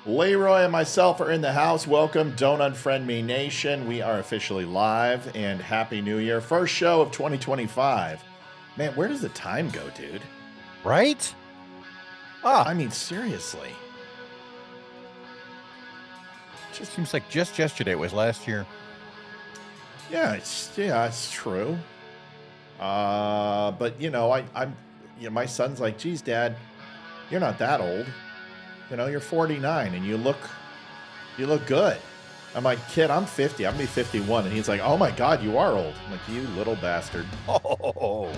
Leeroy and myself are in the house. Welcome, Don't Unfriend Me Nation. We are officially live, and Happy New Year. First show of 2025. Man, where does the time go, dude? Right? I mean, seriously. Just seems like just yesterday. It was last year. Yeah, it's true. But my son's like, geez, Dad, you're not that old. You're 49 and you look good. I'm like, kid, I'm 50. I'm gonna be 51. And he's like, oh my God, you are old. I'm like, you little bastard. Oh,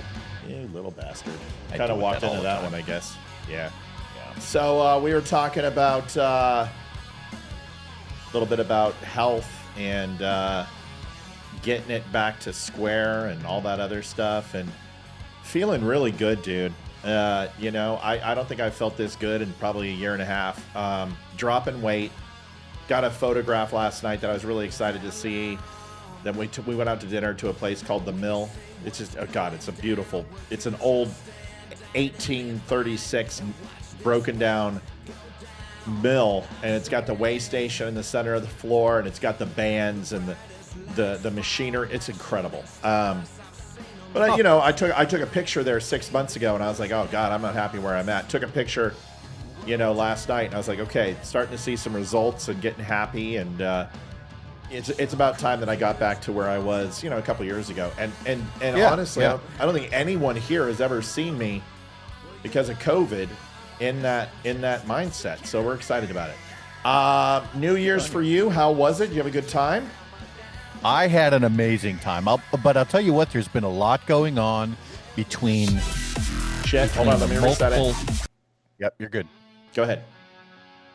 you little bastard. I Kind of do walked that all into the that time. one, I guess. Yeah. So we were talking about a little bit about health and getting it back to square and all that other stuff, and feeling really good, dude. I don't think I felt this good in probably a year and a half. Dropping weight. Got a photograph last night that I was really excited to see. Then we went out to dinner to a place called The Mill. It's just, oh God, it's an old 1836 broken down mill, and it's got the weigh station in the center of the floor, and it's got the bands and the machinery. It's incredible. But I took a picture there 6 months ago, and I was like, oh God, I'm not happy where I'm at. Took a picture, last night, and I was like, okay, starting to see some results and getting happy, and it's about time that I got back to where I was, a couple years ago. And honestly, yeah. I don't think anyone here has ever seen me because of COVID in that mindset. So we're excited about it. New Year's for you. How was it? Did you have a good time? I had an amazing time. But I'll tell you what, there's been a lot going on between. Shit. Hold on. Let me reset it. Yep, you're good. Go ahead.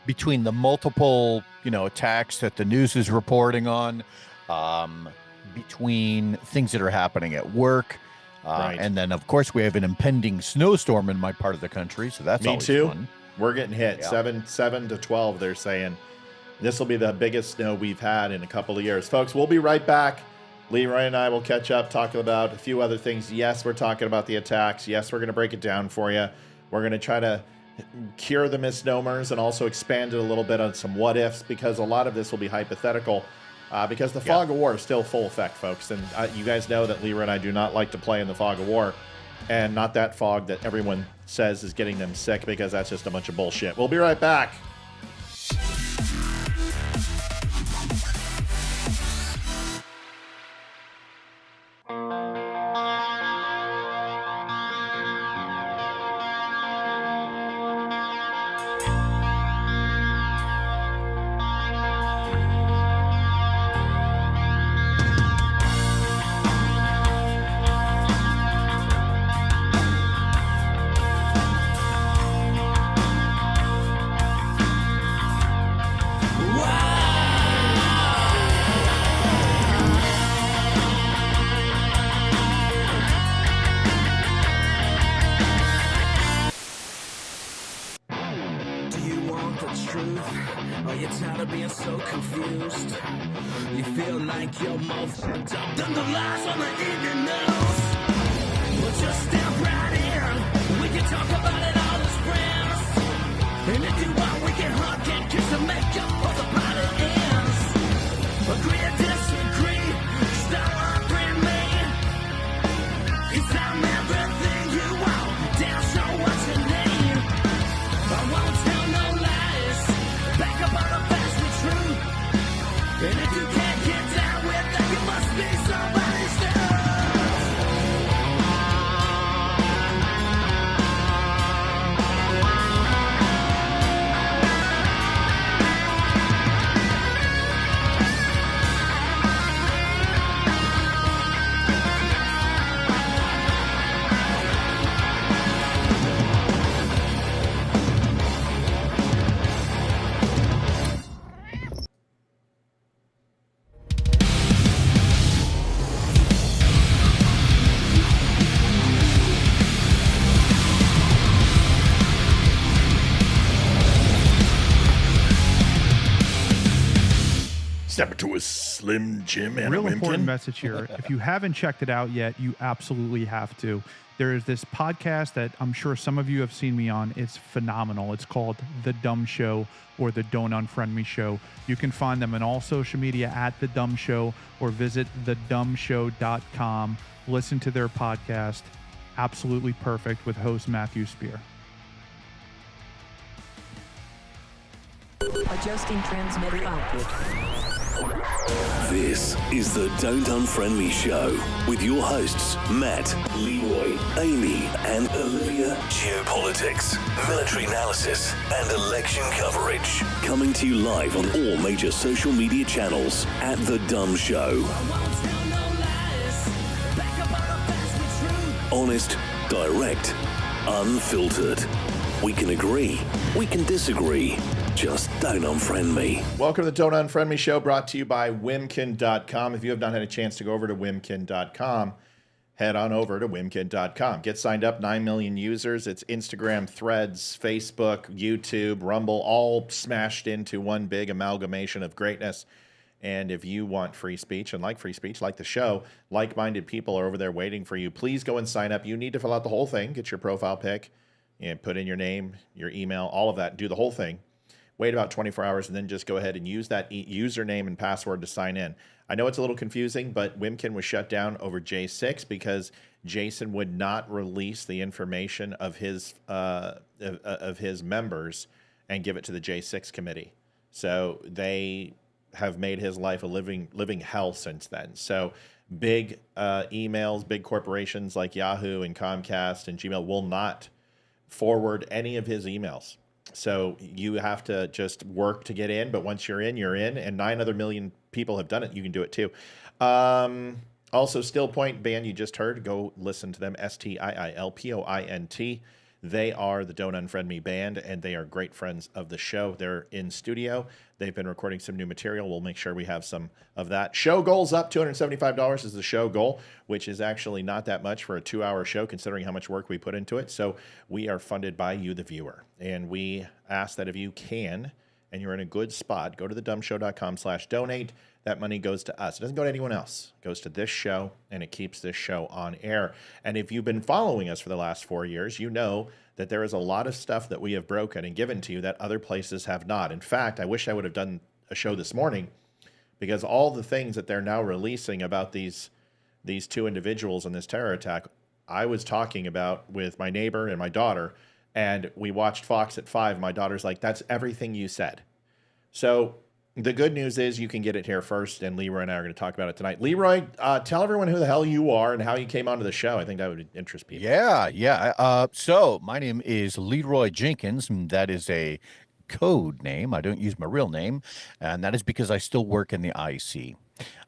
Between the multiple, attacks that the news is reporting on, between things that are happening at work, Right. and then of course we have an impending snowstorm in my part of the country, so that's Me always too. fun. We're getting hit. Yeah. 7 to 12, they're saying. This will be the biggest snow we've had in a couple of years. Folks, we'll be right back. Leeroy and I will catch up, talking about a few other things. Yes, we're talking about the attacks. Yes, we're going to break it down for you. We're going to try to cure the misnomers and also expand it a little bit on some what ifs, because a lot of this will be hypothetical, because the fog of war is still full effect, folks. And you guys know that Leeroy and I do not like to play in the fog of war, and not that fog that everyone says is getting them sick, because that's just a bunch of bullshit. We'll be right back. Step into a Slim Jim and Real a important Wimkin. message here. If you haven't checked it out yet, you absolutely have to. There is this podcast that I'm sure some of you have seen me on. It's phenomenal. It's called The Dumb Show or The Don't Unfriend Me Show. You can find them on all social media at The Dumb Show or visit thedumbshow.com. Listen to their podcast. Absolutely perfect with host Matthew Spear. Adjusting transmitter output. This is the Don't Unfriend Me Show with your hosts, Matt Leeroy, Amy, and Olivia. Geopolitics, military analysis, and election coverage. Coming to you live on all major social media channels at The Dumb Show. Honest, direct, unfiltered. We can agree, we can disagree. Just don't unfriend me. Welcome to the Don't Unfriend Me Show, brought to you by Wimkin.com. If you have not had a chance to go over to Wimkin.com, head on over to Wimkin.com. Get signed up, 9 million users. It's Instagram, Threads, Facebook, YouTube, Rumble, all smashed into one big amalgamation of greatness. And if you want free speech and like free speech, like the show, like-minded people are over there waiting for you. Please go and sign up. You need to fill out the whole thing, get your profile pic, and put in your name, your email, all of that. Do the whole thing. Wait about 24 hours and then just go ahead and use that username and password to sign in. I know it's a little confusing, but Wimkin was shut down over J6 because Jason would not release the information of his members and give it to the J6 committee. So they have made his life a living hell since then. So big emails, big corporations like Yahoo and Comcast and Gmail will not forward any of his emails. So you have to just work to get in, but once you're in, and 9 other million people have done it. You can do it too. Also, Still Point band you just heard, go listen to them, STIILPOINT. They are the Don't Unfriend Me band, and they are great friends of the show. They're in studio. They've been recording some new material. We'll make sure we have some of that. Show goal's up. $275 is the show goal, which is actually not that much for a 2-hour show, considering how much work we put into it. So we are funded by you, the viewer. And we ask that if you can, and you're in a good spot, go to thedumbshow.com/donate. That money goes to us. It doesn't go to anyone else. It goes to this show, and it keeps this show on air. And if you've been following us for the last 4 years, you know that there is a lot of stuff that we have broken and given to you that other places have not. In fact, I wish I would have done a show this morning, because all the things that they're now releasing about these 2 individuals in this terror attack, I was talking about with my neighbor and my daughter, and we watched Fox at 5. My daughter's like, that's everything you said. So the good news is you can get it here first, and Leeroy and I are going to talk about it tonight. Leeroy, tell everyone who the hell you are and how you came onto the show. I think that would interest people. Yeah. So my name is Leeroy Jenkins, and that is a code name. I don't use my real name, and that is because I still work in the IC.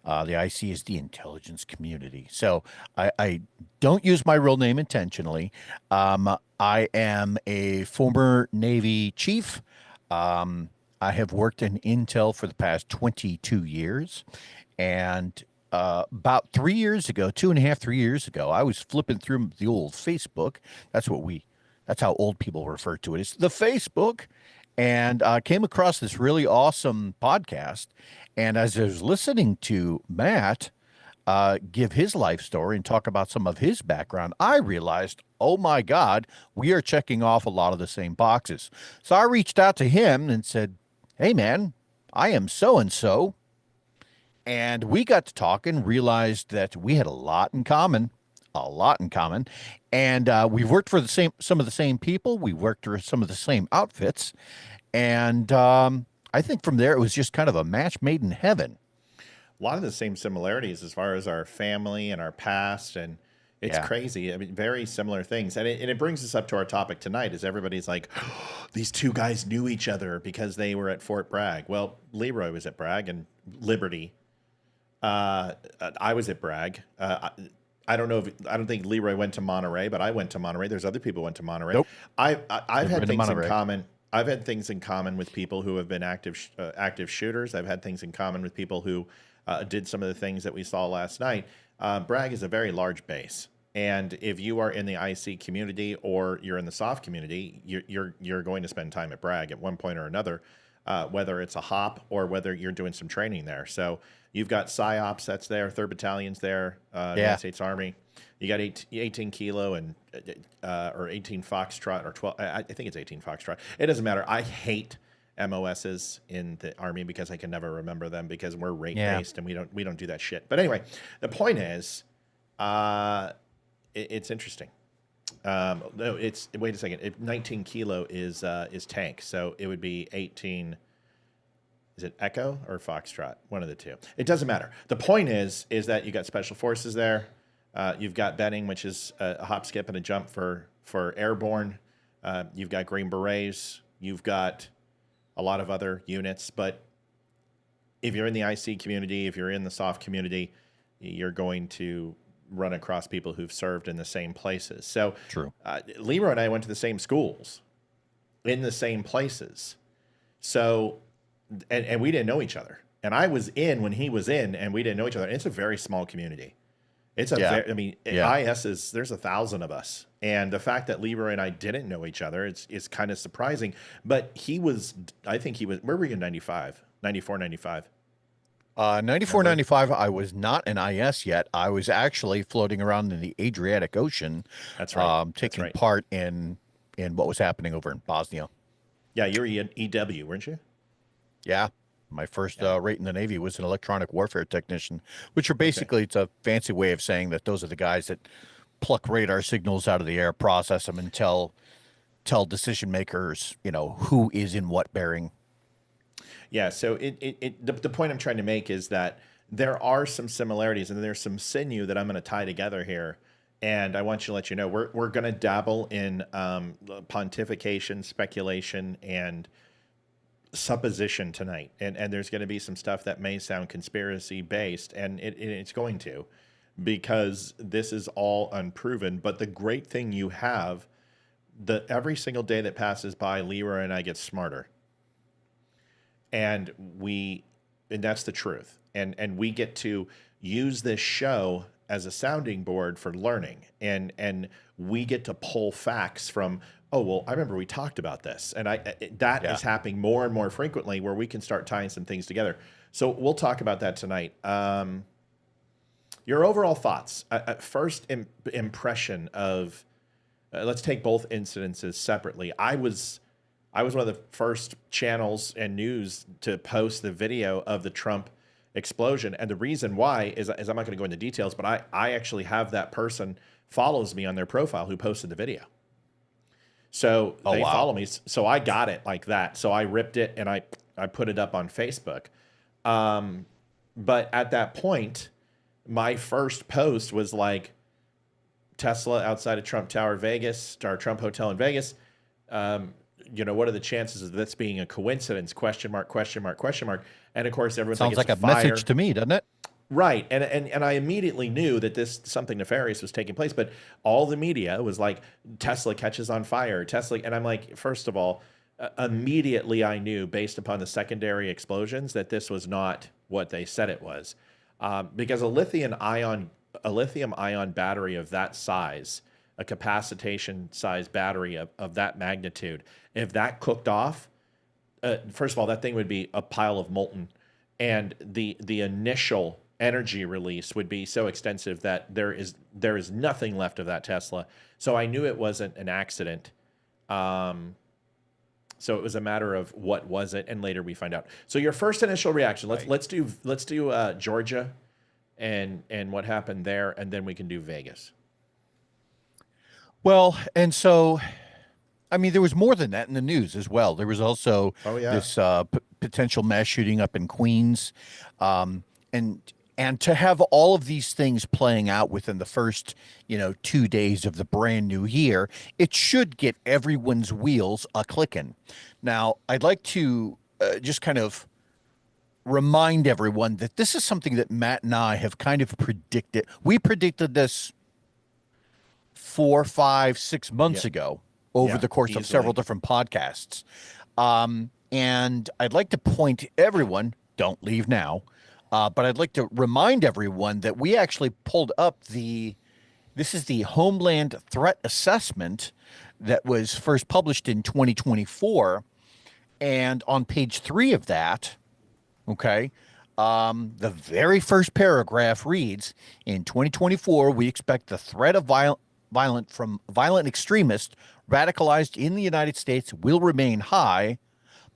The IC is the intelligence community. So I don't use my real name intentionally. I am a former Navy chief. I have worked in Intel for the past 22 years. And about 3 years ago, 2.5, 3 years ago, I was flipping through the old Facebook. That's how old people refer to it. It's the Facebook. And I came across this really awesome podcast. And as I was listening to Matt give his life story and talk about some of his background, I realized, oh my God, we are checking off a lot of the same boxes. So I reached out to him and said, hey man, I am so-and-so. And we got to talking, realized that we had a lot in common. And we've worked for some of the same people. We worked for some of the same outfits. And I think from there, it was just kind of a match made in heaven. A lot of the same similarities as far as our family and our past, and it's crazy. I mean, very similar things. And it brings us up to our topic tonight, is everybody's like, oh, these 2 guys knew each other because they were at Fort Bragg. Well, Leeroy was at Bragg and Liberty. I was at Bragg. I don't think Leeroy went to Monterey, but I went to Monterey. There's other people who went to Monterey. Nope. I've had things in common. I've had things in common with people who have been active shooters. I've had things in common with people who did some of the things that we saw last night. Bragg is a very large base. And if you are in the IC community or you're in the soft community, you're going to spend time at Bragg at one point or another. whether it's a hop or whether you're doing some training there. So you've got PSYOPs that's there, 3rd Battalion's there, United States Army. You got 18 Kilo and or 18 Foxtrot or 12. I think it's 18 Foxtrot. It doesn't matter. I hate MOSs in the Army because I can never remember them because we're rate based and we don't do that shit. But anyway, the point is, it's interesting. No, it's wait a second. 19 Kilo is tank, so it would be 18. Is it Echo or Foxtrot? One of the two. It doesn't matter. The point is that you got special forces there. You've got Benning, which is a hop, skip, and a jump for airborne. You've got Green Berets. You've got a lot of other units. But if you're in the IC community, if you're in the soft community, you're going to run across people who've served in the same places. So true. Leroy and I went to the same schools in the same places. So, and we didn't know each other. And I was in when he was in, and we didn't know each other. And it's a very small community. It's a very, I mean, IS is, there's 1,000 of us. And the fact that Leroy and I didn't know each other, it's kind of surprising. But he was, I think he was, where were you in 95, 94, 95? 94, 95, I was not an IS yet. I was actually floating around in the Adriatic Ocean. That's right. Taking part in what was happening over in Bosnia. Yeah, you were EW, weren't you? Yeah. My first rate in the Navy was an electronic warfare technician, which are basically, it's a fancy way of saying that those are the guys that pluck radar signals out of the air, process them, and tell decision makers, who is in what bearing. Yeah, so the point I'm trying to make is that there are some similarities and there's some sinew that I'm going to tie together here. And I want you to let you know, we're going to dabble in pontification, speculation, and supposition tonight. And there's going to be some stuff that may sound conspiracy based, and it's going to, because this is all unproven. But the great thing you have, every single day that passes by, Leroy and I get smarter. And that's the truth. And we get to use this show as a sounding board for learning. And we get to pull facts from, oh, well, I remember we talked about this. And that is happening more and more frequently, where we can start tying some things together. So we'll talk about that tonight. Your overall thoughts, first impression of, let's take both incidences separately. I was one of the first channels and news to post the video of the Trump explosion. And the reason why is I'm not going to go into details, but I actually have that person follows me on their profile who posted the video. So they follow me. So I got it like that. So I ripped it and I put it up on Facebook. But at that point, my first post was like, Tesla outside of Trump Tower, Vegas, or Trump Hotel in Vegas. What are the chances of this being a coincidence? Question mark, question mark, question mark. And of course, everyone's sounds like a fire. message to me, doesn't it? Right. And I immediately knew that something nefarious was taking place, but all the media was like, Tesla catches on fire, Tesla. And I'm like, first of all, immediately I knew, based upon the secondary explosions, that this was not what they said it was. Because a lithium ion battery of that size, a capacitation size battery of that magnitude, if that cooked off, first of all, that thing would be a pile of molten, and the initial energy release would be so extensive that there is nothing left of that Tesla. So I knew it wasn't an accident. So it was a matter of what was it, and later we find out. So your first initial reaction, let's do Georgia and what happened there, and then we can do Vegas. Well, and so, I mean, there was more than that in the news as well. There was also this potential mass shooting up in Queens. And to have all of these things playing out within the first, 2 days of the brand new year, it should get everyone's wheels a-clicking. Now, I'd like to just kind of remind everyone that this is something that Matt and I have kind of predicted. We predicted this 4, 5, 6 months ago over the course of several different podcasts. And I'd like to point everyone, don't leave now, but I'd like to remind everyone that we actually pulled up this is the Homeland Threat Assessment that was first published in 2024. And on page 3 of that, okay, the very first paragraph reads, in 2024, we expect the threat of violent extremists radicalized in the United States will remain high,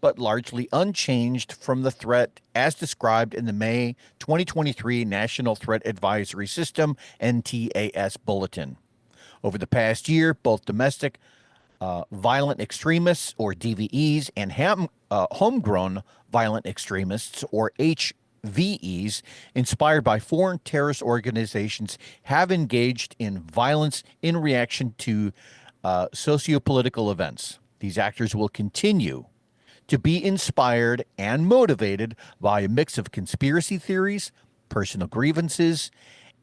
but largely unchanged from the threat as described in the May 2023 National Threat Advisory System, NTAS Bulletin. Over the past year, both domestic violent extremists, or DVEs, and homegrown violent extremists, or HVEs, inspired by foreign terrorist organizations, have engaged in violence in reaction to sociopolitical events. These actors will continue to be inspired and motivated by a mix of conspiracy theories, personal grievances,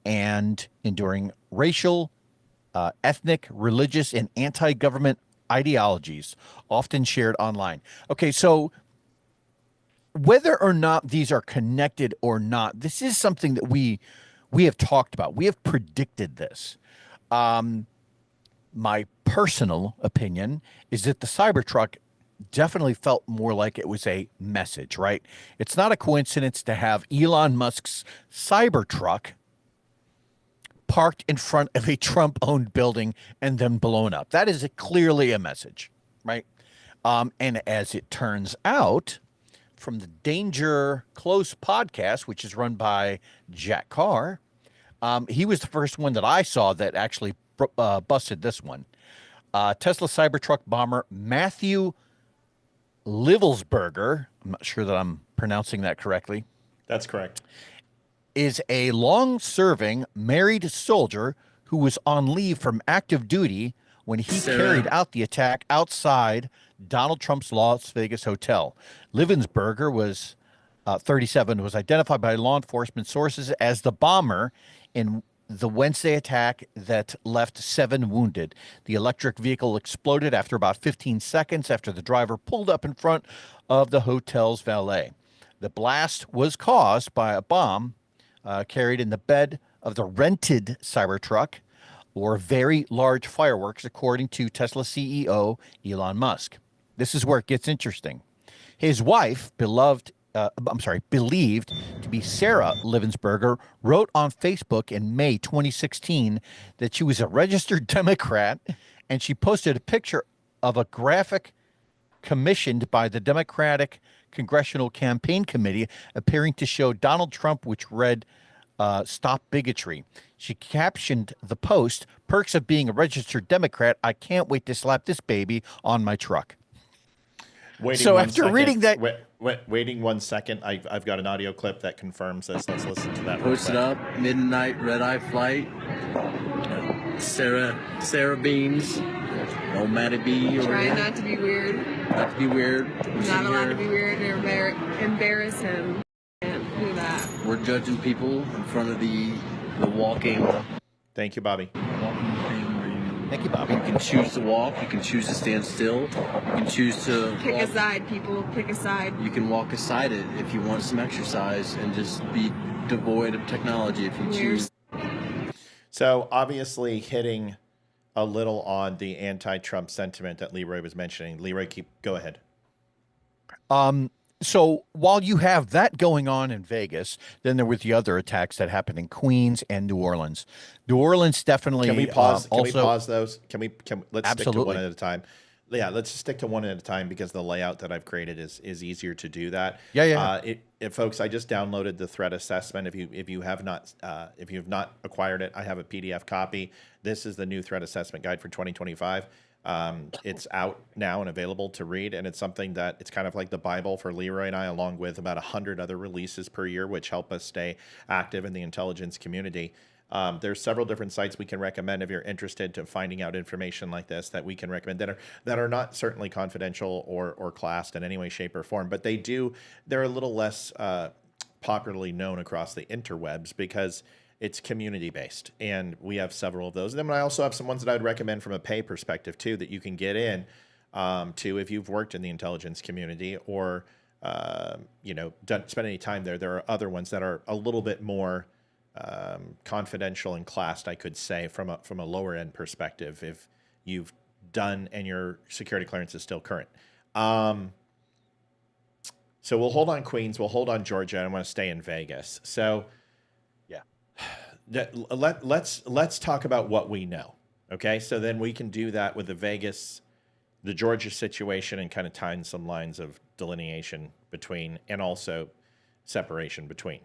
and enduring racial, ethnic, religious, and anti-government ideologies, often shared online. Okay, so whether or not these are connected or not, this is something that we have talked about. We have predicted this. My personal opinion is that the Cybertruck definitely felt more like it was a message, right? It's not a coincidence to have Elon Musk's Cybertruck parked in front of a Trump-owned building and then blown up. That is clearly a message, right? And as it turns out, from the Danger Close podcast, which is run by Jack Carr, he was the first one that I saw that actually busted this one. Tesla Cybertruck bomber Matthew Livelsberger, I'm not sure that I'm pronouncing that correctly. That's correct. Is a long-serving married soldier who was on leave from active duty when he carried out the attack outside Donald Trump's Las Vegas hotel. Livensberger was 37, was identified by law enforcement sources as the bomber in the Wednesday attack that left 7 wounded. The electric vehicle exploded after about 15 seconds after the driver pulled up in front of the hotel's valet. The blast was caused by a bomb carried in the bed of the rented Cybertruck, or very large fireworks, according to Tesla CEO Elon Musk. This is where it gets interesting. His wife, believed to be Sarah Livensberger, wrote on Facebook in May 2016 that she was a registered Democrat, and she posted a picture of a graphic commissioned by the Democratic Congressional Campaign Committee appearing to show Donald Trump, which read, "Stop Bigotry." She captioned the post, "Perks of being a registered Democrat. I can't wait to slap this baby on my truck." So after reading that... Waiting 1 second, I've got an audio clip that confirms this. Let's listen to that. Posted up, midnight red-eye flight. Sarah Beans. No Matty B. Trying not to be weird. Not to be weird. Not allowed to be weird or embarrass him. Can't do that. We're judging people in front of the walking. Thank you, Bobby. Walking thing where you. Thank you, Bobby. You can choose to walk. You can choose to stand still. You can choose to pick walk. a side, people. Pick a side. You can walk aside it if you want some exercise and just be devoid of technology if you choose. So obviously hitting a little on the anti-Trump sentiment that Leeroy was mentioning. Leeroy, go ahead. So while you have that going on in Vegas, then there were the other attacks that happened in Queens and New Orleans. New Orleans definitely. Can we pause? Can we pause those? Let's Absolutely. Stick to one at a time. Yeah, let's just stick to one at a time because the layout that I've created is easier to do that. Yeah. Folks, I just downloaded the threat assessment. If you have not acquired it, I have a PDF copy. This is the new threat assessment guide for 2025. It's out now and available to read, and it's something that it's kind of like the Bible for Leeroy and I, along with about 100 other releases per year, which help us stay active in the intelligence community. There's several different sites we can recommend if you're interested to finding out information like this that we can recommend that are not certainly confidential or classed in any way, shape, or form, but they're a little less popularly known across the interwebs because it's community based, and we have several of those. And then I also have some ones that I'd recommend from a pay perspective too that you can get in to if you've worked in the intelligence community or spent any time there. There are other ones that are a little bit more confidential and classed, I could say, from a lower end perspective, if you've done and your security clearance is still current. So we'll hold on Queens, we'll hold on Georgia, and I want to stay in Vegas. So Yeah. let's talk about what we know. Okay, so then we can do that with the Vegas, the Georgia situation, and kind of tying some lines of delineation between, and also separation between.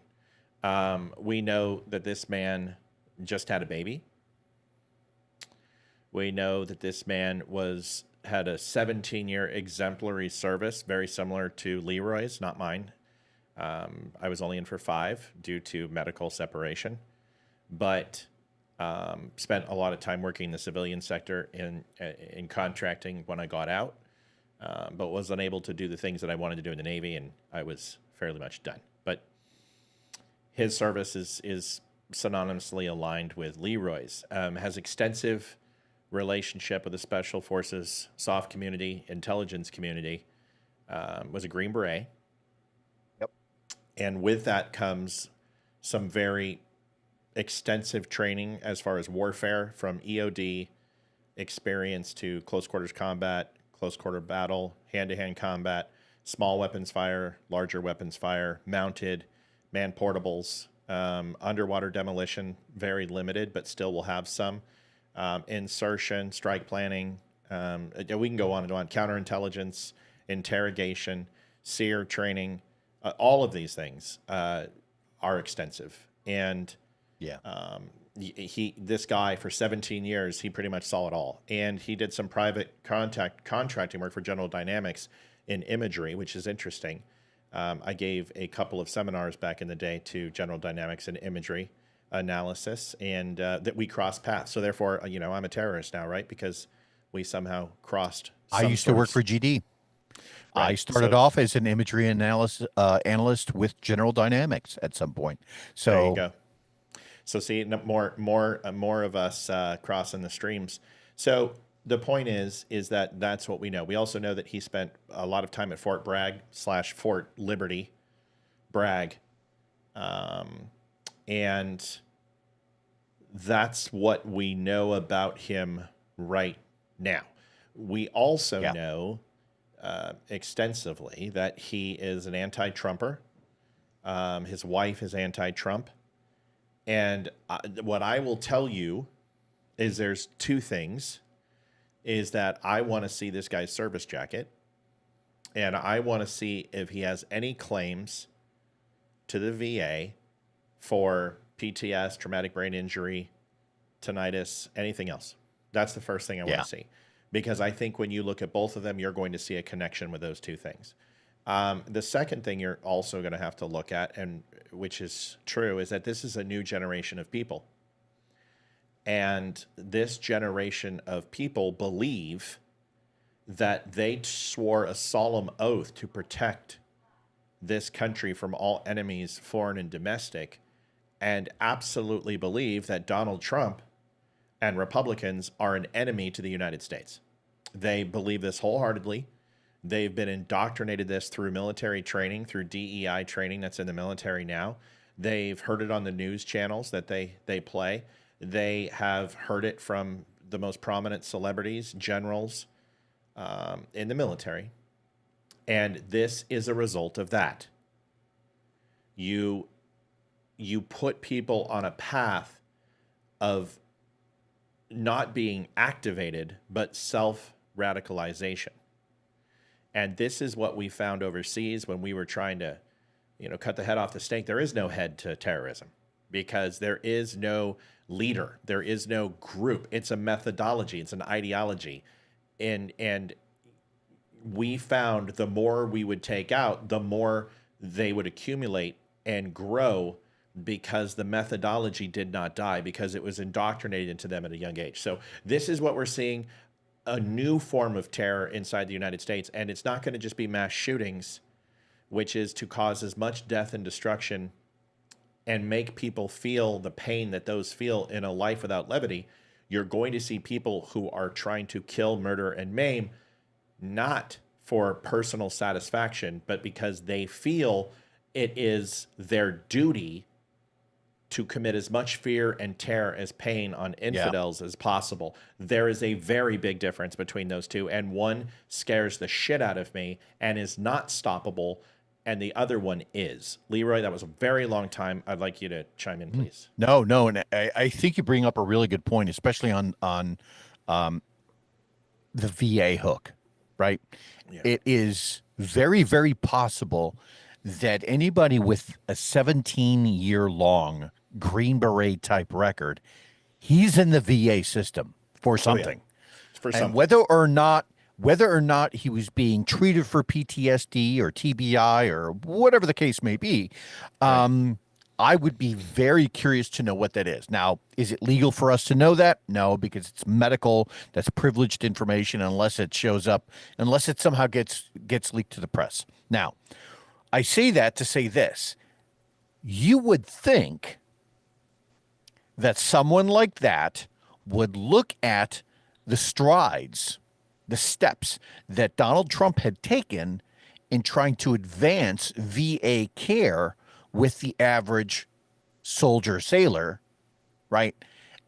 We know that this man just had a baby. We know that this man had a 17-year exemplary service, very similar to Leeroy's, not mine. I was only in for 5 due to medical separation, but spent a lot of time working in the civilian sector in contracting when I got out, but was unable to do the things that I wanted to do in the Navy, and I was fairly much done. But his service is synonymously aligned with Leeroy's. Has extensive relationship with the Special Forces, soft community, intelligence community, was a Green Beret. Yep. And with that comes some very extensive training as far as warfare, from EOD experience to close quarters combat, close quarter battle, hand-to-hand combat, small weapons fire, larger weapons fire, mounted, man portables, underwater demolition, very limited, but still will have some. Insertion, strike planning, we can go on and on, counterintelligence, interrogation, SEER training, all of these things are extensive. And Yeah. this guy for 17 years, he pretty much saw it all. And he did some private contracting work for General Dynamics in imagery, which is interesting. I gave a couple of seminars back in the day to General Dynamics and imagery analysis, and that we crossed paths. So therefore, I'm a terrorist now, right? Because we somehow crossed. I used to work for GD. I Right. started off as an imagery analyst with General Dynamics at some point. So there you go. So see, more of us crossing the streams. So the point is that that's what we know. We also know that he spent a lot of time at Fort Bragg / Fort Liberty, Bragg, and that's what we know about him right now. We also know extensively that he is an anti-Trumper. His wife is anti-Trump. And what I will tell you is there's 2 things, is that I want to see this guy's service jacket, and I want to see if he has any claims to the VA for PTS, traumatic brain injury, tinnitus, anything else. That's the first thing I want to see. Because I think when you look at both of them, you're going to see a connection with those 2 things. The second thing you're also going to have to look at, and which is true, is that this is a new generation of people. And this generation of people believe that they swore a solemn oath to protect this country from all enemies, foreign and domestic, and absolutely believe that Donald Trump and Republicans are an enemy to the United States. They believe this wholeheartedly. They've been indoctrinated this through military training, through DEI training that's in the military now. They've heard it on the news channels that they play. They have heard it from the most prominent celebrities, generals in the military. And this is a result of that. You put people on a path of not being activated, but self-radicalization. And this is what we found overseas when we were trying to, cut the head off the snake. There is no head to terrorism because there is no leader. There is no group. It's a methodology. It's an ideology. And we found the more we would take out, the more they would accumulate and grow, because the methodology did not die, because it was indoctrinated into them at a young age. So this is what we're seeing, a new form of terror inside the United States. And it's not going to just be mass shootings, which is to cause as much death and destruction and make people feel the pain that those feel in a life without levity. You're going to see people who are trying to kill, murder, and maim, not for personal satisfaction, but because they feel it is their duty to commit as much fear and terror as pain on infidels as possible. There is a very big difference between those two, and one scares the shit out of me and is not stoppable and the other one is. Leroy, that was a very long time. I'd like you to chime in, please. No, and I think you bring up a really good point, especially on the VA hook, right? Yeah. It is very, very possible that anybody with a 17-year-long Green Beret type record, he's in the VA system for something. For And something. whether or not he was being treated for PTSD or TBI or whatever the case may be, I would be very curious to know what that is. Now, is it legal for us to know that? No, because it's medical. That's privileged information unless it shows up, unless it somehow gets leaked to the press. Now, I say that to say this. You would think that someone like that would look at the strides, the steps that Donald Trump had taken in trying to advance VA care with the average soldier sailor, right?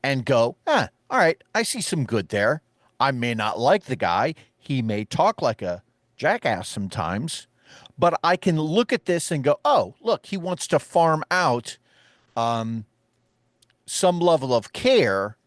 And go, all right, I see some good there. I may not like the guy. He may talk like a jackass sometimes, but I can look at this and go, oh, look, he wants to farm out some level of care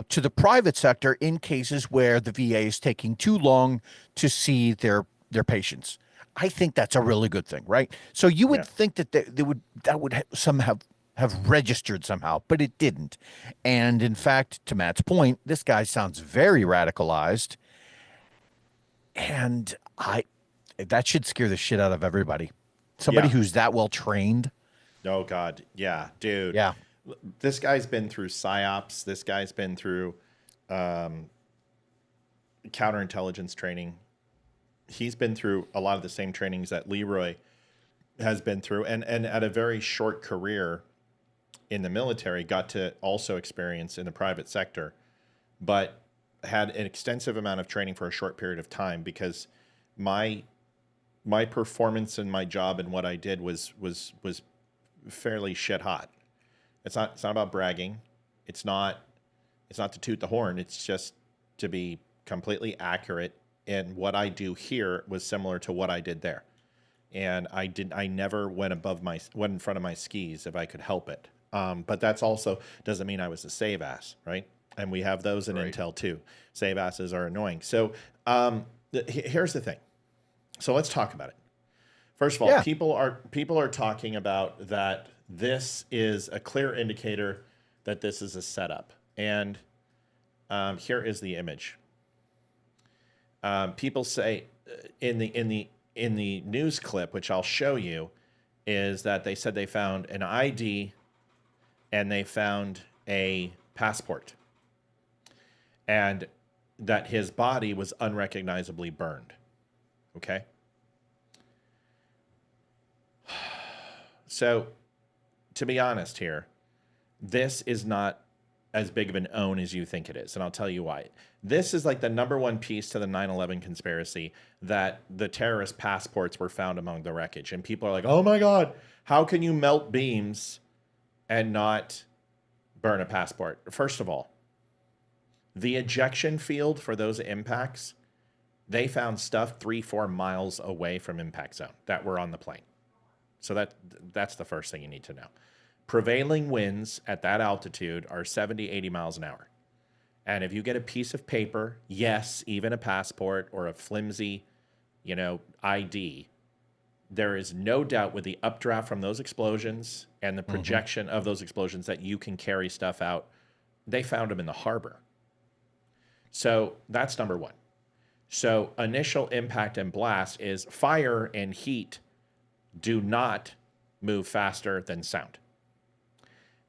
to the private sector in cases where the VA is taking too long to see their patients. I think that's a really good thing, right? So you would think that that would somehow have registered somehow, but it didn't. And in fact, to Matt's point, this guy sounds very radicalized, and that should scare the shit out of everybody. Somebody who's that well trained. Oh God, yeah, dude. Yeah. This guy's been through psyops. This guy's been through counterintelligence training. He's been through a lot of the same trainings that Leroy has been through, and at a very short career in the military, got to also experience in the private sector, but had an extensive amount of training for a short period of time, because my performance in my job and what I did was fairly shit hot. It's not about bragging. It's not to toot the horn. It's just to be completely accurate. And what I do here was similar to what I did there. And I never went in front of my skis if I could help it. But that's also doesn't mean I was a save ass, right? And we have those in Intel too. Save asses are annoying. So here's the thing. So let's talk about it. First of all, people are talking about that this is a clear indicator that this is a setup. And here is the image. People say in the news clip, which I'll show you, is that they said they found an ID and they found a passport, and that his body was unrecognizably burned. Okay. So, to be honest here, this is not as big of an own as you think it is, and I'll tell you why. This is like the number one piece to the 9/11 conspiracy, that the terrorist passports were found among the wreckage. And people are like, oh my God, how can you melt beams and not burn a passport? First of all, the ejection field for those impacts, they found stuff 3-4 miles away from impact zone that were on the plane. So that's the first thing you need to know. Prevailing winds at that altitude are 70, 80 miles an hour. And if you get a piece of paper, yes, even a passport or a flimsy, ID, there is no doubt with the updraft from those explosions and the projection of those explosions that you can carry stuff out. They found them in the harbor. So that's number one. So initial impact and blast is fire and heat do not move faster than sound.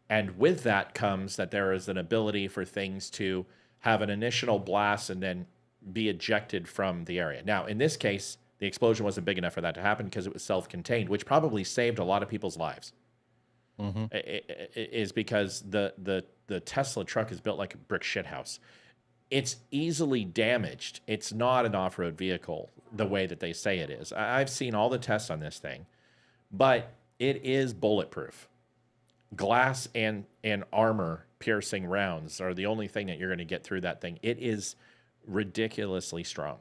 And with that comes that there is an ability for things to have an initial blast and then be ejected from the area. Now, in this case, the explosion wasn't big enough for that to happen because it was self-contained, which probably saved a lot of people's lives. It is because the Tesla truck is built like a brick shithouse. It's easily damaged. It's not an off-road vehicle the way that they say it is. I've seen all the tests on this thing, but it is bulletproof. Glass and armor piercing rounds are the only thing that you're going to get through that thing. It is ridiculously strong,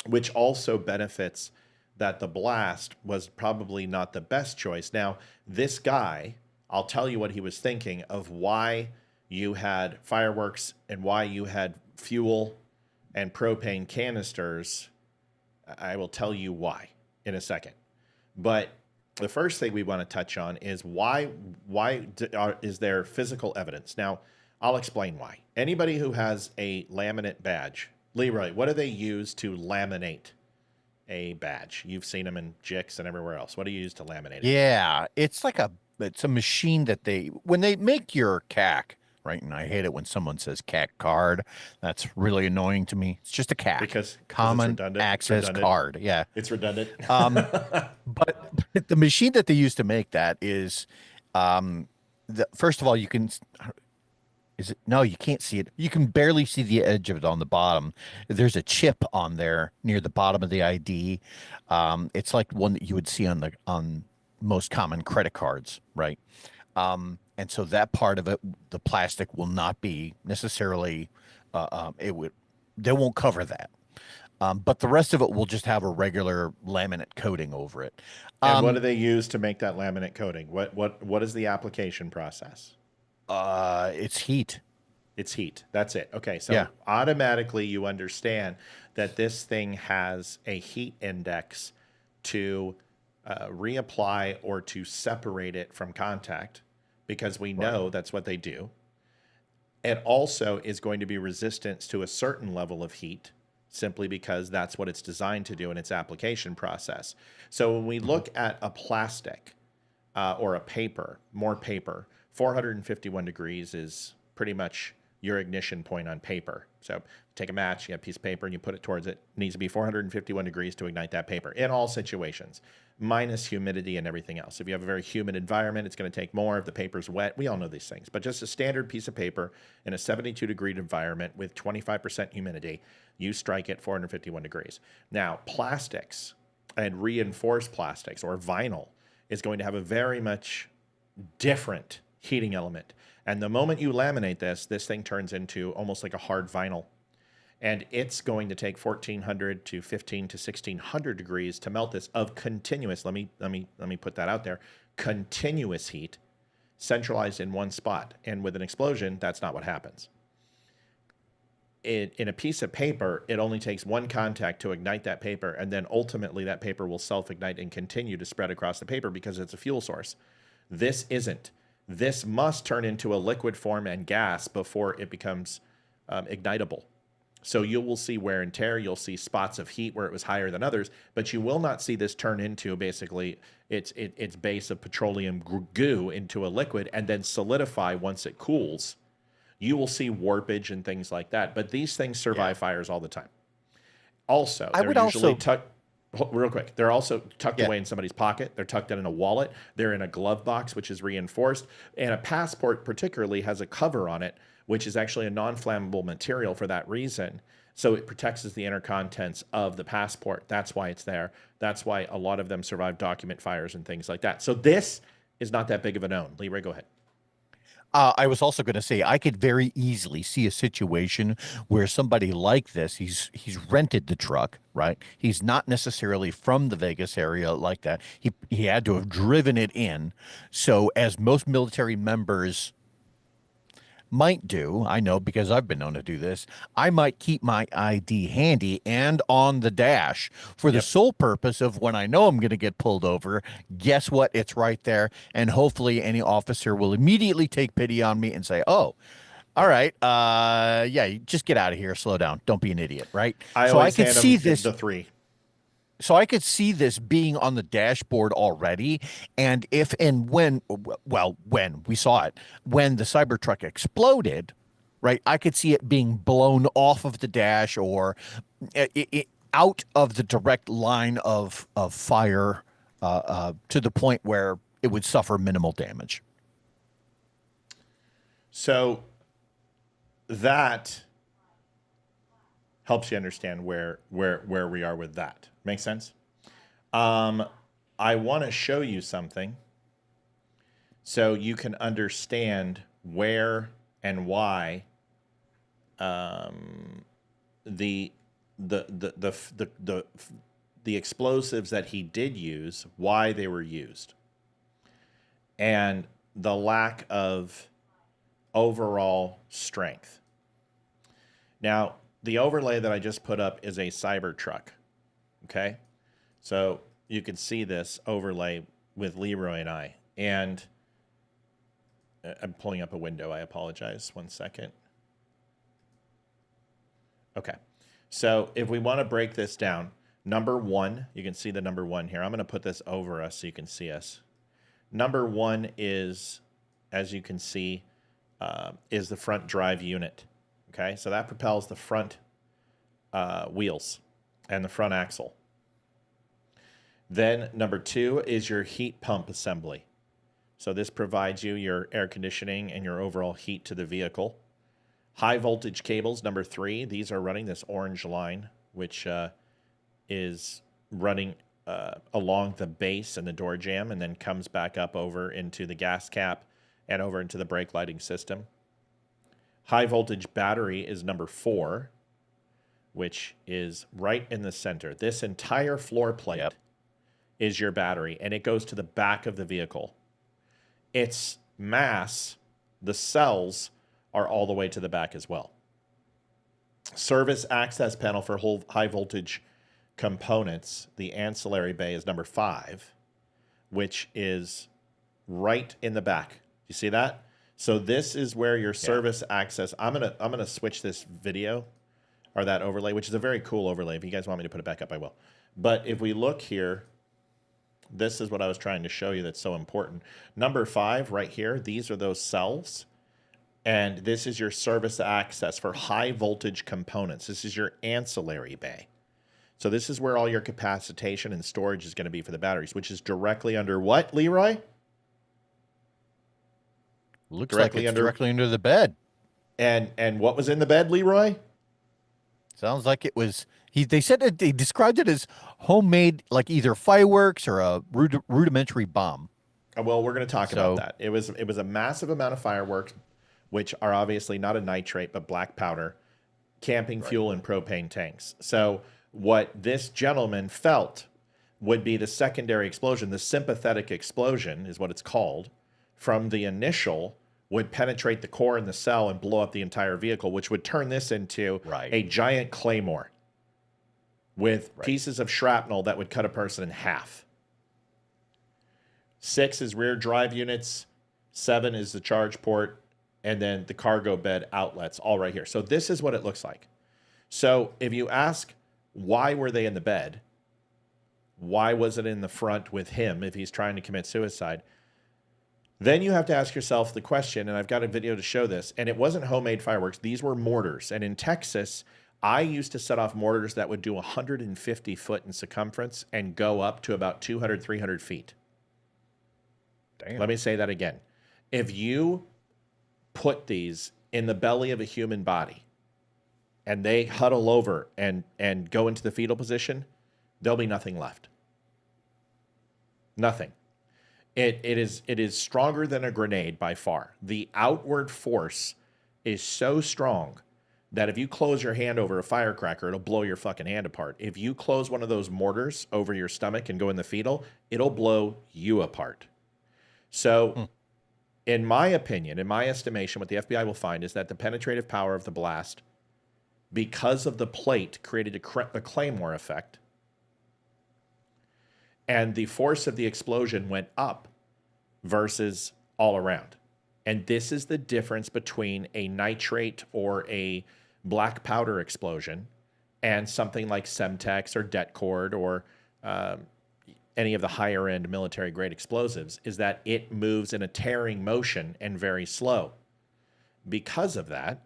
which also benefits that the blast was probably not the best choice. Now, this guy, I'll tell you what he was thinking of why you had fireworks and why you had fuel and propane canisters. I will tell you why in a second. But the first thing we want to touch on is why is there physical evidence? Now, I'll explain why. Anybody who has a laminate badge, Leroy, what do they use to laminate a badge? You've seen them in Jix and everywhere else. What do you use to laminate it? Yeah, it's a machine that when they make your CAC, right? And I hate it when someone says CAC card. That's really annoying to me. It's just a CAC. Because Common it's redundant. access card. Yeah. It's redundant. But the machine that they use to make that is, first of all, you can, no, you can't see it. You can barely see the edge of it on the bottom. There's a chip on there near the bottom of the ID. It's like one that you would see on most common credit cards, right? And so that part of it, the plastic will not be necessarily, they won't cover that. But the rest of it will just have a regular laminate coating over it. And what do they use to make that laminate coating? What is the application process? It's heat. It's heat. That's it. Okay. So automatically you understand that this thing has a heat index to reapply or to separate it from contact, because we know that's what they do. It also is going to be resistant to a certain level of heat, simply because that's what it's designed to do in its application process. So when we look at a plastic or a paper, more paper, 451 degrees is pretty much your ignition point on paper. So take a match, you have a piece of paper, and you put it towards it. It needs to be 451 degrees to ignite that paper in all situations, minus humidity and everything else. If you have a very humid environment, it's going to take more. If the paper's wet, we all know these things. But just a standard piece of paper in a 72-degree environment with 25% humidity, you strike it 451 degrees. Now, plastics and reinforced plastics or vinyl is going to have a very much different heating element. And the moment you laminate this thing turns into almost like a hard vinyl. And it's going to take 1400 to 15 to 1600 degrees to melt this of continuous, let me put that out there, continuous heat centralized in one spot. And with an explosion, that's not what happens. In a piece of paper, it only takes one contact to ignite that paper, and then ultimately that paper will self-ignite and continue to spread across the paper because it's a fuel source. This isn't. This must turn into a liquid form and gas before it becomes ignitable. So you will see wear and tear. You'll see spots of heat where it was higher than others, but you will not see this turn into basically its base of petroleum goo into a liquid and then solidify once it cools. You will see warpage and things like that, but these things survive fires all the time. Also, real quick, they're also tucked away in somebody's pocket. They're tucked in a wallet. They're in a glove box, which is reinforced. And a passport particularly has a cover on it, which is actually a non-flammable material for that reason. So it protects the inner contents of the passport. That's why it's there. That's why a lot of them survive document fires and things like that. So this is not that big of a known. Leroy, go ahead. I was also going to say I could very easily see a situation where somebody like this, he's rented the truck, right? He's not necessarily from the Vegas area like that. He had to have driven it in. So as most military members might do, I know because I've been known to do this, I might keep my ID handy and on the dash for the sole purpose of when I know I'm going to get pulled over, guess what? It's right there. And hopefully any officer will immediately take pity on me and say, oh, all right, you just get out of here, slow down. Don't be an idiot, right? So I could see this. The three. So I could see this being on the dashboard already. And if and when we saw it, when the Cybertruck exploded, right, I could see it being blown off of the dash or out of the direct line of fire to the point where it would suffer minimal damage. So that helps you understand where we are with that. Make sense? I want to show you something so you can understand where and why the the explosives that he did use, why they were used, and the lack of overall strength. Now, the overlay that I just put up is a Cybertruck, okay? So you can see this overlay with Leeroy and I. And I'm pulling up a window. I apologize. 1 second. Okay. So if we want to break this down, number one, you can see the number one here. I'm going to put this over us so you can see us. Number one is, as you can see, is the front drive unit. Okay, so that propels the front wheels and the front axle. Then number two is your heat pump assembly. So this provides you your air conditioning and your overall heat to the vehicle. High voltage cables, number three. These are running this orange line, which is running along the base and the door jamb, and then comes back up over into the gas cap and over into the brake lighting system. High voltage battery is number four, which is right in the center. This entire floor plate is your battery, and it goes to the back of the vehicle. Its mass, the cells, are all the way to the back as well. Service access panel for high voltage components, the ancillary bay, is number five, which is right in the back. You see that? So this is where your service access. I'm gonna switch this video or that overlay, which is a very cool overlay. If you guys want me to put it back up, I will. But if we look here, this is what I was trying to show you that's so important. Number five right here, these are those cells. And this is your service access for high voltage components. This is your ancillary bay. So this is where all your capacitation and storage is going to be for the batteries, which is directly under what, Leeroy? Looks directly under the bed. And what was in the bed, Leeroy? Sounds like it was. They said that they described it as homemade, like either fireworks or a rudimentary bomb. Well, we're going to talk about that. It was a massive amount of fireworks, which are obviously not a nitrate but black powder, camping fuel and propane tanks. So what this gentleman felt would be the secondary explosion, the sympathetic explosion is what it's called, from the initial would penetrate the core in the cell and blow up the entire vehicle, which would turn this into a giant claymore with pieces of shrapnel that would cut a person in half. 6 is rear drive units. 7 is the charge port. And then the cargo bed outlets, all right here. So this is what it looks like. So if you ask, why were they in the bed? Why was it in the front with him if he's trying to commit suicide? Then you have to ask yourself the question, and I've got a video to show this, and it wasn't homemade fireworks. These were mortars. And in Texas, I used to set off mortars that would do 150 foot in circumference and go up to about 200, 300 feet. Damn. Let me say that again. If you put these in the belly of a human body and they huddle over and go into the fetal position, there'll be nothing left. Nothing. It is stronger than a grenade by far. The outward force is so strong that if you close your hand over a firecracker, it'll blow your fucking hand apart. If you close one of those mortars over your stomach and go in the fetal, it'll blow you apart. So in my opinion, in my estimation, what the FBI will find is that the penetrative power of the blast, because of the plate, created a claymore effect. And the force of the explosion went up versus all around. And this is the difference between a nitrate or a black powder explosion and something like Semtex or Detcord or any of the higher end military grade explosives, is that it moves in a tearing motion and very slow. Because of that,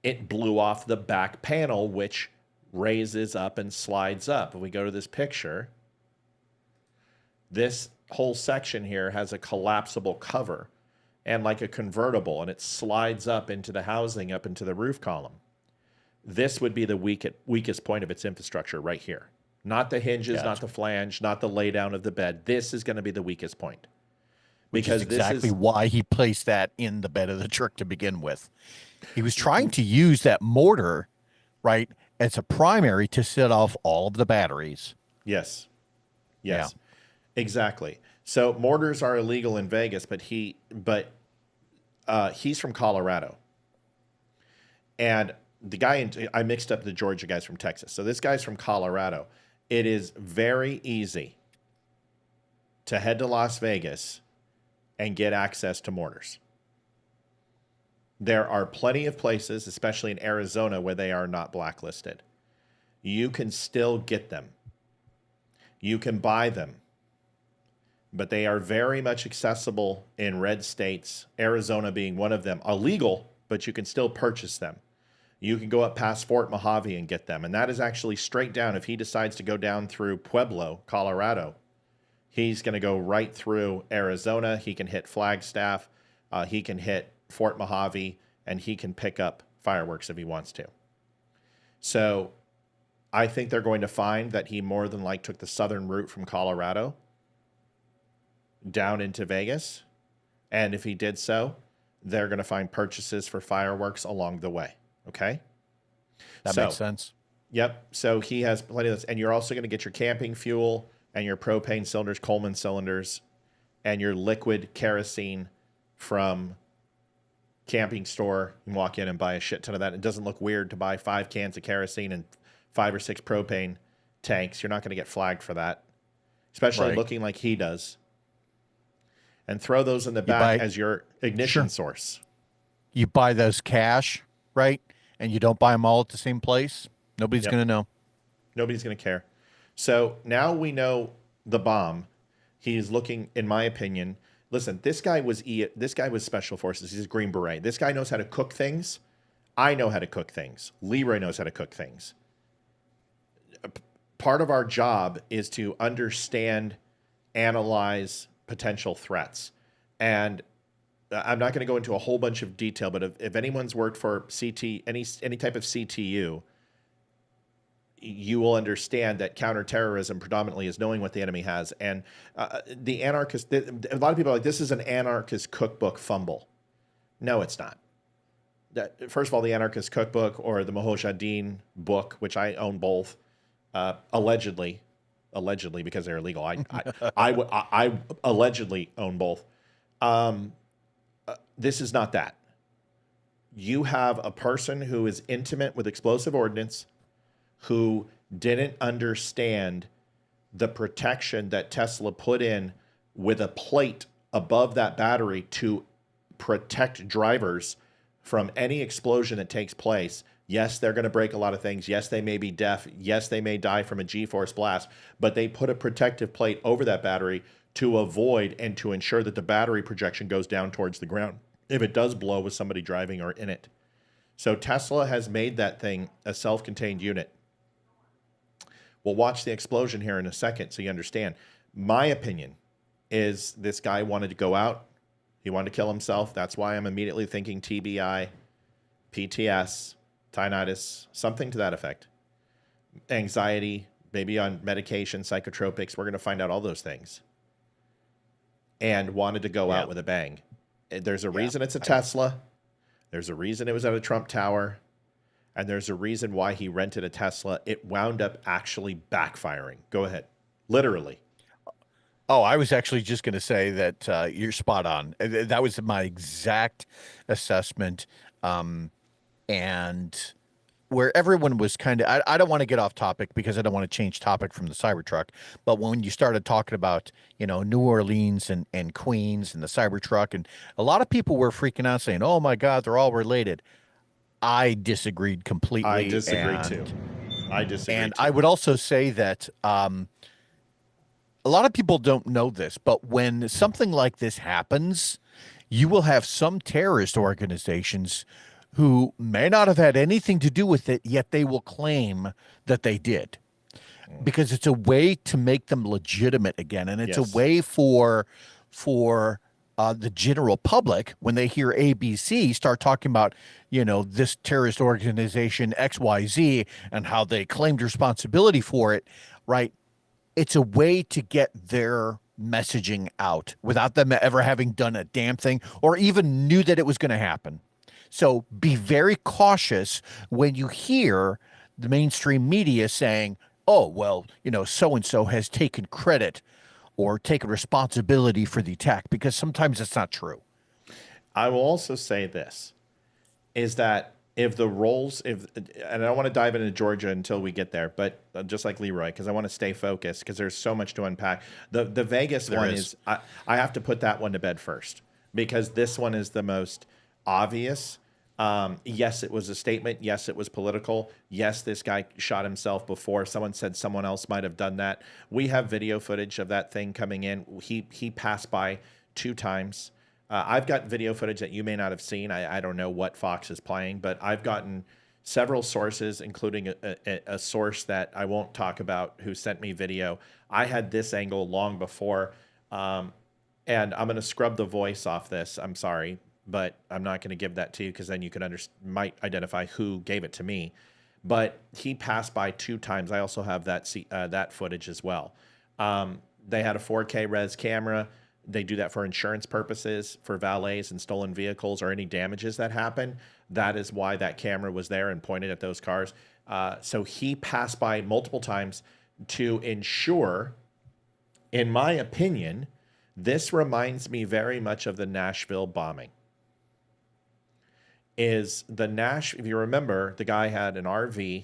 it blew off the back panel, which raises up and slides up. If we go to this picture, this whole section here has a collapsible cover and like a convertible, and it slides up into the housing, up into the roof column. This would be the weakest point of its infrastructure right here. Not the hinges, not the flange, not the laydown of the bed. This is going to be the weakest point. Because this is exactly why he placed that in the bed of the truck to begin with. He was trying to use that mortar, right, as a primary to set off all of the batteries. Yes. Exactly. So mortars are illegal in Vegas, but he's from Colorado. And the guy I mixed up the Georgia guys from Texas. So this guy's from Colorado. It is very easy to head to Las Vegas and get access to mortars. There are plenty of places, especially in Arizona, where they are not blacklisted. You can still get them. You can buy them. But they are very much accessible in red states, Arizona being one of them. Illegal, but you can still purchase them. You can go up past Fort Mojave and get them. And that is actually straight down. If he decides to go down through Pueblo, Colorado, he's going to go right through Arizona. He can hit Flagstaff. He can hit Fort Mojave, and he can pick up fireworks if he wants to. So I think they're going to find that he more than like took the southern route from Colorado down into Vegas. And if he did so, they're going to find purchases for fireworks along the way. Okay? That makes sense. Yep. So he has plenty of this. And you're also going to get your camping fuel and your propane cylinders, Coleman cylinders, and your liquid kerosene from camping store. You can walk in and buy a shit ton of that. It doesn't look weird to buy 5 cans of kerosene and 5 or 6 propane tanks. You're not going to get flagged for that, especially looking like he does. And throw those in the back as your ignition source. You buy those cash, right? And you don't buy them all at the same place. Nobody's going to know. Nobody's going to care. So now we know the bomb. He's looking, in my opinion. Listen, this guy was Special Forces. He's a Green Beret. This guy knows how to cook things. I know how to cook things. Leeroy knows how to cook things. Part of our job is to understand, analyze potential threats. And I'm not going to go into a whole bunch of detail, but if anyone's worked for any type of CTU, you will understand that counterterrorism predominantly is knowing what the enemy has. And the anarchist, a lot of people are like, this is an anarchist cookbook fumble. No, it's not. First of all, the anarchist cookbook or the Mujahideen book, which I own both, allegedly because they're illegal. I allegedly own both. This is not that. You have a person who is intimate with explosive ordnance, who didn't understand the protection that Tesla put in with a plate above that battery to protect drivers from any explosion that takes place. Yes, they're going to break a lot of things. Yes, they may be deaf. Yes, they may die from a G-force blast, but they put a protective plate over that battery to avoid and to ensure that the battery projection goes down towards the ground if it does blow with somebody driving or in it. So Tesla has made that thing a self-contained unit. We'll watch the explosion here in a second so you understand. My opinion is this guy wanted to go out. He wanted to kill himself. That's why I'm immediately thinking TBI, PTS, tinnitus, something to that effect. Anxiety, maybe on medication, psychotropics. We're going to find out all those things. And wanted to go out with a bang. There's a reason it's a Tesla. There's a reason it was at a Trump Tower. And there's a reason why he rented a Tesla. It wound up actually backfiring. Go ahead. Literally. Oh, I was actually just going to say that you're spot on. That was my exact assessment. And where everyone was kind of, I don't want to get off topic because I don't want to change topic from the Cybertruck. But when you started talking about, New Orleans and Queens and the Cybertruck, and a lot of people were freaking out saying, oh my God, they're all related. I disagreed completely. I disagree too. And I would also say that a lot of people don't know this, but when something like this happens, you will have some terrorist organizations who may not have had anything to do with it, yet they will claim that they did. Because it's a way to make them legitimate again. And it's a way for the general public, when they hear ABC, start talking about, this terrorist organization XYZ and how they claimed responsibility for it, right? It's a way to get their messaging out without them ever having done a damn thing or even knew that it was going to happen. So be very cautious when you hear the mainstream media saying, oh, well, so and so has taken credit or taken responsibility for the attack, because sometimes it's not true. I will also say this, is that if the roles, and I don't want to dive into Georgia until we get there, but just like Leroy, because I want to stay focused, because there's so much to unpack. The Vegas one is I have to put that one to bed first, because this one is the most obvious. Yes, it was a statement. Yes, it was political. Yes, this guy shot himself before. Someone said someone else might have done that. We have video footage of that thing coming in. He passed by 2 times. I've got video footage that you may not have seen. I don't know what Fox is playing, but I've gotten several sources, including a source that I won't talk about, who sent me video. I had this angle long before, and I'm going to scrub the voice off this. I'm sorry, but I'm not going to give that to you, because then you can might identify who gave it to me. But he passed by 2 times. I also have that footage as well. They had a 4K res camera. They do that for insurance purposes, for valets and stolen vehicles, or any damages that happen. That is why that camera was there and pointed at those cars. So he passed by multiple times to ensure, in my opinion, this reminds me very much of the Nashville bombing. If you remember, the guy had an RV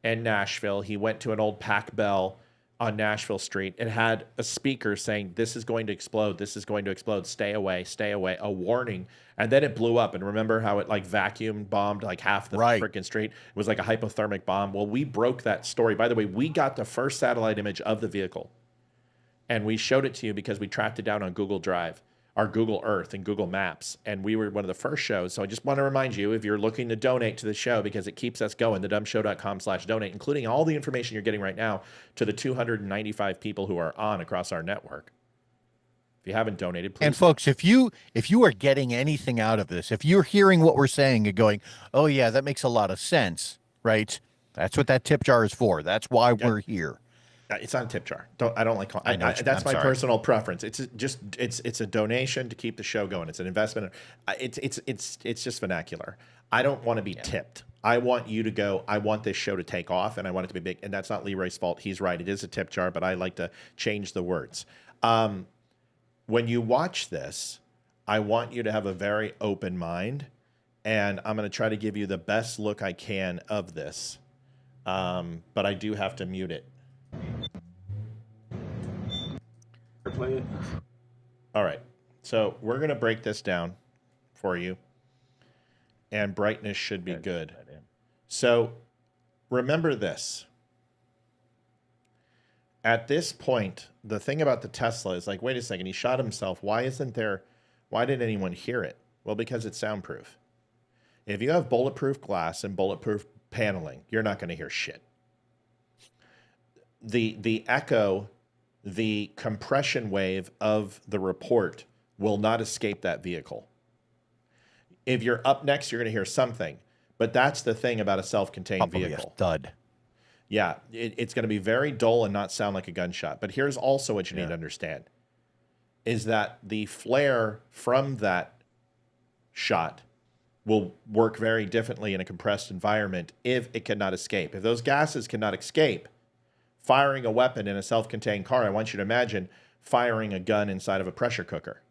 in Nashville. He went to an old Pac Bell on Nashville Street. It had a speaker saying, "This is going to explode. This is going to explode. Stay away, stay away." A warning. And then it blew up. And remember how it like vacuum bombed like half the freaking street? It was like a hypothermic bomb. Well, we broke that story. By the way, we got the first satellite image of the vehicle, and we showed it to you because we tracked it down on Google Drive, our Google Earth and Google Maps. And we were one of the first shows. So I just want to remind you, if you're looking to donate to the show, because it keeps us going, thedumbshow.com/donate, including all the information you're getting right now to the 295 people who are on across our network. If you haven't donated, please. And folks, if you are getting anything out of this, if you're hearing what we're saying and going, "Oh yeah, that makes a lot of sense," right? That's what that tip jar is for. That's why we're here. It's not a tip jar. I don't like. That's my sorry. personal preference. It's a donation to keep the show going. It's an investment. It's just vernacular. I don't want to be tipped. I want you to go. I want this show to take off, and I want it to be big. And that's not Leroy's fault. He's right. It is a tip jar, but I like to change the words. When you watch this, I want you to have a very open mind, and I'm going to try to give you the best look I can of this. But I do have to mute it. Play it. All right. So we're going to break this down for you, and brightness should be good. So remember this. At this point, the thing about the Tesla is like, wait a second, he shot himself. Why didn't anyone hear it? Well, because it's soundproof. If you have bulletproof glass and bulletproof paneling, you're not going to hear shit. The echo, the compression wave of the report will not escape that vehicle. If you're up next, you're going to hear something. But that's the thing about a self-contained vehicle. A thud. Yeah, it's going to be very dull and not sound like a gunshot. But here's also what you need to understand, is that the flare from that shot will work very differently in a compressed environment if it cannot escape. If those gases cannot escape, firing a weapon in a self-contained car, I want you to imagine firing a gun inside of a pressure cooker.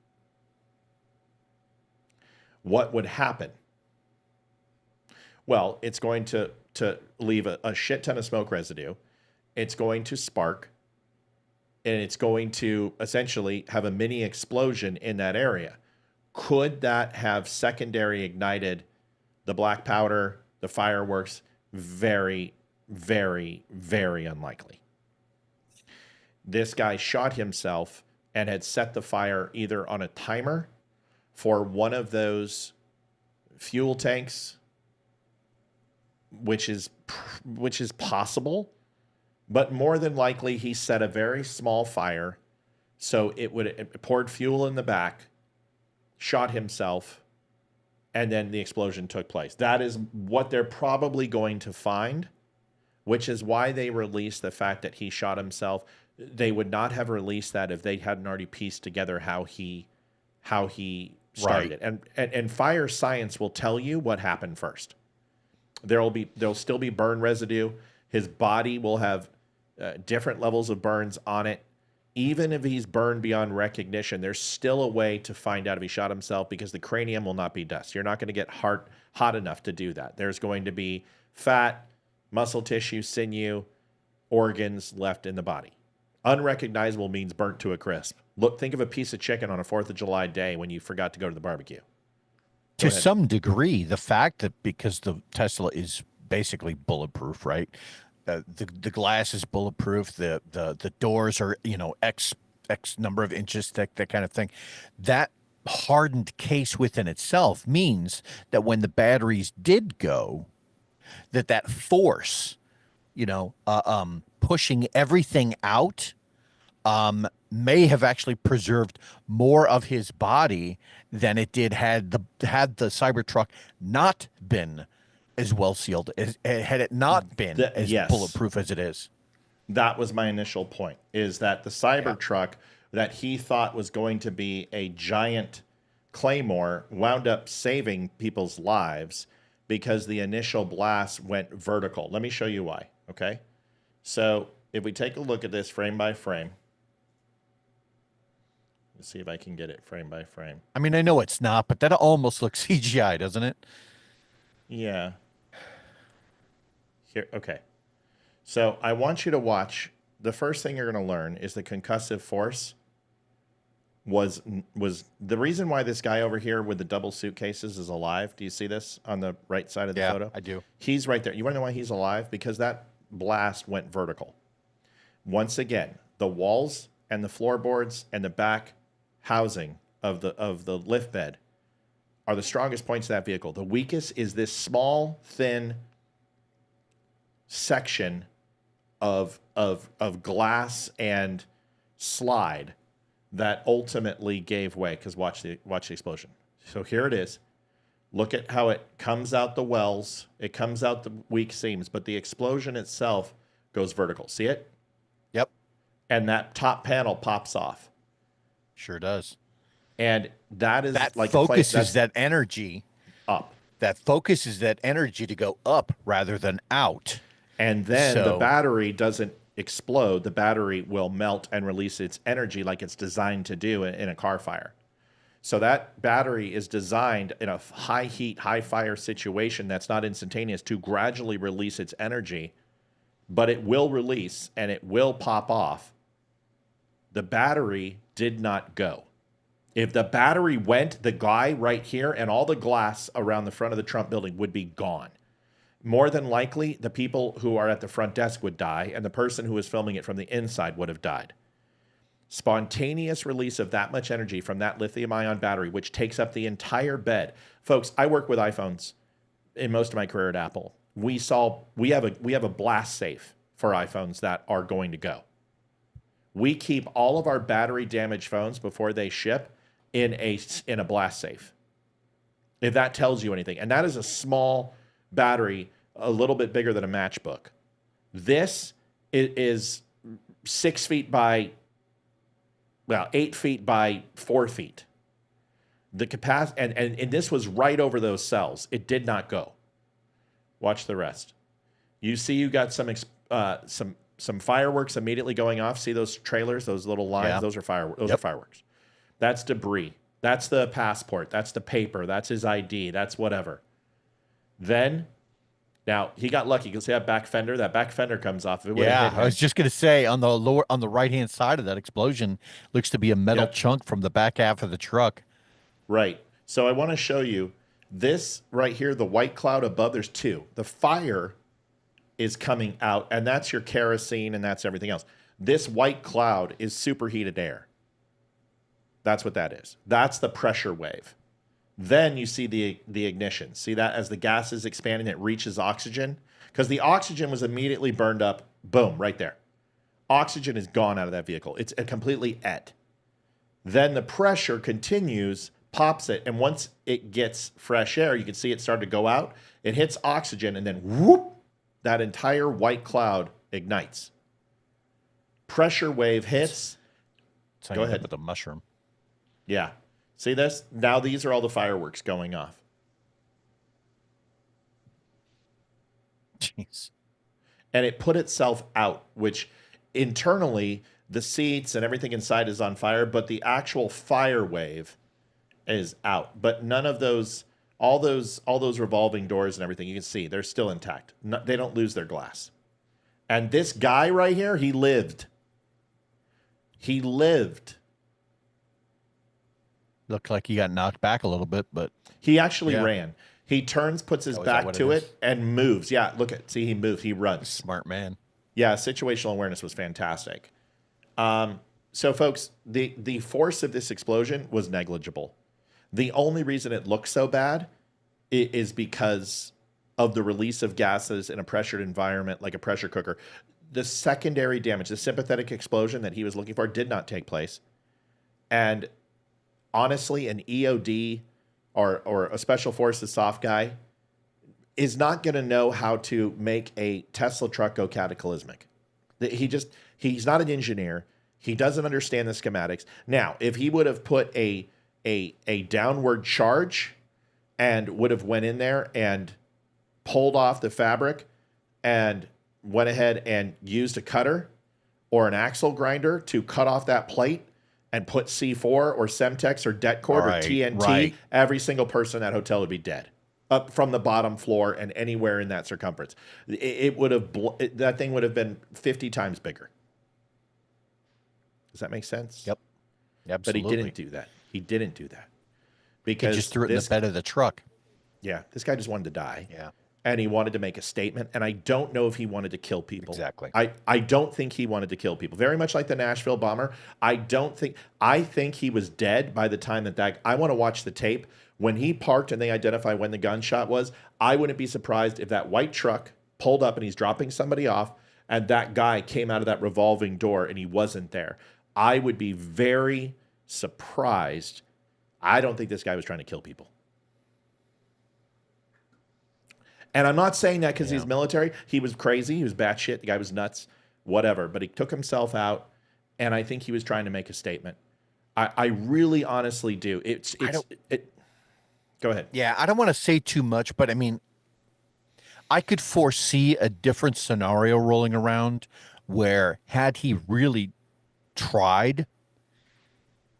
What would happen? Well, it's going to leave a shit ton of smoke residue. It's going to spark, and it's going to essentially have a mini explosion in that area. Could that have secondary ignited the black powder, the fireworks? Very, very, very unlikely. This guy shot himself and had set the fire either on a timer for one of those fuel tanks, which is possible, but more than likely he set a very small fire, so it poured fuel in the back, shot himself, and then the explosion took place. That is what they're probably going to find, which is why they released the fact that he shot himself. They would not have released that if they hadn't already pieced together how he started it. And fire science will tell you what happened first. There'll still be burn residue. His body will have different levels of burns on it. Even if he's burned beyond recognition, there's still a way to find out if he shot himself, because the cranium will not be dust. You're not going to get hot enough to do that. There's going to be fat, muscle tissue, sinew, organs left in the body. Unrecognizable means burnt to a crisp. Look, think of a piece of chicken on a 4th of July day when you forgot to go to the barbecue. To some degree, the fact that because the Tesla is basically bulletproof, right? The glass is bulletproof. The doors are, X number of inches thick, that kind of thing. That hardened case within itself means that when the batteries did go, that force, pushing everything out, may have actually preserved more of his body than it did had the Cybertruck not been as well sealed, had it not been as bulletproof as it is. That was my initial point, is that the Cybertruck that he thought was going to be a giant claymore wound up saving people's lives because the initial blast went vertical. Let me show you why, okay? So if we take a look at this frame by frame, let's see if I can get it frame by frame. I mean, I know it's not, but that almost looks CGI, doesn't it? Yeah. Here, okay. So I want you to watch. The first thing you're going to learn is the concussive force was the reason why this guy over here with the double suitcases is alive. Do you see this on the right side of the photo? Yeah, I do. He's right there. You want to know why he's alive? Because that blast went vertical. Once again, the walls and the floorboards and the back housing of the lift bed are the strongest points of that vehicle. The weakest is this small, thin section of glass and slide that ultimately gave way. Because watch the explosion. So here it is. Look at how it comes out the wells. It comes out the weak seams, but the explosion itself goes vertical. See it? Yep. And that top panel pops off. Sure does. And that focuses that energy up. That focuses that energy to go up rather than out. And then the battery doesn't explode. The battery will melt and release its energy like it's designed to do in a car fire. So that battery is designed in a high heat, high fire situation that's not instantaneous to gradually release its energy, but it will release and it will pop off. The battery did not go. If the battery went, the guy right here and all the glass around the front of the Trump building would be gone. More than likely, the people who are at the front desk would die, and the person who was filming it from the inside would have died. Spontaneous release of that much energy from that lithium-ion battery, which takes up the entire bed. Folks, I work with iPhones in most of my career at Apple. We have a blast safe for iPhones that are going to go. We keep all of our battery damaged phones before they ship in a blast safe. If that tells you anything. And that is a small battery, a little bit bigger than a matchbook. This is 6 feet by, 8 feet by 4 feet. The capacity, and this was right over those cells. It did not go. Watch the rest. You see, you got some fireworks immediately going off. See those trailers, those little lines? Yeah. Those are fireworks. Are fireworks. That's debris. That's the passport. That's the paper. That's his ID. That's whatever. Then, now he got lucky because that back fender comes off. Yeah, I was just gonna say on the right hand side of that explosion looks to be a metal chunk from the back half of the truck. Right. So I want to show you this right here. The white cloud above. There's two. The fire is coming out, and that's your kerosene, and that's everything else. This white cloud is superheated air. That's what that is. That's the pressure wave. Then you see the ignition. See that as the gas is expanding, it reaches oxygen? Because the oxygen was immediately burned up. Boom, right there. Oxygen is gone out of that vehicle. It's completely et. Then the pressure continues, pops it, and once it gets fresh air, you can see it start to go out. It hits oxygen, and then whoop, that entire white cloud ignites. Pressure wave hits. Go ahead. With a mushroom. Yeah. See this? Now these are all the fireworks going off. Jeez. And it put itself out, which internally, the seats and everything inside is on fire, but the actual fire wave is out. But none of those, all those revolving doors and everything, you can see they're still intact. No, they don't lose their glass. And this guy right here, he lived. He lived. Looked like he got knocked back a little bit, but he actually ran. He turns, puts his back to it, and moves. Yeah, look at, see, he moved. He runs. Smart man. Yeah, situational awareness was fantastic. So, folks, the force of this explosion was negligible. The only reason it looked so bad is because of the release of gases in a pressured environment, like a pressure cooker. The secondary damage, the sympathetic explosion that he was looking for, did not take place. And honestly, an EOD or a special forces soft guy is not going to know how to make a Tesla truck go cataclysmic. He's not an engineer. He doesn't understand the schematics. Now, if he would have put a downward charge and would have went in there and pulled off the fabric and went ahead and used a cutter or an axle grinder to cut off that plate and put C4 or Semtex or Det cord or TNT, every single person in that hotel would be dead up from the bottom floor and anywhere in that circumference. It would have that thing would have been 50 times bigger. Does that make sense? Yep. Absolutely. But he didn't do that. He didn't do that because he just threw it in the bed of the truck. Yeah, this guy just wanted to die. Yeah. And he wanted to make a statement. And I don't know if he wanted to kill people. Exactly. I don't think he wanted to kill people. Very much like the Nashville bomber. I think he was dead by the time I want to watch the tape. When he parked and they identify when the gunshot was, I wouldn't be surprised if that white truck pulled up and he's dropping somebody off and that guy came out of that revolving door and he wasn't there. I would be very surprised. I don't think this guy was trying to kill people. And I'm not saying that because he's military. He was crazy. He was batshit. The guy was nuts, whatever. But he took himself out, and I think he was trying to make a statement. I really honestly do. Go ahead. Yeah, I don't want to say too much, but I mean, I could foresee a different scenario rolling around where had he really tried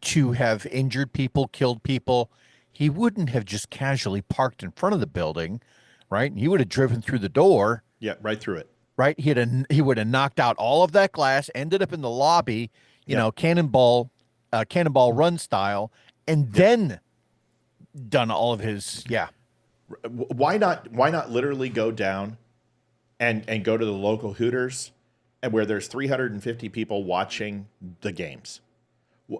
to have injured people, killed people, he wouldn't have just casually parked in front of the building. Right, he would have driven through the door. Yeah, right through it. Right, he would have knocked out all of that glass, ended up in the lobby, you know, cannonball run style, and then done all of his. Yeah. Why not literally go down and go to the local Hooters, and where there's 350 people watching the games?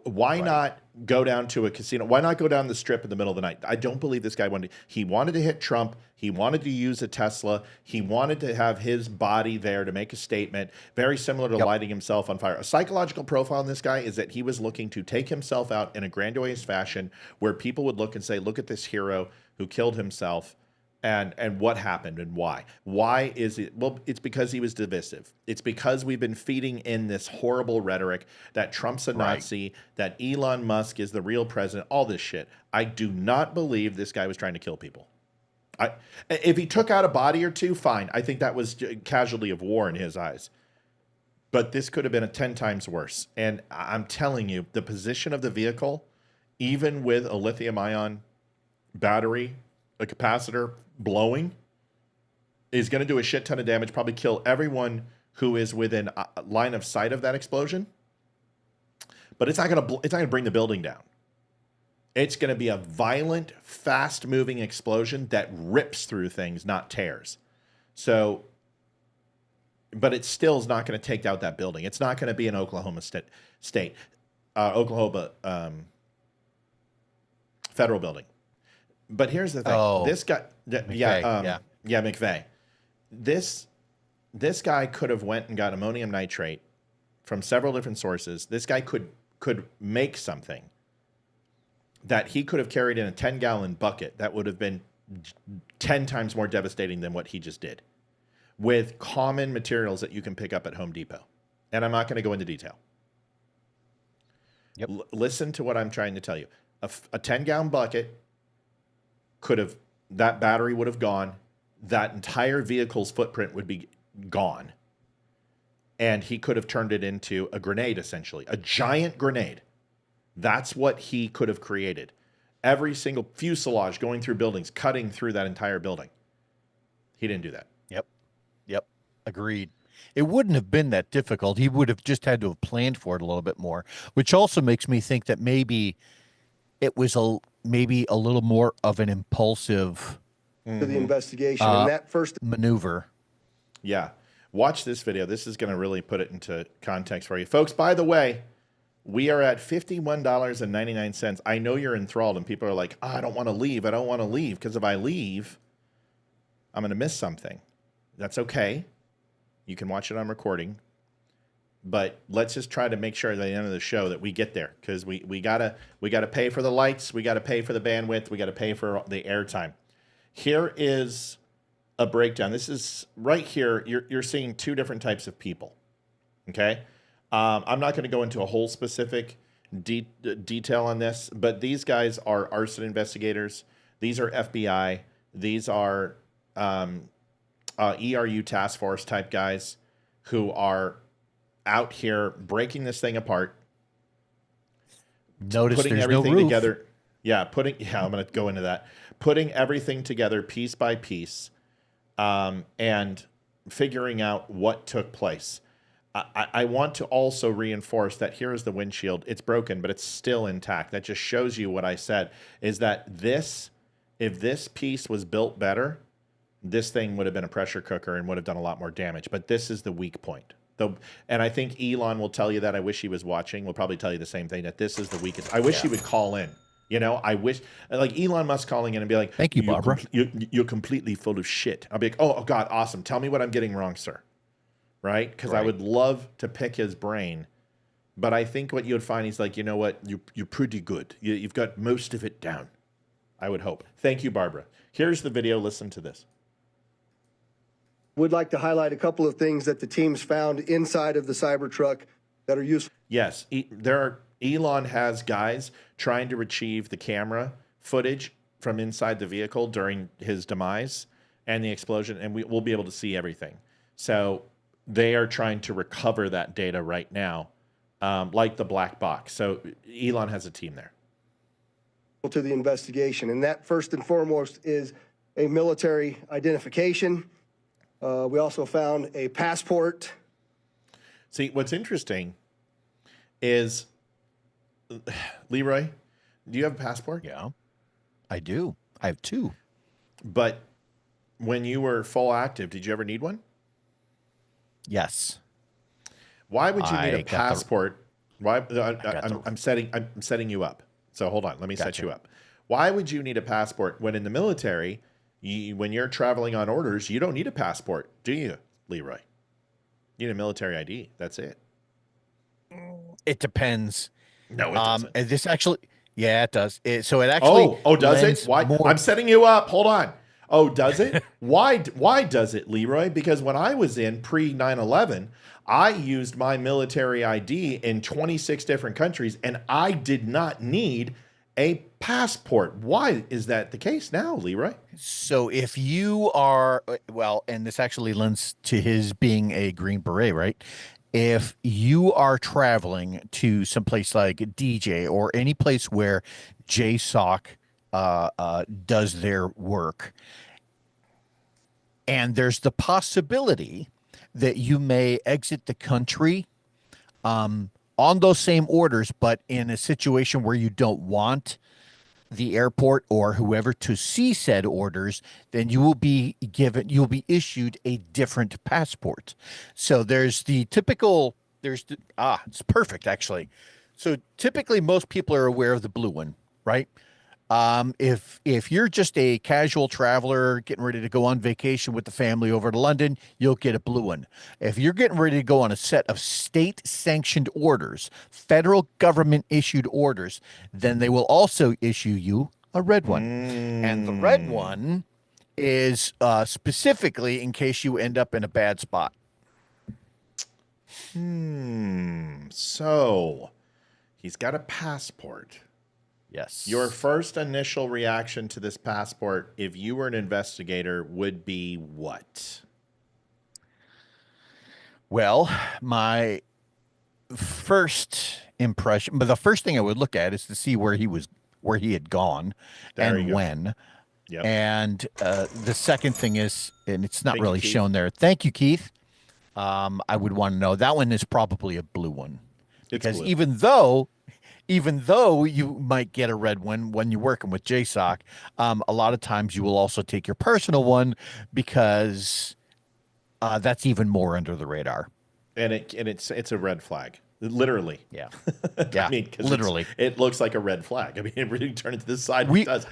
Why not go down to a casino? Why not go down the strip in the middle of the night? I don't believe this guy he wanted to hit Trump. He wanted to use a Tesla. He wanted to have his body there to make a statement, very similar to lighting himself on fire. A psychological profile in this guy is that he was looking to take himself out in a grandiose fashion where people would look and say, look at this hero who killed himself. And what happened and why? Why is it? Well, it's because he was divisive. It's because we've been feeding in this horrible rhetoric that Trump's a Nazi, that Elon Musk is the real president, all this shit. I do not believe this guy was trying to kill people. If he took out a body or two, fine. I think that was a casualty of war in his eyes. But this could have been 10 times worse. And I'm telling you, the position of the vehicle, even with a lithium-ion battery, a capacitor blowing, is going to do a shit ton of damage, probably kill everyone who is within a line of sight of that explosion. But it's not going to bring the building down. It's going to be a violent, fast-moving explosion that rips through things, not tears. So, but it still is not going to take out that building. It's not going to be an Oklahoma state, Oklahoma federal building. But here's the thing: this guy, McVeigh. This guy could have went and got ammonium nitrate from several different sources. This guy could make something that he could have carried in a 10-gallon bucket that would have been 10 times more devastating than what he just did, with common materials that you can pick up at Home Depot. And I'm not going to go into detail. Yep. Listen to what I'm trying to tell you. A 10-gallon bucket that battery would have gone. That entire vehicle's footprint would be gone. and he could have turned it into a grenade, essentially, a giant grenade. That's what he could have created. Every single fuselage going through buildings, cutting through that entire building. He didn't do that. Yep. Agreed. It wouldn't have been that difficult. He would have just had to have planned for it a little bit more, which also makes me think that maybe it was maybe a little more of an impulsive to the investigation and that first maneuver. Yeah. Watch this video. This is going to really put it into context for you. Folks, by the way, we are at $51.99. I know you're enthralled and people are like, oh, I don't want to leave. I don't want to leave because if I leave, I'm going to miss something. That's okay. You can watch it on recording. But let's just try to make sure at the end of the show that we get there because we gotta pay for the lights, we gotta pay for the bandwidth, we gotta pay for the airtime. Here is a breakdown. This is right here. You're seeing two different types of people. Okay, I'm not going to go into a whole specific detail on this, but these guys are arson investigators. These are FBI. These are ERU task force type guys who are out here breaking this thing apart. Notice putting there's everything no roof. together. Yeah, I'm going to go into that. Putting everything together piece by piece, and figuring out what took place. I want to also reinforce that here is the windshield. It's broken, but it's still intact. That just shows you what I said, is that if this piece was built better, this thing would have been a pressure cooker and would have done a lot more damage. But this is the weak point. And I think Elon will tell you that. I wish he was watching. We'll probably tell you the same thing, that this is the weakest. I wish he would call in. You know, I wish, like Elon Musk calling in and be like, thank you, Barbara. You're completely full of shit. I'll be like, oh, God, awesome. Tell me what I'm getting wrong, sir. Right? Because I would love to pick his brain. But I think what you would find, he's like, you know what? You're pretty good. You've got most of it down. I would hope. Thank you, Barbara. Here's the video. Listen to this. Would like to highlight a couple of things that the teams found inside of the Cybertruck that are useful. Yes, Elon has guys trying to retrieve the camera footage from inside the vehicle during his demise and the explosion, and we'll be able to see everything. So they are trying to recover that data right now, like the black box. So Elon has a team there. To the investigation, and that first and foremost is a military identification. We also found a passport. See, what's interesting is, Leroy, do you have a passport? Yeah, I do. I have two. But when you were full active, did you ever need one? Yes. Why would you need a passport? I'm setting you up. So hold on, let me set you up. Why would you need a passport when in the military, when you're traveling on orders, you don't need a passport, do you, Leroy? You need a military ID. That's it. It depends. No, it doesn't. And this actually, yeah, it does. So it actually. Oh, does it? Why? I'm setting you up. Hold on. Oh, does it? Why does it, Leroy? Because when I was in pre 9/11, I used my military ID in 26 different countries, and I did not need a passport. Why is that the case now, Leroy? So if you are, well, and this actually lends to his being a Green Beret, right? If you are traveling to someplace like DJ or any place where JSOC does their work, and there's the possibility that you may exit the country on those same orders, but in a situation where you don't want the airport or whoever to see said orders, then you'll be issued a different passport. So there's the typical, it's perfect actually. So typically most people are aware of the blue one, right? If you're just a casual traveler getting ready to go on vacation with the family over to London, you'll get a blue one. If you're getting ready to go on a set of state-sanctioned orders, federal government-issued orders, then they will also issue you a red one. And the red one is specifically in case you end up in a bad spot. So he's got a passport. Yes. Your first initial reaction to this passport, if you were an investigator, would be what? Well, my first impression, but the first thing I would look at is to see where he had gone, There you and go. when. Yep. And the second thing is, and it's not Thank you, really Keith. shown there. Thank you, Keith. I would want to know, that one is probably a blue one, It's because blue. even though you might get a red one when you're working with JSOC, a lot of times you will also take your personal one, because that's even more under the radar. And it's a red flag, literally. Yeah. I mean, 'cause literally. it looks like a red flag. I mean, it really turn it to this side. It does.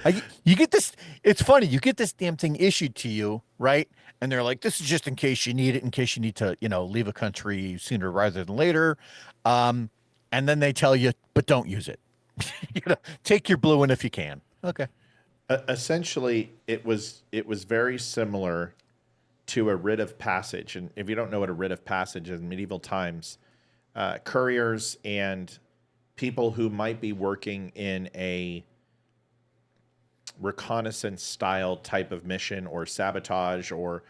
You get this. It's funny. You get this damn thing issued to you, right? And they're like, "This is just in case you need it, in case you need to, leave a country sooner rather than later." And then they tell you, "But don't use it. Take your blue one if you can." Okay. Essentially, it was very similar to a writ of passage. And if you don't know what a writ of passage is, in medieval times, couriers and people who might be working in a reconnaissance style type of mission or sabotage or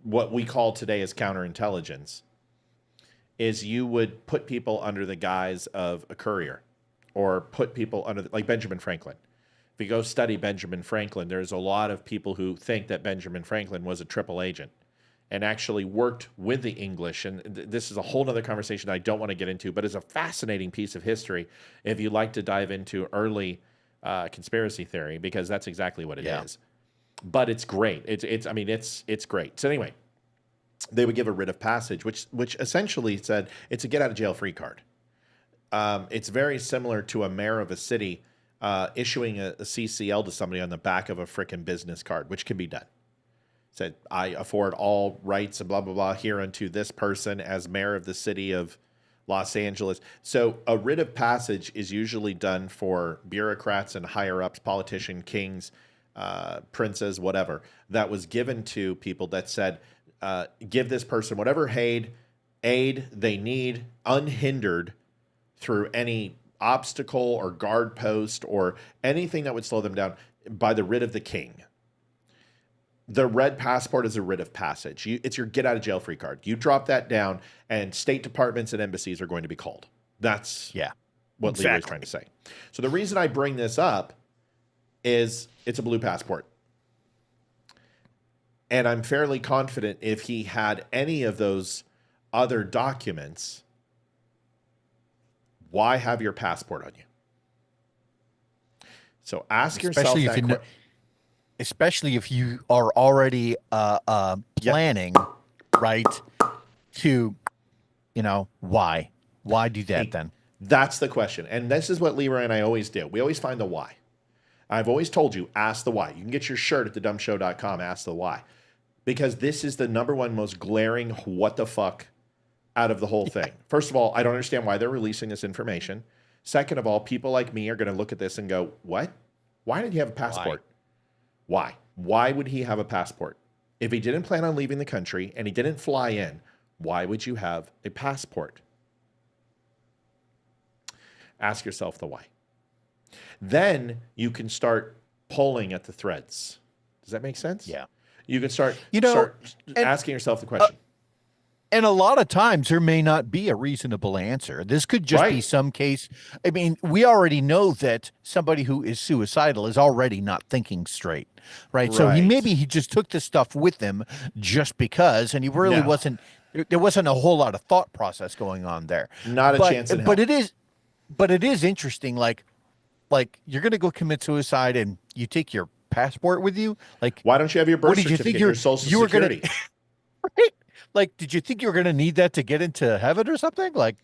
what we call today as counterintelligence, is you would put people under the guise of a courier, or put people under like Benjamin Franklin. If you go study Benjamin Franklin, there's a lot of people who think that Benjamin Franklin was a triple agent and actually worked with the English. And this is a whole other conversation I don't want to get into, but it's a fascinating piece of history if you like to dive into early conspiracy theory, because that's exactly what it is. But it's great. It's great. So anyway, they would give a writ of passage, which essentially said it's a get out of jail free card. It's very similar to a mayor of a city issuing a CCL to somebody on the back of a frickin' business card, which can be done. Said, I afford all rights and blah, blah, blah here unto this person as mayor of the city of Los Angeles. So a writ of passage is usually done for bureaucrats and higher ups, politician, kings, princes, whatever, that was given to people that said, give this person whatever aid they need, unhindered through any obstacle or guard post or anything that would slow them down, by the writ of the king. The red passport is a writ of passage. It's your get out of jail free card. You drop that down and state departments and embassies are going to be called. That's what Leroy's trying to say. So the reason I bring this up is it's a blue passport. And I'm fairly confident if he had any of those other documents, why have your passport on you? So ask yourself that especially if you are already planning, right, to, why? Why do that then? That's the question. And this is what Leroy and I always do. We always find the why. I've always told you, ask the why. You can get your shirt at thedumbshow.com, ask the why. Because this is the number one most glaring what the fuck out of the whole thing. First of all, I don't understand why they're releasing this information. Second of all, people like me are going to look at this and go, what? Why did he have a passport? Why? Why would he have a passport? If he didn't plan on leaving the country and he didn't fly in, why would you have a passport? Ask yourself the why. Then you can start pulling at the threads. Does that make sense? Yeah. You can start, and asking yourself the question. And a lot of times there may not be a reasonable answer. This could just be some case. I mean, we already know that somebody who is suicidal is already not thinking straight, right? So he just took this stuff with him just because, and he really wasn't, there wasn't a whole lot of thought process going on there. Not a chance in hell. But it is interesting. Like you're going to go commit suicide and you take your passport with you. Like, why don't you have your birth certificate, your social security? Right? Like, did you think you were going to need that to get into heaven or something? Like,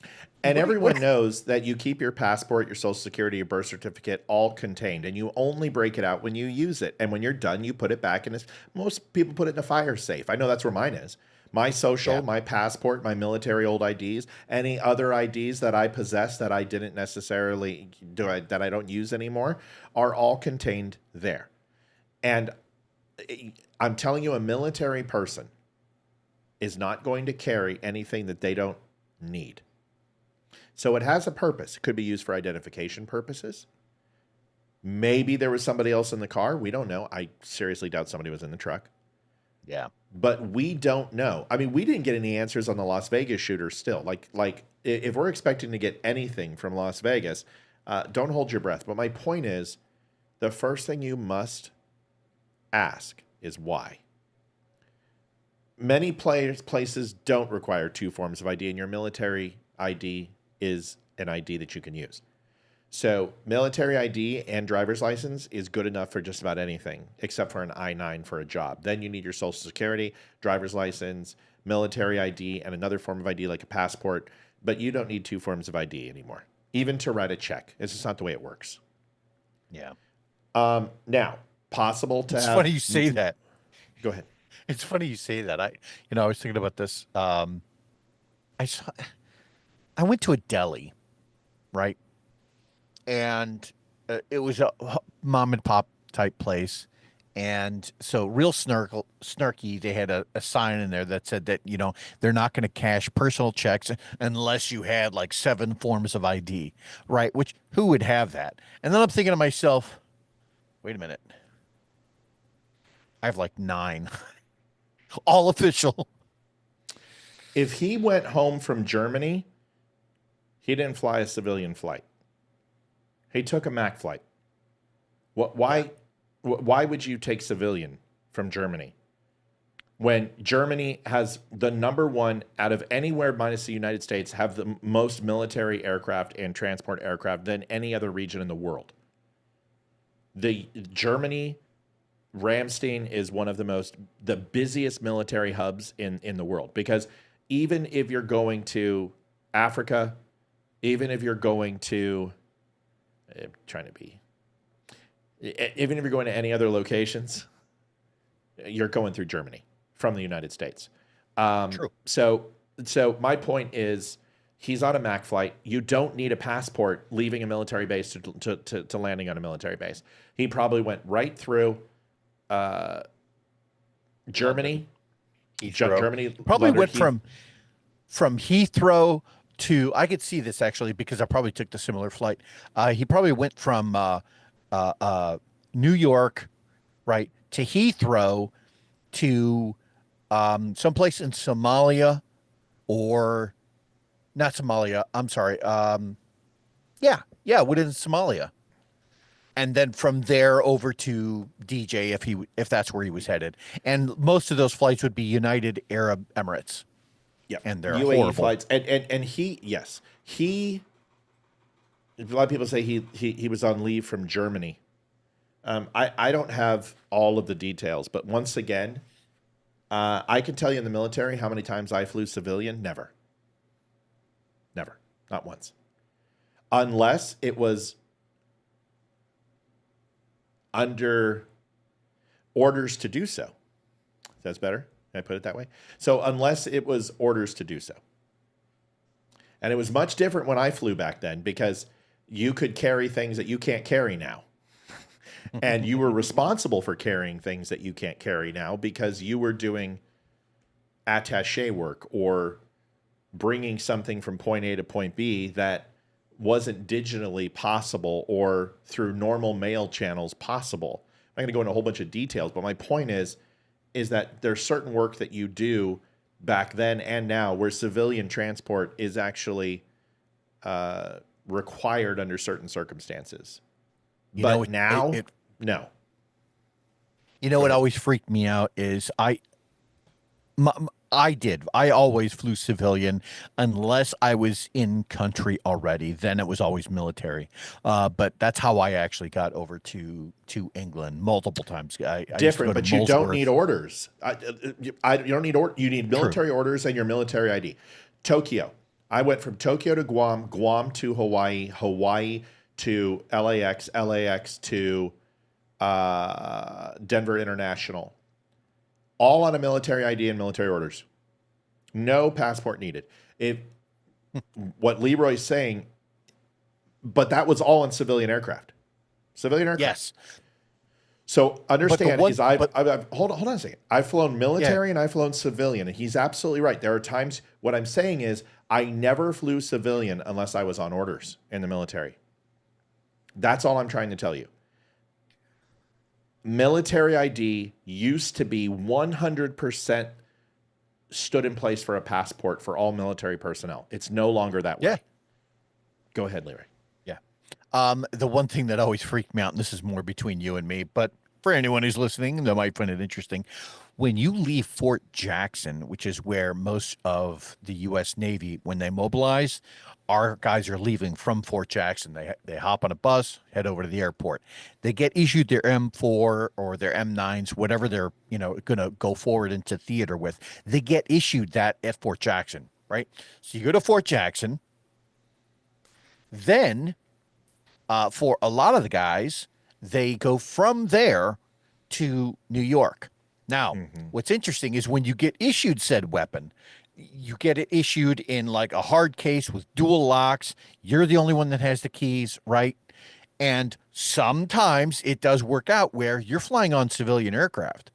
and everyone knows that you keep your passport, your social security, your birth certificate all contained, and you only break it out when you use it. And when you're done, you put it back in. Most people put it in a fire safe. I know that's where mine is. My social, my passport, my military old IDs, any other IDs that I possess that I didn't necessarily that I don't use anymore, are all contained there. And I'm telling you, a military person is not going to carry anything that they don't need. So it has a purpose. It could be used for identification purposes. Maybe there was somebody else in the car. We don't know. I seriously doubt somebody was in the truck. Yeah. But we don't know. I mean, we didn't get any answers on the Las Vegas shooter still. Like if we're expecting to get anything from Las Vegas, don't hold your breath. But my point is, the first thing you must ask is why. Many places don't require two forms of ID, and your military ID is an ID that you can use. So military ID and driver's license is good enough for just about anything, except for an I-9 for a job. Then you need your social security, driver's license, military ID, and another form of ID like a passport. But you don't need two forms of ID anymore, even to write a check. It's just not the way it works. Yeah. Now, possible to It's have... funny you say that. Go ahead. It's funny you say that. I was thinking about this. I went to a deli, right? And it was a mom and pop type place. And so real snarky, they had a sign in there that said that, they're not going to cash personal checks unless you had like 7 forms of ID, right? Which, who would have that? And then I'm thinking to myself, wait a minute. I have like 9, all official. If he went home from Germany, he didn't fly a civilian flight. He took a MAC flight. Why would you take civilian from Germany when Germany has the #1 out of anywhere minus the United States have the most military aircraft and transport aircraft than any other region in the world? The Germany Ramstein is one of the busiest military hubs in the world, because even if you're going to Africa, even if you're going to even if you're going to any other locations, you're going through Germany from the United States. True. So my point is, he's on a MAC flight. You don't need a passport leaving a military base to landing on a military base. He probably went right through Germany. Germany probably went from Heathrow to, I could see this actually because I probably took the similar flight. He probably went from New York, right, to Heathrow to someplace in Somalia, or not Somalia. I'm sorry. Within Somalia, and then from there over to DJ if that's where he was headed. And most of those flights would be United Arab Emirates. Yeah, and they're UAE horrible flights, and he. A lot of people say he was on leave from Germany. I don't have all of the details, but once again, I can tell you in the military how many times I flew civilian. Never, not once, unless it was under orders to do so. That's better. Can I put it that way? So unless it was orders to do so. And it was much different when I flew back then, because you could carry things that you can't carry now. And you were responsible for carrying things that you can't carry now because you were doing attaché work or bringing something from point A to point B that wasn't digitally possible or through normal mail channels possible. I'm not going to go into a whole bunch of details, but my point is that there's certain work that you do back then and now where civilian transport is actually required under certain circumstances. No. You know what always freaked me out is I always flew civilian unless I was in country already. Then it was always military. But that's how I actually got over to England multiple times. Different, but you don't need orders. You don't need orders. You need military orders and your military ID. Tokyo. I went from Tokyo to Guam, Guam to Hawaii, Hawaii to LAX, LAX to Denver International. All on a military ID and military orders. No passport needed. What Leroy's saying, but that was all on civilian aircraft. Civilian aircraft. Yes. So understand hold on a second. I've flown military and I've flown civilian, and he's absolutely right. There are times, what I'm saying is I never flew civilian unless I was on orders in the military. That's all I'm trying to tell you. military ID used to be 100% stood in place for a passport for all military personnel. It's no longer that way. Yeah. Go ahead, Leroy. Yeah. The one thing that always freaked me out, and this is more between you and me, but for anyone who's listening, they might find it interesting. When you leave Fort Jackson, which is where most of the U.S. Navy, when they mobilize, our guys are leaving from Fort Jackson. They hop on a bus, head over to the airport. They get issued their M4 or their M9s, whatever they're going to go forward into theater with. They get issued that at Fort Jackson, right? So you go to Fort Jackson. Then, for a lot of the guys, they go from there to New York. Now, what's interesting is when you get issued said weapon, you get it issued in like a hard case with dual locks. You're the only one that has the keys, right? And sometimes it does work out where you're flying on civilian aircraft.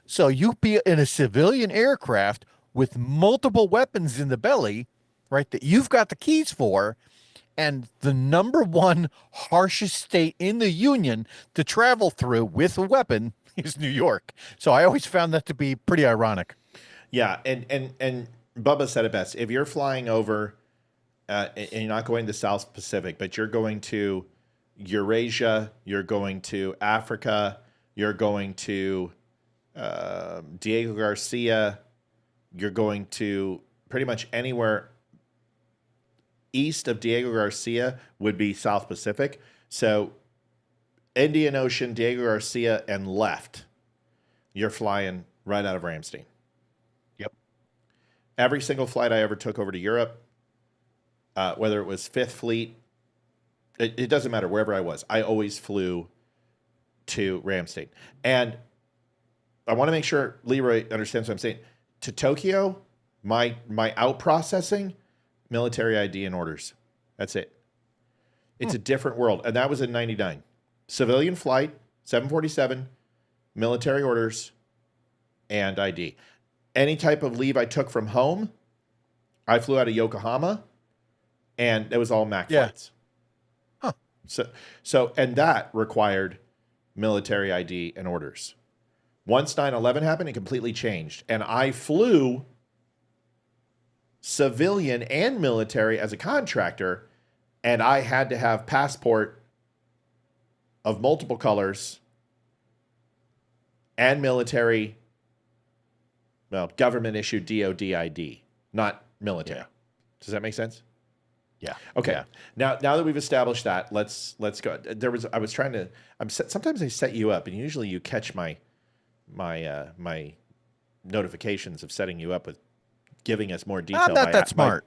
So you be in a civilian aircraft with multiple weapons in the belly, right, that you've got the keys for. And the number one harshest state in the union to travel through with a weapon is New York. So I always found that to be pretty ironic. Yeah, and Bubba said it best. If you're flying over, and you're not going to the South Pacific, but you're going to Eurasia, you're going to Africa, you're going to Diego Garcia, you're going to pretty much anywhere east of Diego Garcia would be South Pacific. So Indian Ocean, Diego Garcia, and left, you're flying right out of Ramstein. Yep. Every single flight I ever took over to Europe, whether it was Fifth Fleet, it doesn't matter, wherever I was, I always flew to Ramstein. And I want to make sure Leroy understands what I'm saying. To Tokyo, my out processing, military ID and orders. That's it. It's a different world. And that was in 99. Civilian flight, 747, military orders, and ID. Any type of leave I took from home, I flew out of Yokohama, and it was all MAC flights. Huh. So, and that required military ID and orders. Once 9/11 happened, it completely changed. And I flew civilian and military as a contractor, and I had to have passport of multiple colors and military, well, government issued DOD ID, not military. Yeah. Does that make sense? Yeah. Okay. Yeah. Now that we've established that, let's go. Sometimes I set you up, and usually you catch my notifications of setting you up with giving us more detail. I'm not that smart.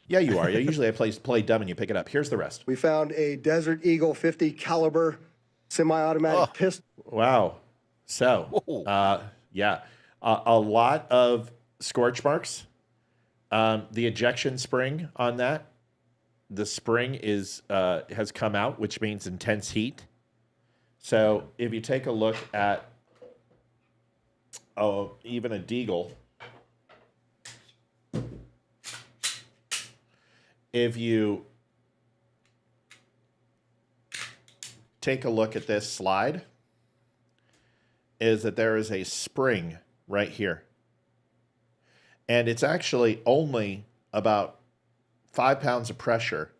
Yeah, you are. Usually I play dumb and you pick it up. Here's the rest. We found a Desert Eagle 50 caliber semi-automatic pistol. Wow. So, yeah, a lot of scorch marks. The ejection spring on that, the spring has come out, which means intense heat. So if you take a look at even a Deagle, if you take a look at this slide, is that there is a spring right here. And it's actually only about 5 pounds of pressure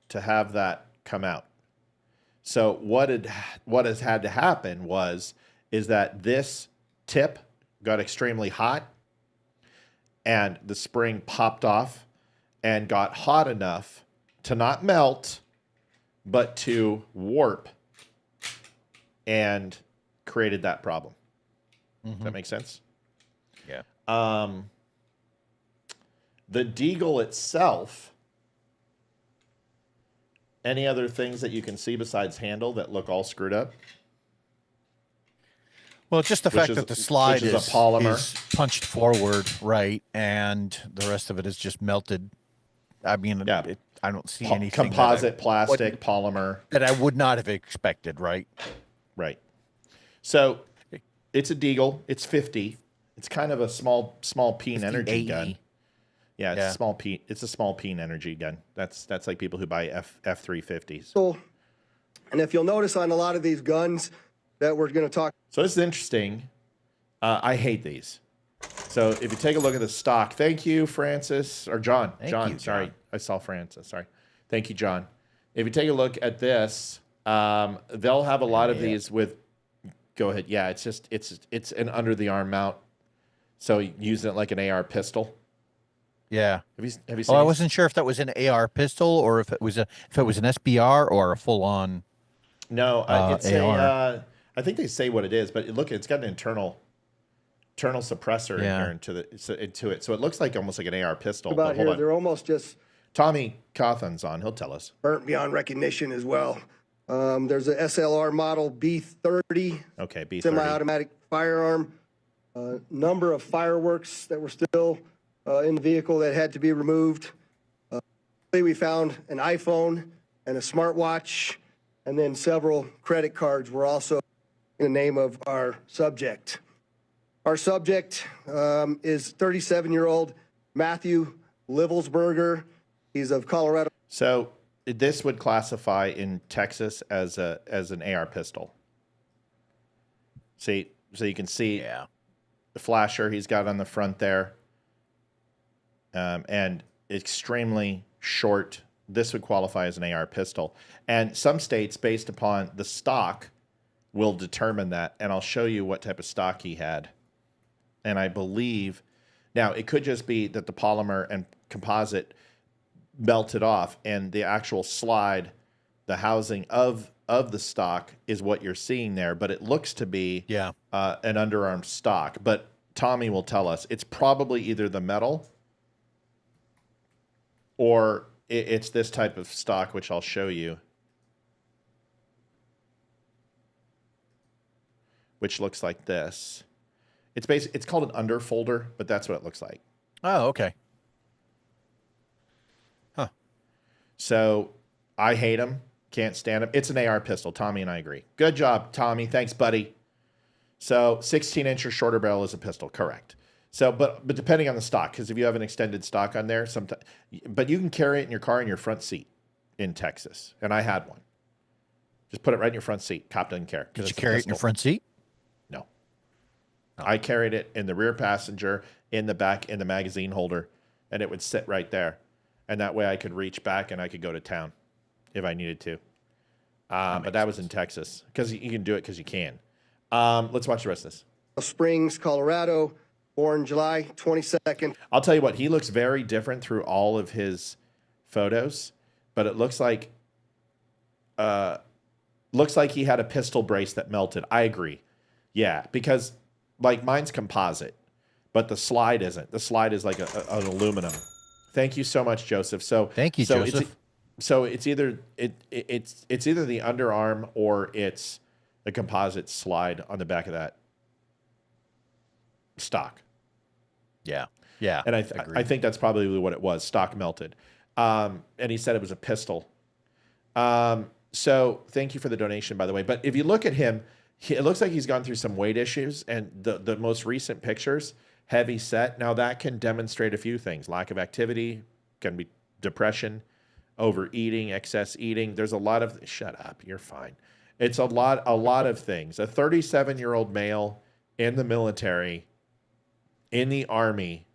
to have that come out. So what has had to happen is that this tip got extremely hot and the spring popped off and got hot enough to not melt, but to warp and created that problem. Does that make sense? Yeah. The Deagle itself, any other things that you can see besides handle that look all screwed up? Well, just the fact that the slide is a polymer. is punched forward, right, and the rest of it is just melted. I mean, Yeah. I don't see anything. Composite, plastic, polymer. That I would not have expected, right? Right. So it's a Deagle. It's 50. It's kind of a small peen energy 80. gun. Yeah, it's a small peen. It's a small peen energy gun. That's like people who buy F-350s. And if you'll notice on a lot of these guns, that we're going to talk. So this is interesting. I hate these. So if you take a look at the stock, thank you, Francis, or John. John. Sorry, I saw Francis. Sorry. Thank you, John. If you take a look at this, they'll have a lot of these with, go ahead. Yeah, it's an under the arm mount. So using it like an AR pistol. Yeah. Have you seen I wasn't sure if that was an AR pistol or if it was an SBR or a full on. No, it's AR. I think they say what it is, but look, it's got an internal suppressor in here into it. So it looks like almost like an AR pistol. About but hold here, on. they're almost just Tommy Cawthon's on. He'll tell us. burnt beyond recognition as well. There's a SLR model B30. Okay, B30. Semi-automatic firearm. Number of fireworks that were still in the vehicle that had to be removed. We found an iPhone and a smartwatch, and then several credit cards were also in the name of our subject. Our subject is 37-year-old Matthew Livelsberger. He's of Colorado. So this would classify in Texas as an AR pistol. See, so you can see the flasher he's got on the front there, and extremely short. This would qualify as an AR pistol. And some states, based upon the stock, will determine that. And I'll show you what type of stock he had. And I believe, now it could just be that the polymer and composite melted off, and the actual slide, the housing of the stock is what you're seeing there. But it looks to be an underarm stock. But Tommy will tell us it's probably either the metal or it's this type of stock, which I'll show you, which looks like this. It's called an underfolder, but that's what it looks like. Oh, okay. Huh. So I hate them. Can't stand them. It's an AR pistol. Tommy and I agree. Good job, Tommy. Thanks, buddy. So 16-inch or shorter barrel is a pistol. Correct. So, but depending on the stock, because if you have an extended stock on there, but you can carry it in your car in your front seat in Texas. And I had one. Just put it right in your front seat. Cop doesn't care. Did you carry it in your front seat? No. I carried it in the rear passenger, in the back, in the magazine holder, and it would sit right there. And that way I could reach back and I could go to town if I needed to. But that was in Texas, because you can do it because you can. Let's watch the rest of this. Springs, Colorado, born July 22nd. I'll tell you what, he looks very different through all of his photos, but it looks like he had a pistol brace that melted. I agree. Yeah, because like mine's composite, but the slide isn't. The slide is like an aluminum. Thank you so much, Joseph. So thank you, Joseph. It's either it's either the underarm or it's the composite slide on the back of that stock. Yeah. Yeah. And I think that's probably what it was. Stock melted. And he said it was a pistol. So thank you for the donation, by the way. But if you look at him, it looks like he's gone through some weight issues. And the most recent pictures, heavy set. Now that can demonstrate a few things. Lack of activity, can be depression, overeating, excess eating. There's a lot of, shut up, you're fine. It's a lot of things. A 37-year-old male in the military, in the Army,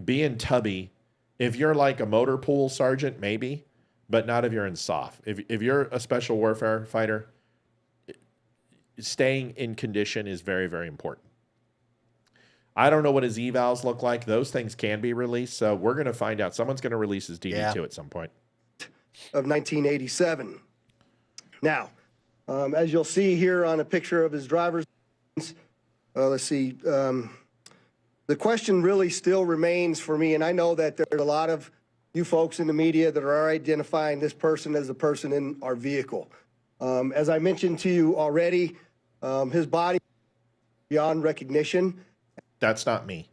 being tubby. If you're like a motor pool sergeant, maybe, but not if you're in SOF. If you're a special warfare fighter, staying in condition is very, very important. I don't know what his evals look like. Those things can be released, so we're going to find out. Someone's going to release his DD2 at some point. Of 1987. Now, as you'll see here on a picture of his driver's license, let's see. The question really still remains for me, and I know that there's a lot of you folks in the media that are identifying this person as the person in our vehicle. As I mentioned to you already, his body beyond recognition. That's not me.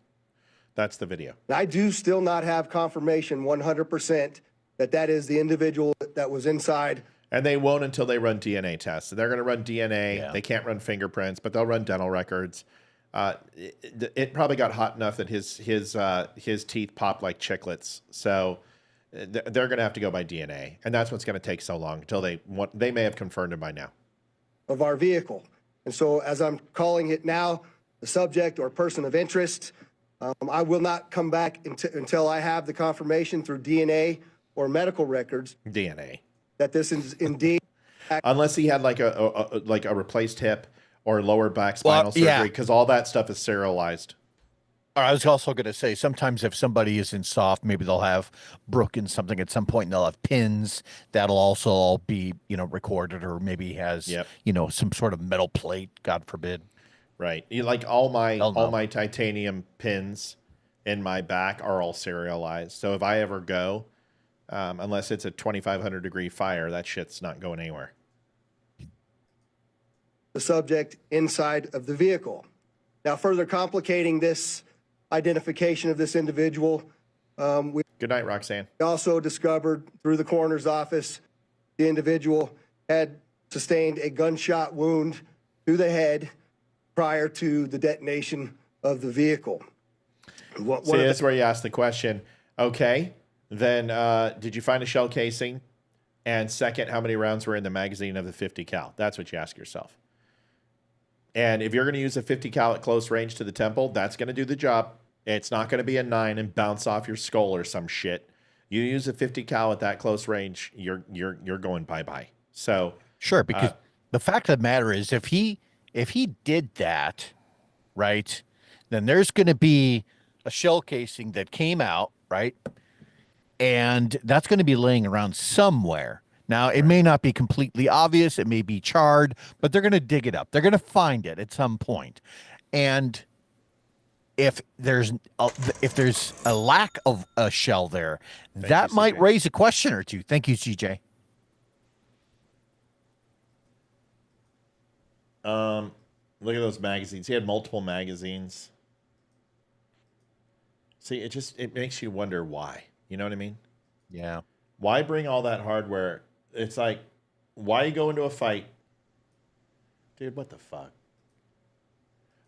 That's the video. I do still not have confirmation 100% that that is the individual that was inside. And they won't until they run DNA tests. So they're going to run DNA. Yeah. They can't run fingerprints, but they'll run dental records. It probably got hot enough that his teeth popped like chiclets. So they're going to have to go by DNA, and that's what's going to take so long until they may have confirmed him by now. Of our vehicle, And so as I'm calling it now, the subject or person of interest, I will not come back until I have the confirmation through DNA or medical records DNA. that this is indeed. Unless he had like a replaced hip or lower back spinal surgery, because all that stuff is serialized. I was also going to say, sometimes if somebody is in soft, maybe they'll have broken something at some point, and they'll have pins that'll also all be, recorded, or maybe he has, some sort of metal plate, God forbid. Right. Like all my titanium pins in my back are all serialized. So if I ever go, unless it's a 2,500 degree fire, that shit's not going anywhere. The subject inside of the vehicle. Now, further complicating this identification of this individual, we Good night, Roxanne. also discovered through the coroner's office the individual had sustained a gunshot wound to the head prior to the detonation of the vehicle. See, that's where you ask the question. Okay, then did you find a shell casing? And second, how many rounds were in the magazine of the 50 cal? That's what you ask yourself. And if you're going to use a 50 cal at close range to the temple, that's going to do the job. It's not going to be a 9 and bounce off your skull or some shit. You use a 50 cal at that close range, you're going bye-bye. So sure, because the fact of the matter is, if he did that, right, then there's going to be a shell casing that came out, right, and that's going to be laying around somewhere. Now, it may not be completely obvious. It may be charred, but they're going to dig it up. They're going to find it at some point. And if there's a lack of a shell there, that might raise a question or two. Thank you, CJ. Look at those magazines. He had multiple magazines. See, it makes you wonder why. You know what I mean? Yeah. Why bring all that hardware? It's like, why go into a fight? Dude, what the fuck?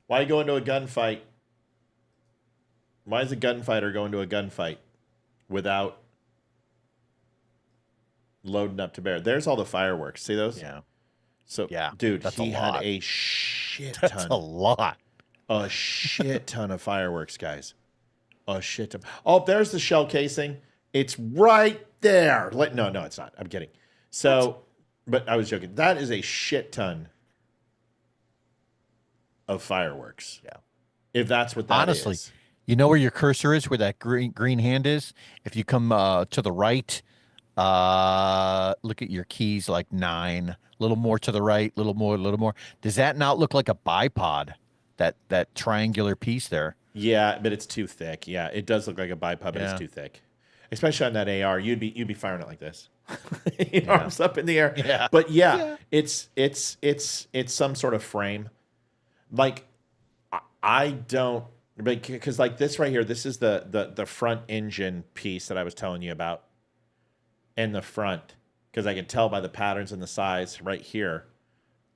Why go into a gunfight? Why is a gunfighter go into a gunfight without loading up to bear? There's all the fireworks. See those? Yeah. So, yeah, dude, he had a shit ton. That's a lot. A shit ton of fireworks, guys. A shit ton. Oh, there's the shell casing. It's right there. No, it's not. I'm kidding. So, but I was joking. That is a shit ton of fireworks. Yeah. If that's what that honestly is. You know where your cursor is, where that green hand is? If you come to the right, look at your keys, like 9, a little more to the right, a little more. Does that not look like a bipod, that triangular piece there? Yeah, but it's too thick. Yeah, it does look like a bipod, but it's too thick. Especially on that AR, you'd be firing it like this, arms up in the air. Yeah. But it's some sort of frame. Like I don't, because like this right here, this is the front engine piece that I was telling you about in the front, because I can tell by the patterns and the size right here.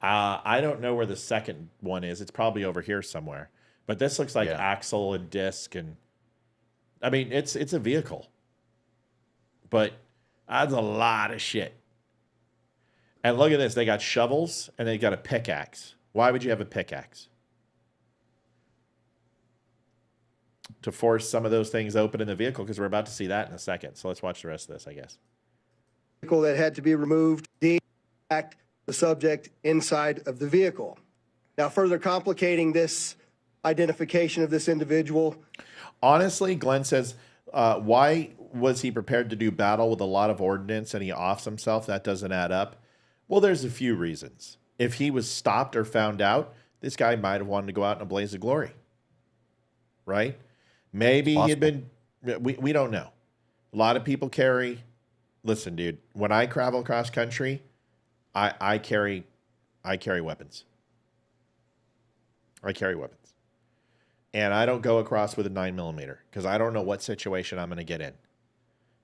I don't know where the second one is. It's probably over here somewhere. But this looks like axle and disc, and I mean it's a vehicle. But that's a lot of shit. And look at this. They got shovels and they got a pickaxe. Why would you have a pickaxe? To force some of those things open in the vehicle, because we're about to see that in a second. So let's watch the rest of this, I guess. Vehicle that had to be removed. The subject inside of the vehicle. Now, further complicating this identification of this individual. Honestly, Glenn says, why was he prepared to do battle with a lot of ordnance and he offs himself? That doesn't add up. Well, there's a few reasons. If he was stopped or found out, this guy might have wanted to go out in a blaze of glory. Right? Maybe he had been, we don't know. A lot of people carry, listen, dude, when I travel cross country, I carry weapons. I carry weapons. And I don't go across with a 9mm because I don't know what situation I'm going to get in.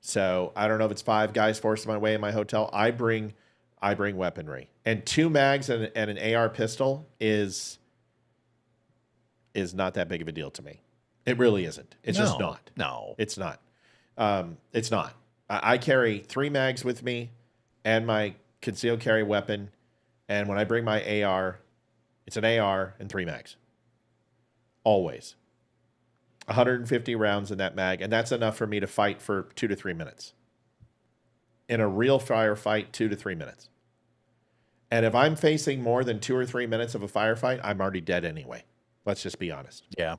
So I don't know if it's 5 guys forcing my way in my hotel. I bring weaponry, and 2 mags and an AR pistol is not that big of a deal to me. It really isn't. It's just not. No, it's not. It's not. I carry 3 mags with me and my concealed carry weapon. And when I bring my AR, It's an AR and 3 mags. Always. 150 rounds in that mag, and that's enough for me to fight for 2 to 3 minutes. In a real firefight, 2 to 3 minutes. And if I'm facing more than 2 or 3 minutes of a firefight, I'm already dead anyway. Let's just be honest. Yeah.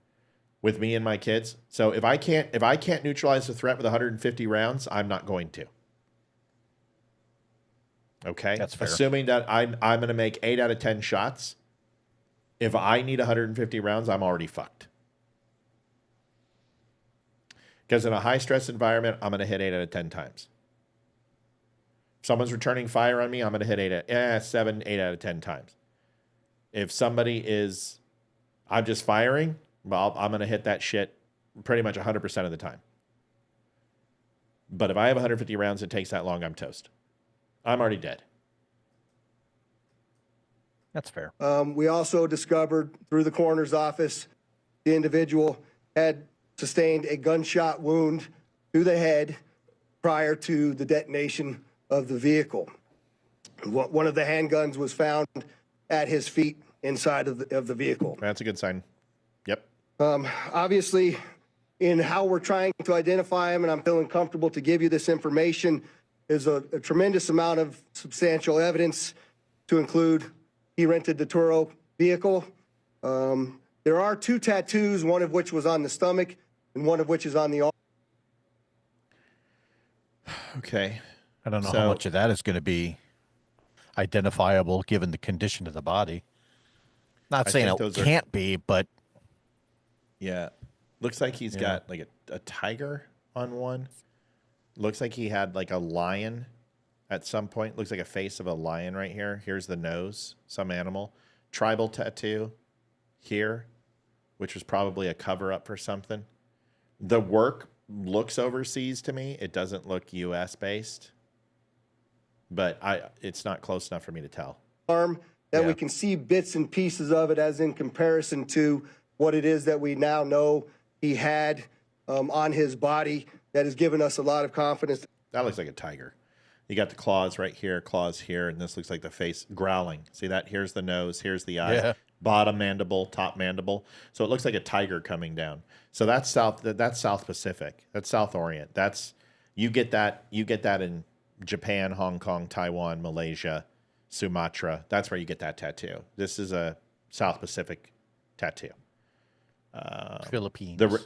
With me and my kids. So if I can't neutralize the threat with 150 rounds, I'm not going to. Okay? That's fair. Assuming that I'm going to make 8 out of 10 shots. If I need 150 rounds, I'm already fucked. Because in a high-stress environment, I'm going to hit 8 out of 10 times. If someone's returning fire on me, I'm going to hit 7, 8 out of 10 times. If somebody is... I'm just firing, well, I'm going to hit that shit pretty much 100% of the time. But if I have 150 rounds, it takes that long, I'm toast. I'm already dead. That's fair. We also discovered through the coroner's office, the individual had sustained a gunshot wound to the head prior to the detonation of the vehicle. One of the handguns was found at his feet inside of the vehicle. That's a good sign. Yep. Obviously, in how we're trying to identify him, and I'm feeling comfortable to give you this information, is a tremendous amount of substantial evidence to include he rented the Turo vehicle. There are 2 tattoos, one of which was on the stomach and one of which is on the arm. Okay. I don't know how much of that is going to be identifiable given the condition of the body. Not saying it can't be, but... Yeah. Looks like he's got like a tiger on one. Looks like he had like a lion at some point. Looks like a face of a lion right here. Here's the nose, some animal. Tribal tattoo here, which was probably a cover-up for something. The work looks overseas to me. It doesn't look U.S.-based. But it's not close enough for me to tell. Arm that we can see bits and pieces of it as in comparison to what it is that we now know he had on his body that has given us a lot of confidence. That looks like a tiger. You got the claws right here, claws here, and this looks like the face growling. See that? Here's the nose, here's the eye, bottom mandible, top mandible. So it looks like a tiger coming down. So that's South Pacific. That's South Orient. That's you get that in Japan, Hong Kong, Taiwan, Malaysia, Sumatra. That's where you get that tattoo. This is a South Pacific tattoo. Philippines. The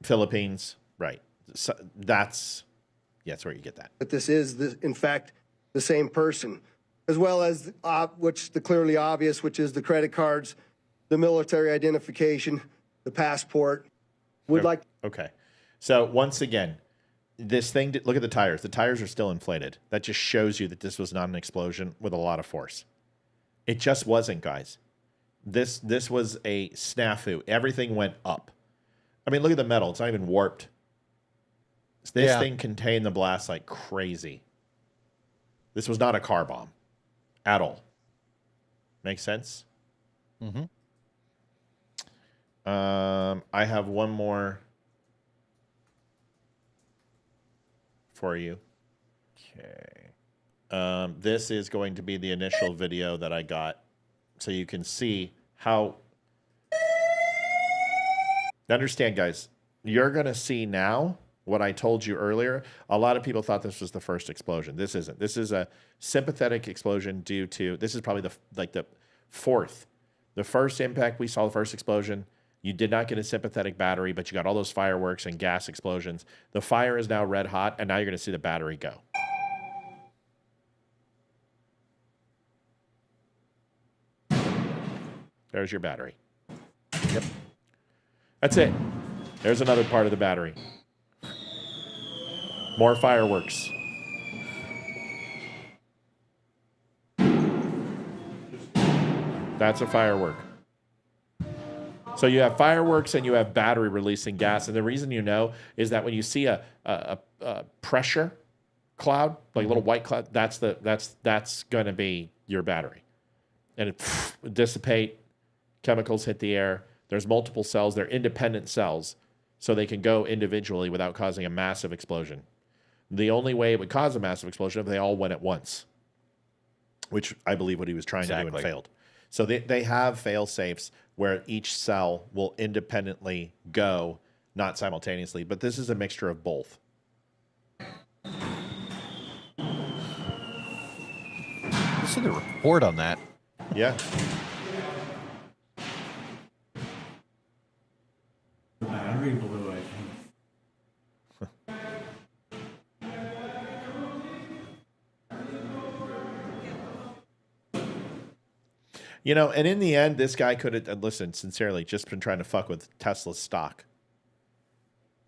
Philippines, right. So that's where you get that. But this is, in fact, the same person, as well as the clearly obvious, which is the credit cards, the military identification, the passport. Okay. So once again, this thing, look at the tires. The tires are still inflated. That just shows you that this was not an explosion with a lot of force. It just wasn't, guys. This was a snafu. Everything went up. I mean, look at the metal. It's not even warped. This thing contained the blast like crazy. This was not a car bomb at all. Make sense? Mm-hmm. I have one more for you. Okay. This is going to be the initial video that I got, so you can see how... Understand, guys, you're going to see now what I told you earlier. A lot of people thought this was the first explosion. This isn't. This is a sympathetic explosion due to... This is probably the fourth. The first impact we saw, the first explosion, you did not get a sympathetic battery, but you got all those fireworks and gas explosions. The fire is now red hot, and now you're going to see the battery go. There's your battery. Yep. That's it. There's another part of the battery. More fireworks. That's a firework. So you have fireworks and you have battery releasing gas. And the reason you know is that when you see a pressure cloud, like a little white cloud, that's going to be your battery. And it dissipate, chemicals hit the air. There's multiple cells. They're independent cells, so they can go individually without causing a massive explosion. The only way it would cause a massive explosion if they all went at once, which I believe what he was trying to do and failed. So they have fail safes where each cell will independently go, not simultaneously, but this is a mixture of both. This is a report on that. Yeah. Battery blew, I think. You know, and in the end, this guy could have, listen, sincerely, just been trying to fuck with Tesla's stock.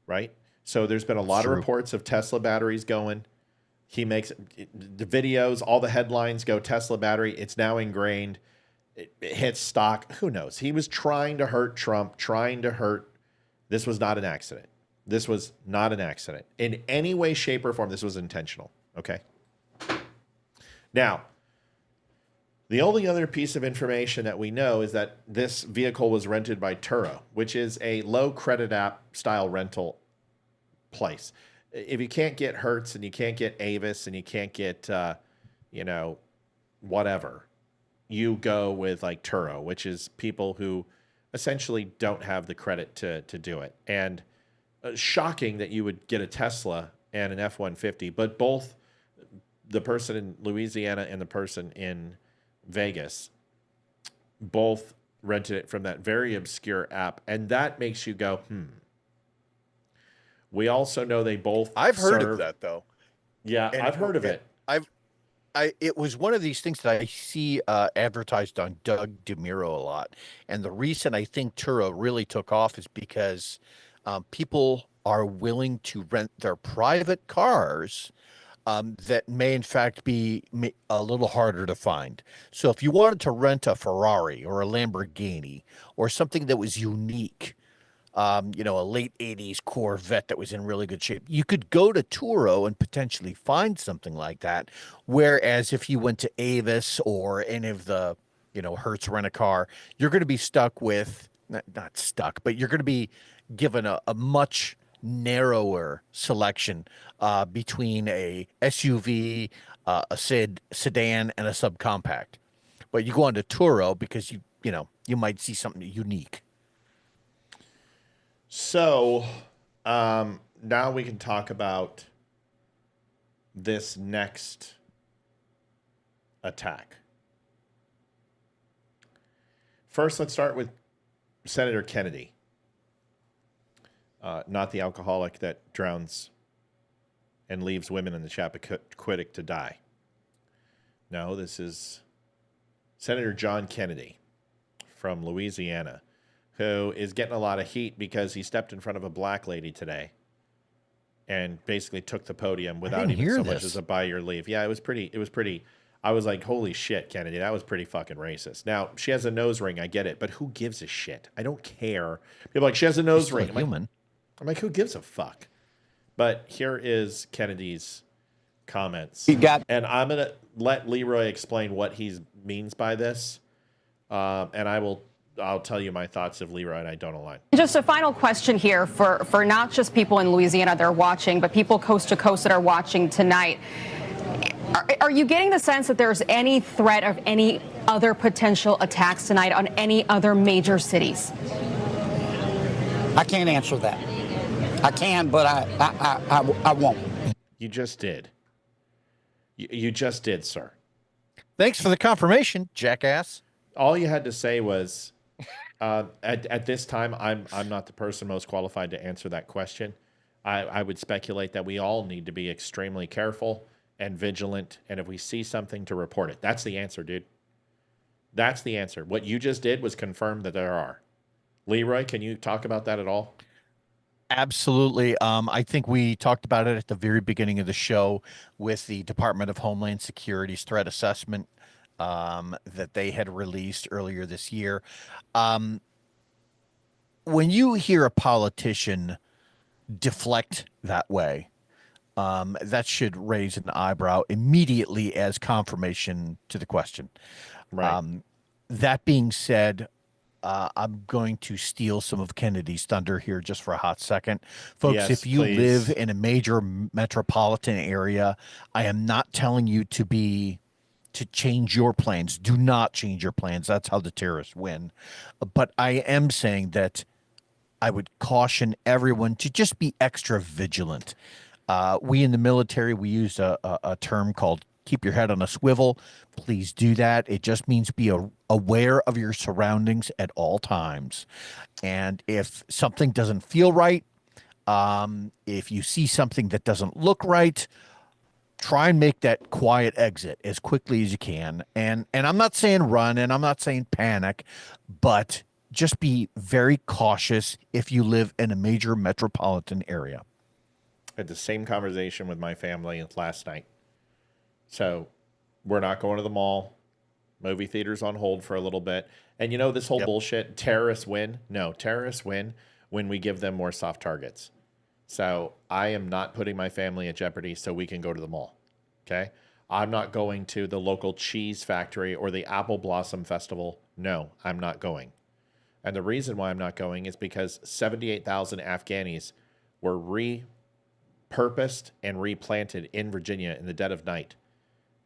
Right? So there's been a lot of reports of Tesla batteries going. He makes the videos, all the headlines go Tesla battery. It's now ingrained. It hits stock. Who knows? He was trying to hurt Trump, trying to hurt. This was not an accident. This was not an accident. In any way, shape, or form, this was intentional. Okay? Now, the only other piece of information that we know is that this vehicle was rented by Turo, which is a low credit app style rental place. If you can't get Hertz and you can't get Avis and you can't get, whatever, you go with like Turo, which is people who essentially don't have the credit to do it. And shocking that you would get a Tesla and an F-150, but both the person in Louisiana and the person in Vegas both rented it from that very obscure app. And that makes you go, We also know they both I've heard of that, though. Yeah, And I've heard of it. It was one of these things that I see advertised on Doug DeMuro a lot. And the reason I think Turo really took off is because people are willing to rent their private cars that may in fact be a little harder to find. So if you wanted to rent a Ferrari or a Lamborghini or something that was unique, a late 80s Corvette that was in really good shape, you could go to Turo and potentially find something like that. Whereas if you went to Avis or any of the, Hertz Rent-A-Car, you're going to be stuck with, not stuck, but you're going to be given a much narrower selection between a SUV, a sedan, and a subcompact. But you go onto Turo because you might see something unique. So now we can talk about this next attack. First, let's start with Senator Kennedy. Not the alcoholic that drowns and leaves women in the Chappaquiddick to die. No, this is Senator John Kennedy from Louisiana, who is getting a lot of heat because he stepped in front of a black lady today and basically took the podium without even so much as a by your leave. Yeah, it was pretty. I was like, holy shit, Kennedy, that was pretty fucking racist. Now, she has a nose ring, I get it, but who gives a shit? I don't care. People are like, she has a nose ring. I'm like, who gives a fuck? But here is Kennedy's comments. And I'm going to let Leeroy explain what he means by this. And I'll tell you my thoughts if Leeroy and I don't align. Just a final question here for not just people in Louisiana that are watching, but people coast to coast that are watching tonight. Are you getting the sense that there's any threat of any other potential attacks tonight on any other major cities? I can't answer that. I can, but I won't. You just did. You just did, sir. Thanks for the confirmation, jackass. All you had to say was, at this time, I'm not the person most qualified to answer that question. I would speculate that we all need to be extremely careful and vigilant, and if we see something, to report it. That's the answer, dude. That's the answer. What you just did was confirm that there are. Leeroy, can you talk about that at all? Absolutely. I think we talked about it at the very beginning of the show with the Department of Homeland Security's threat assessment that they had released earlier this year. When you hear a politician deflect that way, that should raise an eyebrow immediately as confirmation to the question. Right. That being said, I'm going to steal some of Kennedy's thunder here just for a hot second. Folks, Yes, if you please. live in a major metropolitan area, I am not telling you to to change your plans. Do not change your plans. That's how the terrorists win. But I am saying that I would caution everyone to just be extra vigilant. We in the military, we use a term called keep your head on a swivel. Please do that. It just means be aware of your surroundings at all times. And if something doesn't feel right, if you see something that doesn't look right, try and make that quiet exit as quickly as you can. And I'm not saying run, and I'm not saying panic, but just be very cautious if you live in a major metropolitan area. I had the same conversation with my family last night. So we're not going to the mall. Movie theaters on hold for a little bit. And you know, this whole bullshit, terrorists win. No, terrorists win when we give them more soft targets. So I am not putting my family at jeopardy so we can go to the mall. Okay. I'm not going to the local cheese factory or the Apple Blossom Festival. No, I'm not going. And the reason why I'm not going is because 78,000 Afghanis were repurposed and replanted in Virginia in the dead of night.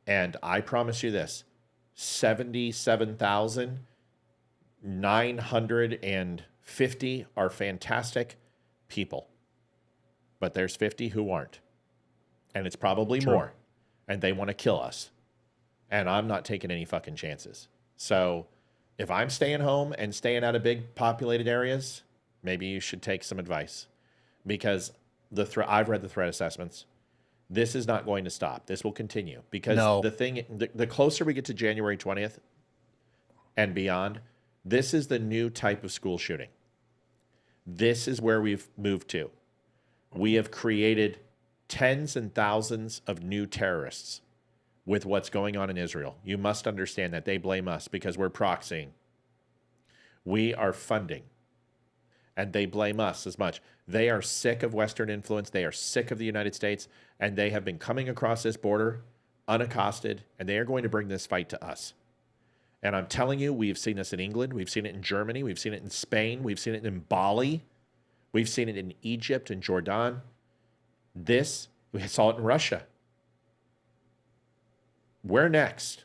And I promise you this, 77,950 are fantastic people. But there's 50 who aren't. And it's probably more. And they want to kill us. And I'm not taking any fucking chances. So if I'm staying home and staying out of big populated areas, maybe you should take some advice. Because I've read the threat assessments. This is not going to stop. This will continue. Because the closer we get to January 20th and beyond, this is the new type of school shooting. This is where we've moved to. We have created tens and thousands of new terrorists with what's going on in Israel. You must understand that they blame us because we're proxying. We are funding, and they blame us as much. They are sick of Western influence. They are sick of the United States, and they have been coming across this border unaccosted, and they are going to bring this fight to us. And I'm telling you, we've seen this in England. We've seen it in Germany. We've seen it in Spain. We've seen it in Bali. We've seen it in Egypt and Jordan. We saw it in Russia. We're next.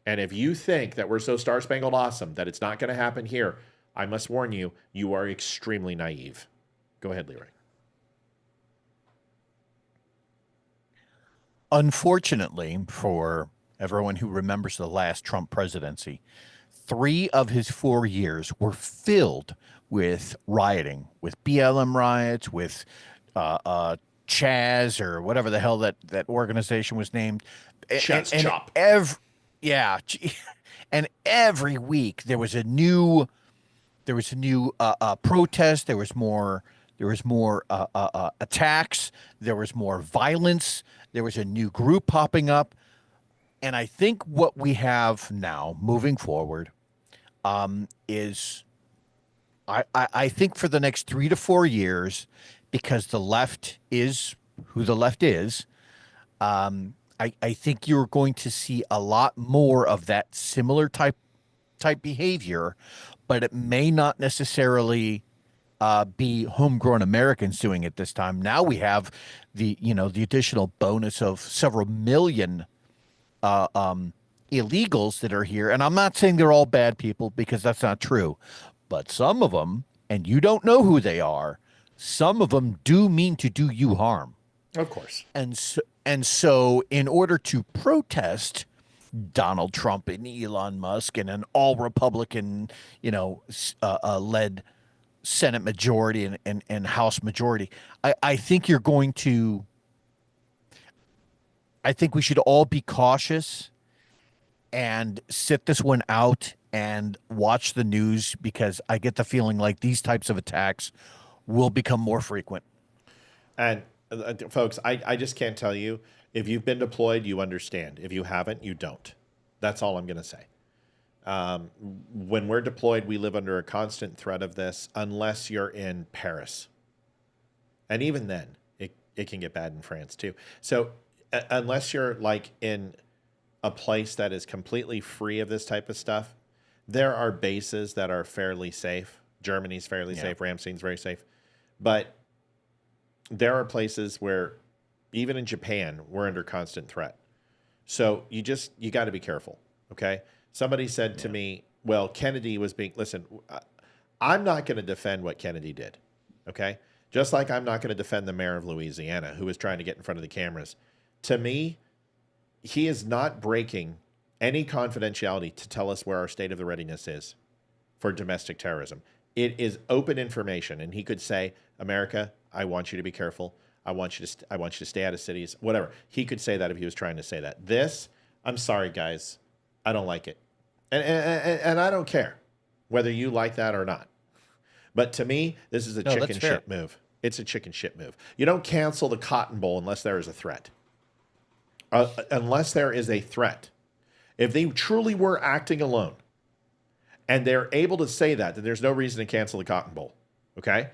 And if you think that we're so star-spangled awesome that it's not going to happen here, I must warn you, you are extremely naive. Go ahead, Leroy. Unfortunately, for everyone who remembers the last Trump presidency, 3 of his 4 years were filled with rioting, with BLM riots, with Chaz or whatever the hell that organization was named. Chaz Chop. And every week there was a new protest. There was more attacks. There was more violence. There was a new group popping up. And I think what we have now moving forward is I think for the next 3 to 4 years, because the left is who the left is, I think you're going to see a lot more of that similar type behavior, but it may not necessarily be homegrown Americans doing it this time. Now we have the additional bonus of several million illegals that are here. And I'm not saying they're all bad people, because that's not true. But some of them, and you don't know who they are, some of them do mean to do you harm. Of course. And so in order to protest Donald Trump and Elon Musk and an all-Republican, led Senate majority and House majority, I think we should all be cautious and sit this one out and watch the news, because I get the feeling like these types of attacks will become more frequent. And folks, I just can't tell you. If you've been deployed, you understand. If you haven't, you don't. That's all I'm going to say. When we're deployed, we live under a constant threat of this, unless you're in Paris. And even then, it can get bad in France too. So unless you're like in a place that is completely free of this type of stuff, there are bases that are fairly safe. Germany's fairly safe. Ramstein's very safe. But there are places where, even in Japan, we're under constant threat. So you got to be careful. Okay. Somebody said to me, well, Kennedy was being, listen, I'm not going to defend what Kennedy did. Okay. Just like I'm not going to defend the mayor of Louisiana who was trying to get in front of the cameras. To me, he is not breaking any confidentiality to tell us where our state of the readiness is for domestic terrorism. It is open information. And he could say, America, I want you to be careful. I want you to stay out of cities, whatever. He could say that if he was trying to say that. This, I'm sorry, guys. I don't like it. And I don't care whether you like that or not. But to me, this is a chicken shit move. It's a chicken shit move. You don't cancel the Cotton Bowl unless there is a threat. Unless there is a threat. If they truly were acting alone and they're able to say that, then there's no reason to cancel the Cotton Bowl. Okay?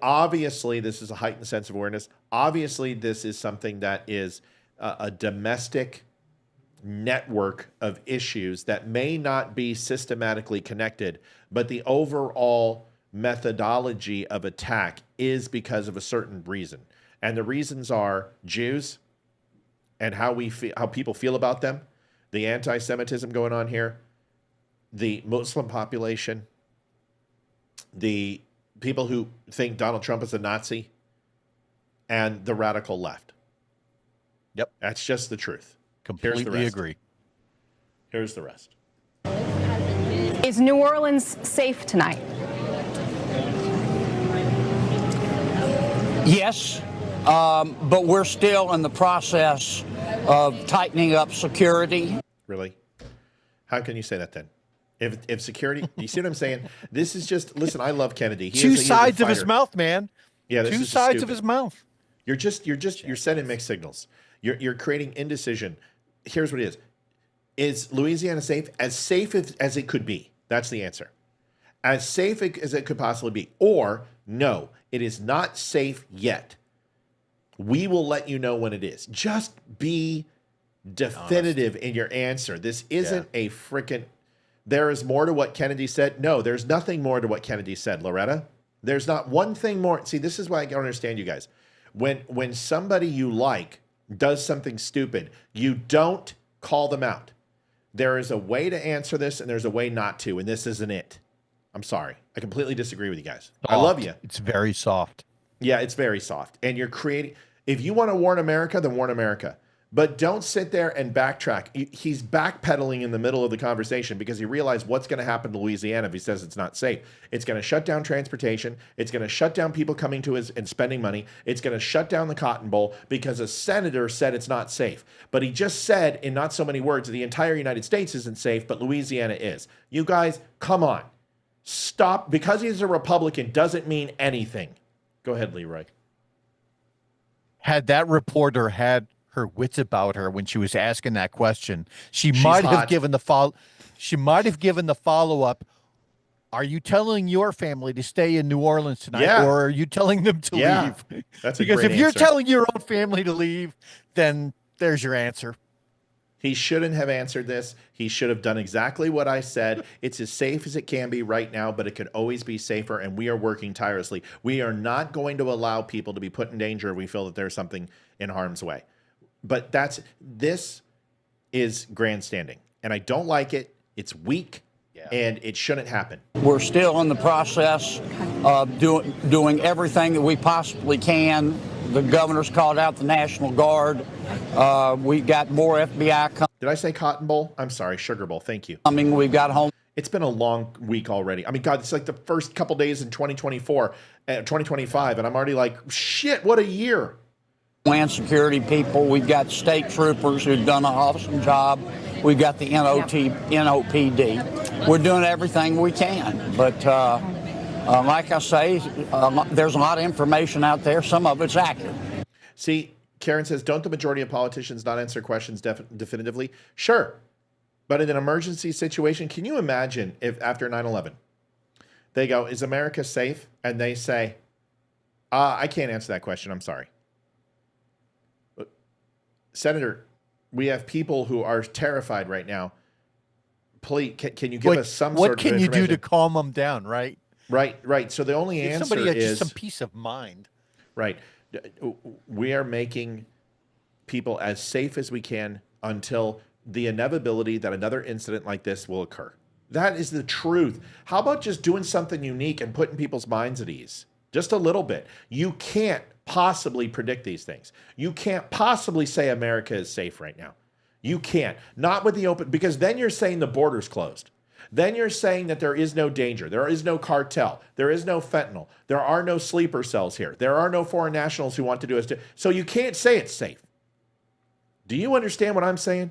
Obviously, this is a heightened sense of awareness. Obviously, this is something that is a domestic network of issues that may not be systematically connected, but the overall methodology of attack is because of a certain reason. And the reasons are Jews and how people feel about them, the anti-Semitism going on here, the Muslim population, the people who think Donald Trump is a Nazi, and the radical left. Yep. That's just the truth. Completely agree. Here's the rest. Is New Orleans safe tonight? Yes, but we're still in the process of tightening up security. Really? How can you say that then? If security, you see what I'm saying? This is just, listen, I love Kennedy. Two sides of his mouth, man. Yeah, two sides of his mouth. You're sending mixed signals. You're creating indecision. Here's what it is. Is Louisiana safe? As safe as it could be. That's the answer. As safe as it could possibly be. Or, no, it is not safe yet. We will let you know when it is. Just be definitive in your answer. This isn't a frickin', there is more to what Kennedy said. No, there's nothing more to what Kennedy said, Loretta. There's not one thing more. See, this is why I don't understand you guys. When somebody you like does something stupid, you don't call them out. There is a way to answer this, and there's a way not to, and this isn't it. I'm sorry. I completely disagree with you guys. Soft. I love you. It's very soft. Yeah, it's very soft. And you're creating, if you want to warn America, then warn America. But don't sit there and backtrack. He's backpedaling in the middle of the conversation because he realized what's going to happen to Louisiana if he says it's not safe. It's going to shut down transportation. It's going to shut down people coming to his and spending money. It's going to shut down the Cotton Bowl because a senator said it's not safe. But he just said in not so many words, the entire United States isn't safe, but Louisiana is. You guys, come on. Stop. Because he's a Republican doesn't mean anything. Go ahead, Leroy. Had that reporter had her wits about her when she was asking that question, she might have given the follow-up. Are you telling your family to stay in New Orleans tonight, or are you telling them to leave? That's because if you're telling your own family to leave, then there's your answer. He shouldn't have answered this. He should have done exactly what I said. It's as safe as it can be right now, but it could always be safer, and we are working tirelessly. We are not going to allow people to be put in danger if we feel that there's something in harm's way. But this is grandstanding, and I don't like it. It's weak, and it shouldn't happen. We're still in the process of doing everything that we possibly can. The governor's called out the National Guard. We've got more FBI coming. Did I say Cotton Bowl? I'm sorry, Sugar Bowl. Thank you. We've got home. It's been a long week already. I mean, God, it's like the first couple days in 2025, and I'm already like, shit, what a year. Land security people. We've got state troopers who've done an awesome job. We've got the NOPD. We're doing everything we can. But like I say, there's a lot of information out there. Some of it's accurate. See, Karen says, don't the majority of politicians not answer questions definitively? Sure. But in an emergency situation, can you imagine if after 9/11, they go, is America safe? And they say, I can't answer that question. I'm sorry. Senator, we have people who are terrified right now. Please, can you give us some sort of information? What can you do to calm them down, right? Right. So the only answer somebody has is just some peace of mind. Right. We are making people as safe as we can until the inevitability that another incident like this will occur. That is the truth. How about just doing something unique and putting people's minds at ease? Just a little bit. You can't possibly predict these things. You can't possibly say America is safe right now. You can't. Not with the open, because then you're saying the border's closed. Then you're saying that there is no danger. There is no cartel. There is no fentanyl. There are no sleeper cells here. There are no foreign nationals who want to do us. So you can't say it's safe. Do you understand what I'm saying?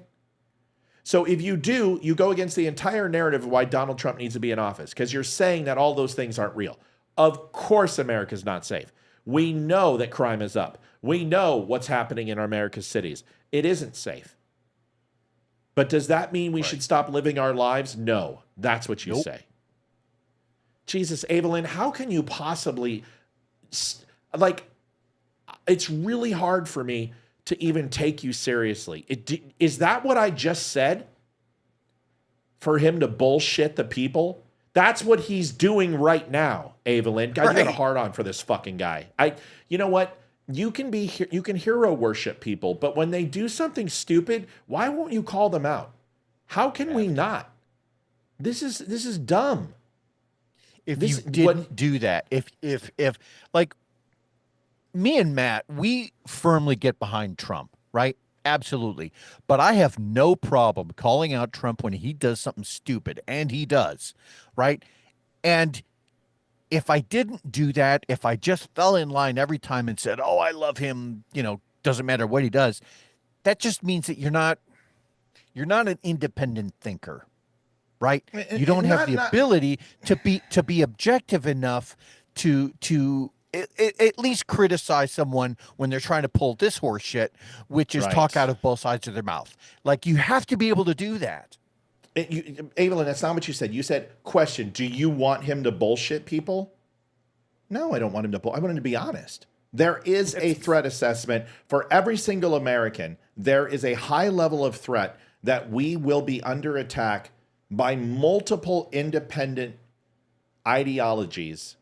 So if you do, you go against the entire narrative of why Donald Trump needs to be in office, because you're saying that all those things aren't real. Of course America's not safe. We know that crime is up. We know what's happening in America's cities. It isn't safe. But does that mean we should stop living our lives? No. That's what you say. Jesus, Evelyn, how can you possibly... Like, it's really hard for me to even take you seriously. Is that what I just said? For him to bullshit the people? That's what he's doing right now, Evelyn. God, you got a hard on for this fucking guy. You know what? You can hero worship people, but when they do something stupid, why won't you call them out? How can we not? This is dumb. If you didn't do that, if like me and Matt, we firmly get behind Trump, right? Absolutely. But I have no problem calling out Trump when he does something stupid, and he does, right? And if I didn't do that, if I just fell in line every time and said, oh, I love him, doesn't matter what he does, that just means that you're not an independent thinker, right? You don't have the ability to be objective enough to at least criticize someone when they're trying to pull this horse shit, which is talk out of both sides of their mouth. Like, you have to be able to do that. Evelyn, that's not what you said. You said, question, do you want him to bullshit people? No, I don't want him to I want him to be honest. There is a threat assessment for every single American. There is a high level of threat that we will be under attack by multiple independent ideologies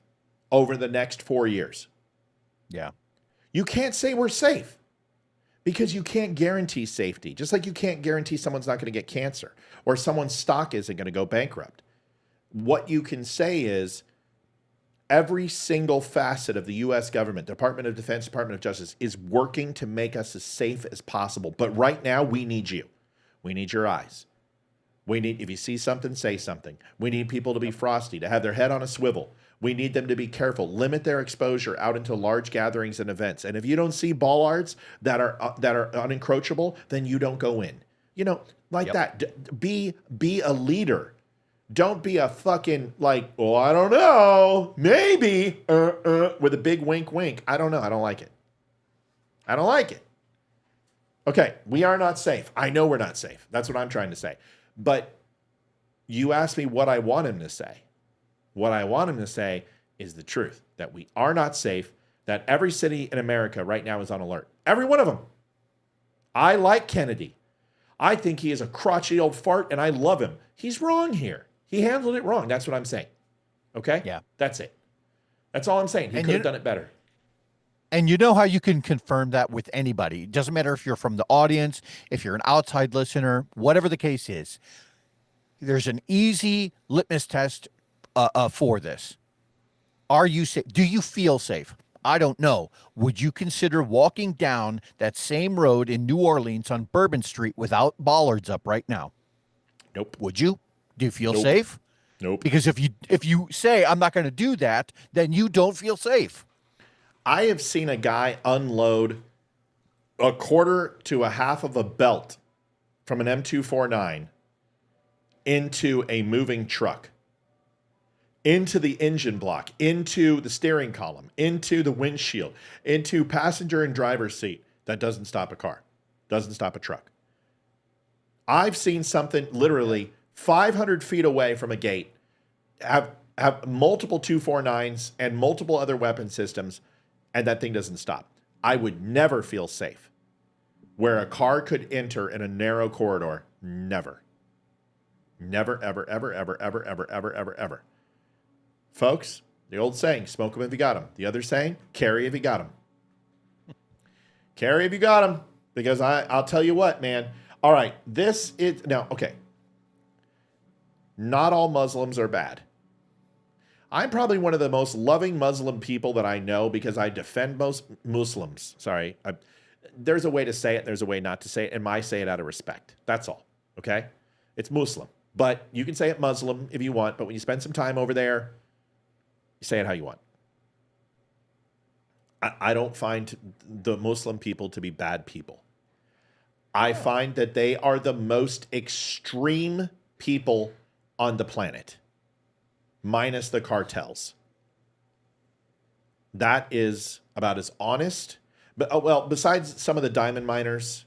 over the next 4 years. Yeah. You can't say we're safe because you can't guarantee safety. Just like you can't guarantee someone's not going to get cancer or someone's stock isn't going to go bankrupt. What you can say is every single facet of the U.S. government, Department of Defense, Department of Justice, is working to make us as safe as possible. But right now, we need you. We need your eyes. We need, if you see something, say something. We need people to be frosty, to have their head on a swivel. We need them to be careful, limit their exposure out into large gatherings and events. And if you don't see bollards that are unencroachable, then you don't go in. That. Be a leader. Don't be a fucking I don't know, maybe with a big wink, wink. I don't know. I don't like it. I don't like it. Okay, we are not safe. I know we're not safe. That's what I'm trying to say. But you asked me what I want him to say. What I want him to say is the truth, that we are not safe, that every city in America right now is on alert. Every one of them. I like Kennedy. I think he is a crotchety old fart, and I love him. He's wrong here. He handled it wrong. That's what I'm saying. Okay? Yeah. That's it. That's all I'm saying. He could have done it better. And you know how you can confirm that with anybody. It doesn't matter if you're from the audience, if you're an outside listener, whatever the case is. There's an easy litmus test for this. Are you safe? Do you feel safe? I don't know. Would you consider walking down that same road in New Orleans on Bourbon Street without bollards up right now? Nope. Would you? Do you feel safe? Nope. Because if you say I'm not going to do that, then you don't feel safe. I have seen a guy unload a quarter to a half of a belt from an M249 into a moving truck, into the engine block, into the steering column, into the windshield, into passenger and driver's seat. That doesn't stop a car, doesn't stop a truck. I've seen something literally 500 feet away from a gate have multiple 249s and multiple other weapon systems, and that thing doesn't stop. I would never feel safe where a car could enter in a narrow corridor. Never. Never, ever, ever, ever, ever, ever, ever, ever, ever. Folks, the old saying, smoke 'em if you got 'em. The other saying, carry if you got 'em. Carry if you got 'em. Because I'll tell you what, man, All right. This is now, okay. Not all Muslims are bad. I'm probably one of the most loving Muslim people that I know because I defend most Muslims. Sorry. There's a way to say it. There's a way not to say it. And I say it out of respect. That's all. Okay. It's Muslim, but you can say it Muslim if you want. But when you spend some time over there, you say it how you want. I don't find the Muslim people to be bad people. I find that they are the most extreme people on the planet, minus the cartels. That is about as honest. But well, besides some of the diamond miners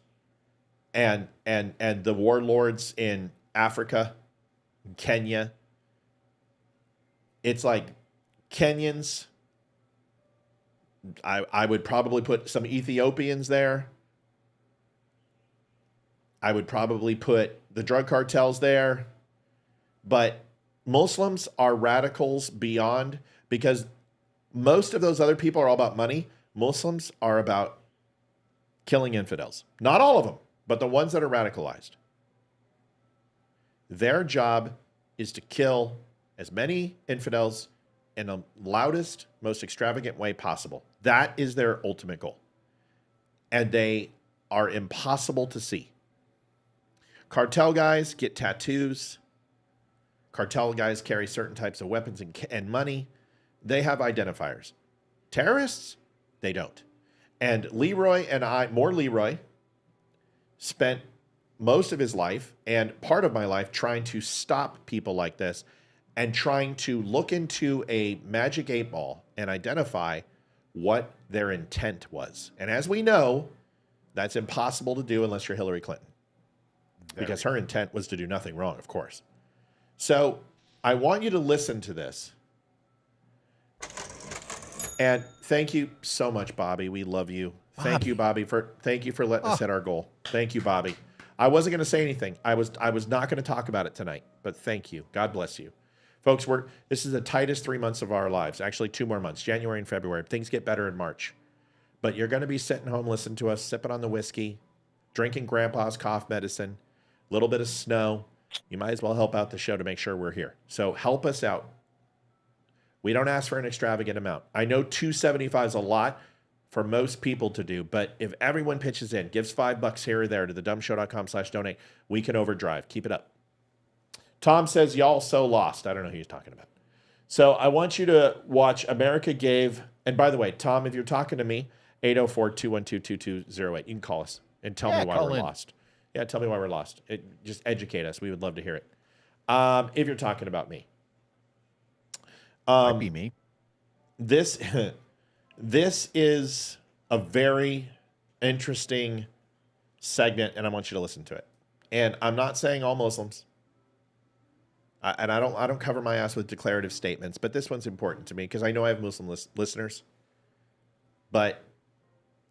and the warlords in Africa, Kenya, it's like Kenyans. I would probably put some Ethiopians there. I would probably put the drug cartels there. But Muslims are radicals beyond, because most of those other people are all about money. Muslims are about killing infidels. Not all of them, but the ones that are radicalized. Their job is to kill as many infidels in the loudest, most extravagant way possible. That is their ultimate goal. And they are impossible to see. Cartel guys get tattoos. Cartel guys carry certain types of weapons and money. They have identifiers. Terrorists, they don't. And Leeroy and more Leeroy, spent most of his life and part of my life trying to stop people like this and trying to look into a magic 8-ball and identify what their intent was. And as we know, that's impossible to do unless you're Hillary Clinton. Because her intent was to do nothing wrong, of course. So I want you to listen to this. And thank you so much, Bobby. We love you. Thank you, Bobby, for letting us hit our goal. Thank you, Bobby. I wasn't going to say anything. I was not going to talk about it tonight, but thank you. God bless you. Folks, this is the tightest 3 months of our lives. Actually, 2 more months, January and February. Things get better in March. But you're going to be sitting home listening to us, sipping on the whiskey, drinking grandpa's cough medicine, a little bit of snow. You might as well help out the show to make sure we're here. So help us out. We don't ask for an extravagant amount. I know $2.75 is a lot for most people to do, but if everyone pitches in, gives $5 here or there to thedumbshow.com/donate, we can overdrive. Keep it up. Tom says, y'all so lost. I don't know who he's talking about. So I want you to watch America Gave. And by the way, Tom, if you're talking to me, 804-212-2208. You can call us and tell me why we're lost. Yeah, tell me why we're lost. Just educate us. We would love to hear it. If you're talking about me. Might be me. This is a very interesting segment, and I want you to listen to it. And I'm not saying all Muslims. And I don't cover my ass with declarative statements, but this one's important to me because I know I have Muslim listeners. But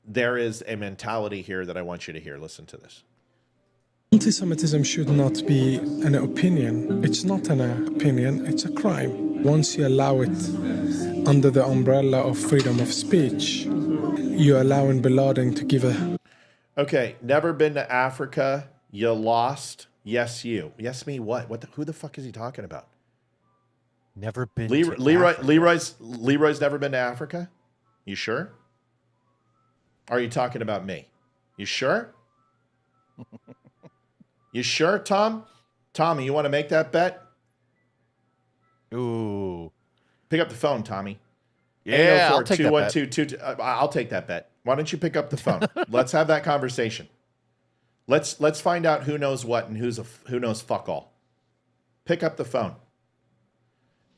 there is a mentality here that I want you to hear. Listen to this. Anti-Semitism should not be an opinion. It's not an opinion, it's a crime. Once you allow it under the umbrella of freedom of speech, you're allowing Bin Laden to give a... Okay, never been to Africa, you lost... Yes, you. Yes, me. What? Who the fuck is he talking about? Never been. Leroy's never been to Africa. You sure? Are you talking about me? You sure? You sure, Tom? Tommy, you want to make that bet? Ooh. Pick up the phone, Tommy. Yeah, I'll take that bet. I'll take that bet. Why don't you pick up the phone? Let's have that conversation. Let's find out who knows what and who knows fuck all. Pick up the phone.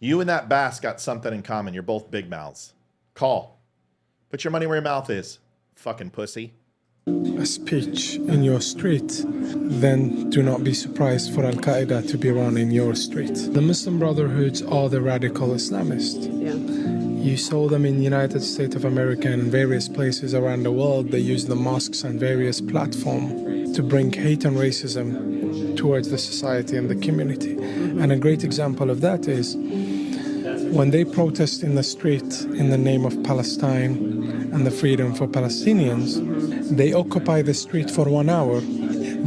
You and that bass got something in common. You're both big mouths. Call. Put your money where your mouth is, fucking pussy. A speech in your street, then do not be surprised for Al-Qaeda to be run in your street. The Muslim Brotherhoods are the radical Islamists. Yeah. You saw them in the United States of America and various places around the world. They use the mosques and various platforms to bring hate and racism towards the society and the community. And a great example of that is when they protest in the street in the name of Palestine and the freedom for Palestinians, they occupy the street for 1 hour.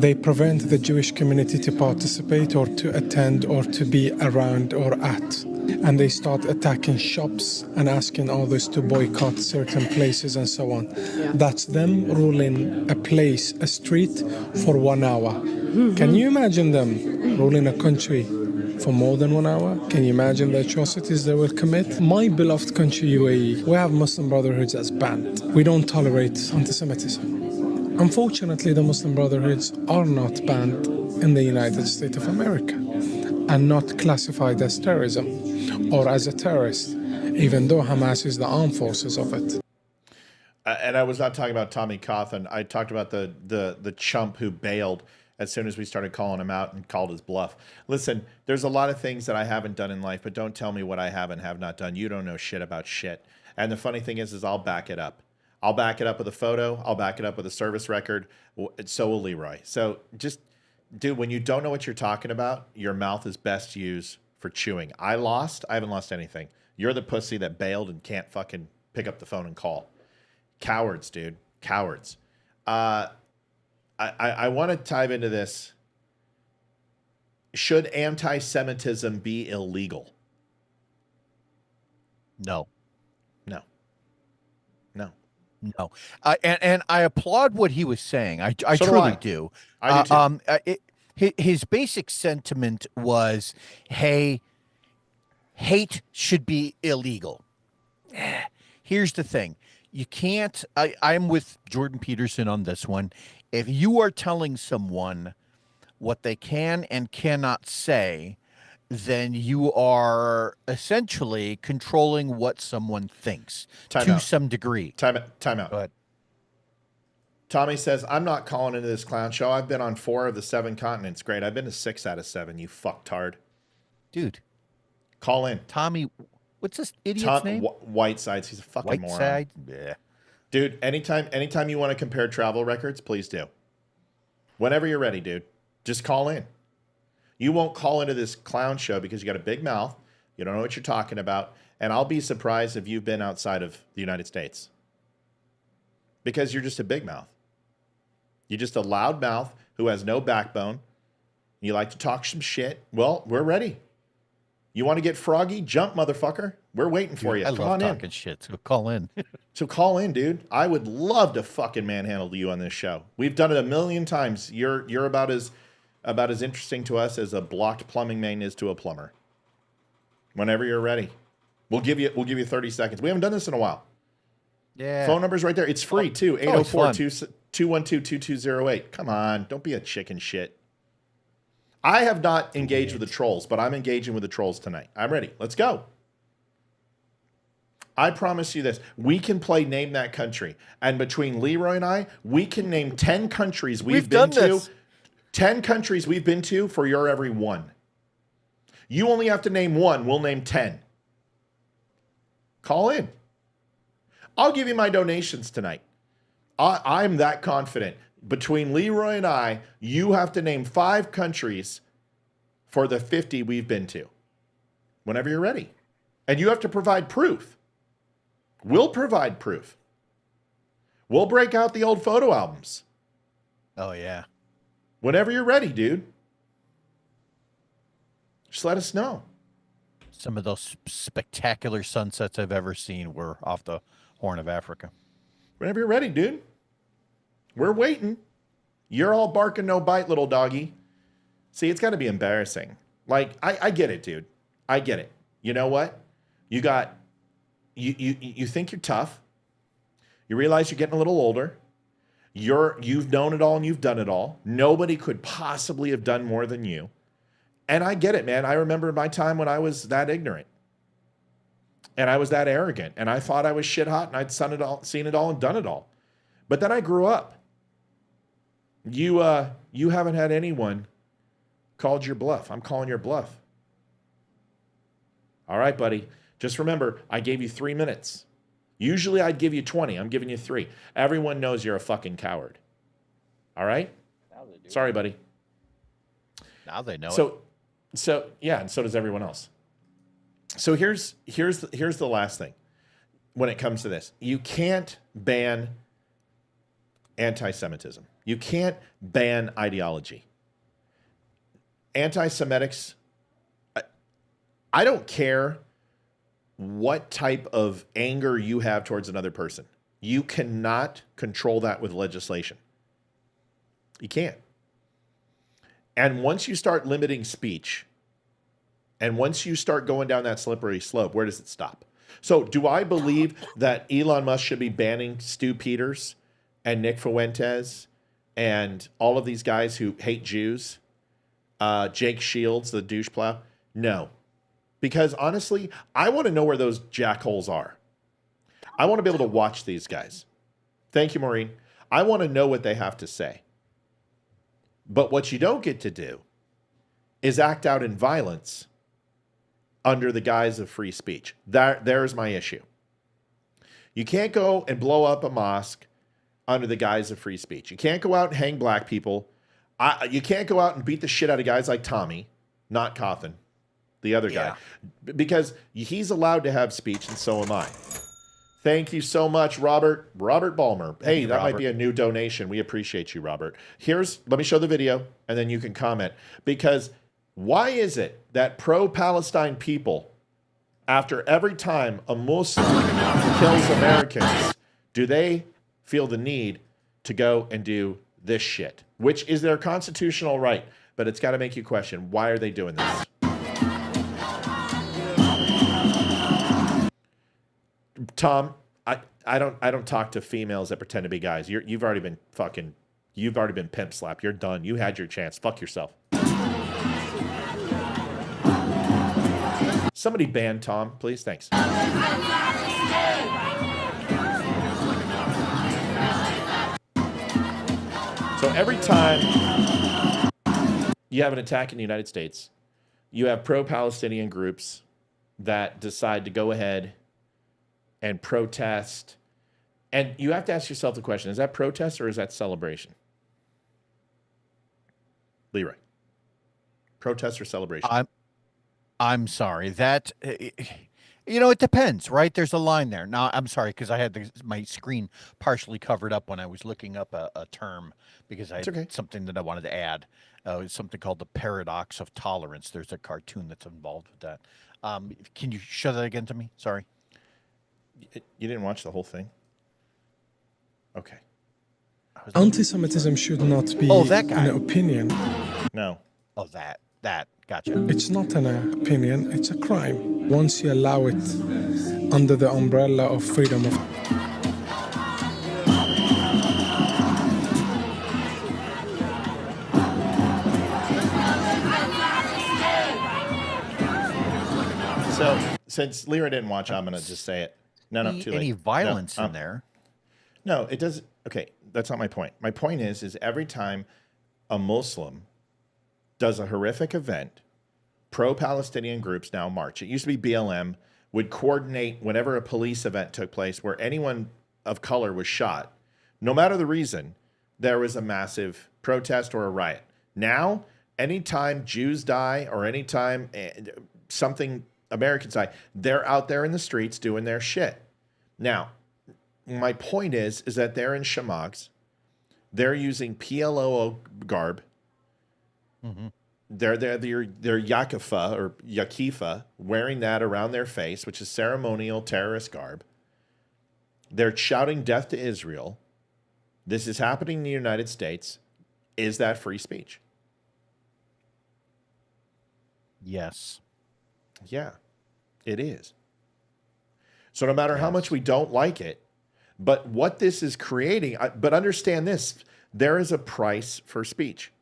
They prevent the Jewish community to participate or to attend or to be around or at. And they start attacking shops and asking others to boycott certain places and so on. Yeah. That's them ruling a place, a street, for 1 hour. Mm-hmm. Can you imagine them ruling a country for more than 1 hour? Can you imagine the atrocities they will commit? My beloved country, UAE, we have Muslim Brotherhoods as banned. We don't tolerate anti-Semitism. Unfortunately, the Muslim Brotherhoods are not banned in the United States of America and not classified as terrorism or as a terrorist, even though Hamas is the armed forces of it. And I was not talking about Tommy Cawthon. I talked about the chump who bailed as soon as we started calling him out and called his bluff. Listen, there's a lot of things that I haven't done in life, but don't tell me what I have and have not done. You don't know shit about shit. And the funny thing is I'll back it up. I'll back it up with a photo. I'll back it up with a service record. So will Leroy. So just, dude, when you don't know what you're talking about, your mouth is best used for chewing. I haven't lost anything. You're the pussy that bailed and can't fucking pick up the phone and call. Cowards, dude. Cowards. I want to dive into this. Should anti-Semitism be illegal? No. No. No. No. And I applaud what he was saying. I So truly do. I do too. His basic sentiment was, hey, hate should be illegal. Here's the thing. You can't, I'm with Jordan Peterson on this one. If you are telling someone what they can and cannot say, then you are essentially controlling what someone thinks to some degree. Time out. Go ahead. Tommy says, I'm not calling into this clown show. I've been on 4 of the 7 continents. Great. I've been to 6 out of 7, you fucktard. Dude. Call in. Tommy, what's this idiot's name? Whitesides. He's a fucking moron. Whiteside? Yeah. Dude, anytime you want to compare travel records, please do. Whenever you're ready, dude. Just call in. You won't call into this clown show because you got a big mouth. You don't know what you're talking about. And I'll be surprised if you've been outside of the United States. Because you're just a big mouth. You're just a loud mouth who has no backbone. You like to talk some shit. Well, we're ready. You want to get froggy? Jump, motherfucker. We're waiting for you. I Come love on in. talking shit, so call in. So call in, dude. I would love to fucking manhandle you on this show. We've done it a million times. You're about as interesting to us as a blocked plumbing main is to a plumber. Whenever you're ready, we'll give you 30 seconds. We haven't done this in a while. Yeah. Phone number's right there. It's free too. 804-212-2208. Come on, don't be a chicken shit. I have not engaged with the trolls, but I'm engaging with the trolls tonight. I'm ready. Let's go. I promise you this. We can play Name That Country. And between Leroy and I, we can name 10 countries we've been to. 10 countries we've been to for your every one. You only have to name one. We'll name 10. Call in. I'll give you my donations tonight. I'm that confident. Between Leroy and I, you have to name 5 countries for the 50 we've been to. Whenever you're ready. And you have to provide proof. We'll provide proof. We'll break out the old photo albums. Oh, yeah. Whenever you're ready, dude. Just let us know. Some of those spectacular sunsets I've ever seen were off the Horn of Africa. Whenever you're ready, dude. We're waiting. You're all barking no bite, little doggy. See, it's got to be embarrassing. Like, I get it, dude. I get it. You know what? You think you're tough. You realize you're getting a little older. You've known it all and you've done it all. Nobody could possibly have done more than you. And I get it, man. I remember my time when I was that ignorant. And I was that arrogant. And I thought I was shit hot and I'd seen it all and done it all. But then I grew up. You haven't had anyone called your bluff. I'm calling your bluff. All right, buddy. Just remember, I gave you 3 minutes. Usually I'd give you 20. I'm giving you 3. Everyone knows you're a fucking coward. All right? Sorry, buddy. Now they know it. So yeah, and so does everyone else. So here's the last thing when it comes to this. You can't ban anti-Semitism. You can't ban ideology. Anti-Semitics, I don't care what type of anger you have towards another person. You cannot control that with legislation. You can't. And once you start limiting speech, and once you start going down that slippery slope, where does it stop? So do I believe that Elon Musk should be banning Stu Peters and Nick Fuentes and all of these guys who hate Jews? Jake Shields, the douche plow? No. Because honestly, I want to know where those jackholes are. I want to be able to watch these guys. Thank you, Maureen. I want to know what they have to say. But what you don't get to do is act out in violence under the guise of free speech. There's my issue. You can't go and blow up a mosque under the guise of free speech. You can't go out and hang black people. You can't go out and beat the shit out of guys like Tommy, not Coffin, the other guy, because he's allowed to have speech, and so am I. Thank you so much, Robert. Robert Ballmer. Hey, that might be a new donation. We appreciate you, Robert. Let me show the video, and then you can comment. Because why is it that pro-Palestine people, after every time a Muslim kills Americans, do they feel the need to go and do this shit? Which is their constitutional right, but it's got to make you question, why are they doing this? Tom, I don't talk to females that pretend to be guys. You've already been pimp slapped. You're done. You had your chance. Fuck yourself. Somebody ban Tom, please. Thanks. So every time you have an attack in the United States, you have pro-Palestinian groups that decide to go ahead and protest. And you have to ask yourself the question, is that protest or is that celebration? Leroy. Protest or celebration? I'm sorry. That, it depends, right? There's a line there. Now, I'm sorry, because I had my screen partially covered up when I was looking up a term, because I had something that I wanted to add. It's something called the paradox of tolerance. There's a cartoon that's involved with that. Can you show that again to me? Sorry. You didn't watch the whole thing? Okay. Anti-Semitism should not be an opinion. No. Oh, that. Gotcha. It's not an opinion, it's a crime. Once you allow it under the umbrella of freedom of... So, since Leroy didn't watch, I'm going to just say it. No, too late. Any violence in there? No, it doesn't. Okay, that's not my point. My point is every time a Muslim does a horrific event, pro-Palestinian groups now march. It used to be BLM would coordinate whenever a police event took place where anyone of color was shot. No matter the reason, there was a massive protest or a riot. Now, anytime Jews die or anytime something Americans die, they're out there in the streets doing their shit. Now, my point is that they're in shamags. They're using PLO garb. Mm-hmm. They're yakifa or yakifa, wearing that around their face, which is ceremonial terrorist garb. They're shouting death to Israel. This is happening in the United States. Is that free speech? Yes. Yeah, it is. So no matter how much we don't like it, but what this is creating, but understand this, there is a price for speech.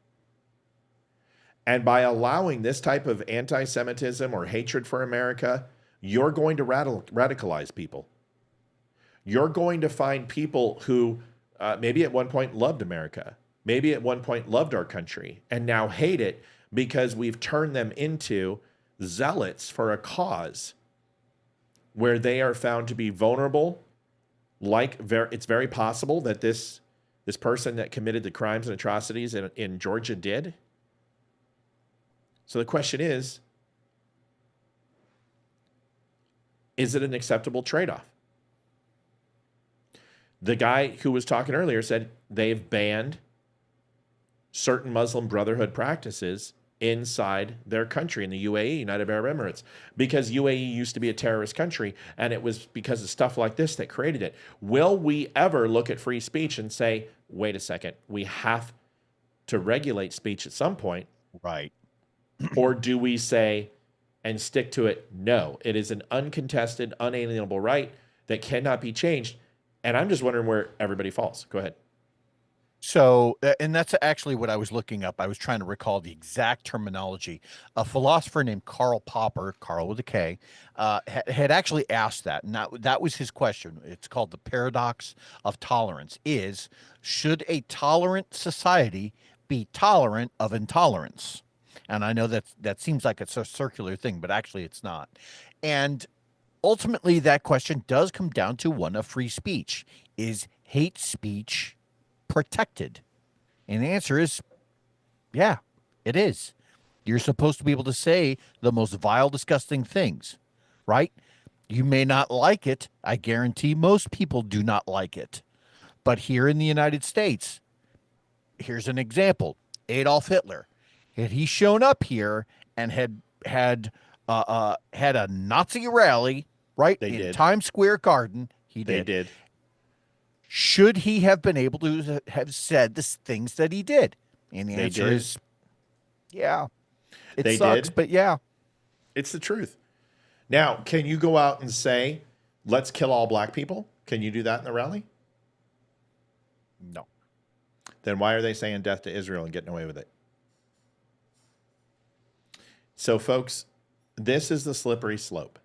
And by allowing this type of anti-Semitism or hatred for America, you're going to radicalize people. You're going to find people who maybe at one point loved America, maybe at one point loved our country, and now hate it because we've turned them into zealots for a cause where they are found to be vulnerable. It's very possible that this person that committed the crimes and atrocities in Georgia did. So the question is it an acceptable trade-off? The guy who was talking earlier said they've banned certain Muslim Brotherhood practices inside their country, in the UAE, United Arab Emirates, because UAE used to be a terrorist country, and it was because of stuff like this that created it. Will we ever look at free speech and say, wait a second, we have to regulate speech at some point? Right. Or do we say and stick to it? No, it is an uncontested, unalienable right that cannot be changed. And I'm just wondering where everybody falls. Go ahead. So, and that's actually what I was looking up. I was trying to recall the exact terminology. A philosopher named Karl Popper, Karl with a K, had actually asked that. And that was his question. It's called the paradox of tolerance. Should a tolerant society be tolerant of intolerance? And I know that seems like it's a circular thing, but actually it's not. And ultimately, that question does come down to one of free speech. Is hate speech protected? And the answer is, yeah, it is. You're supposed to be able to say the most vile, disgusting things, right? You may not like it. I guarantee most people do not like it. But here in the United States, here's an example. Adolf Hitler. Had he shown up here and had a Nazi rally, right, in Times Square Garden, they did. Should he have been able to have said the things that he did? And the answer is, yeah. It sucks, but yeah. It's the truth. Now, can you go out and say, let's kill all black people? Can you do that in the rally? No. Then why are they saying death to Israel and getting away with it? So, folks, this is the slippery slope.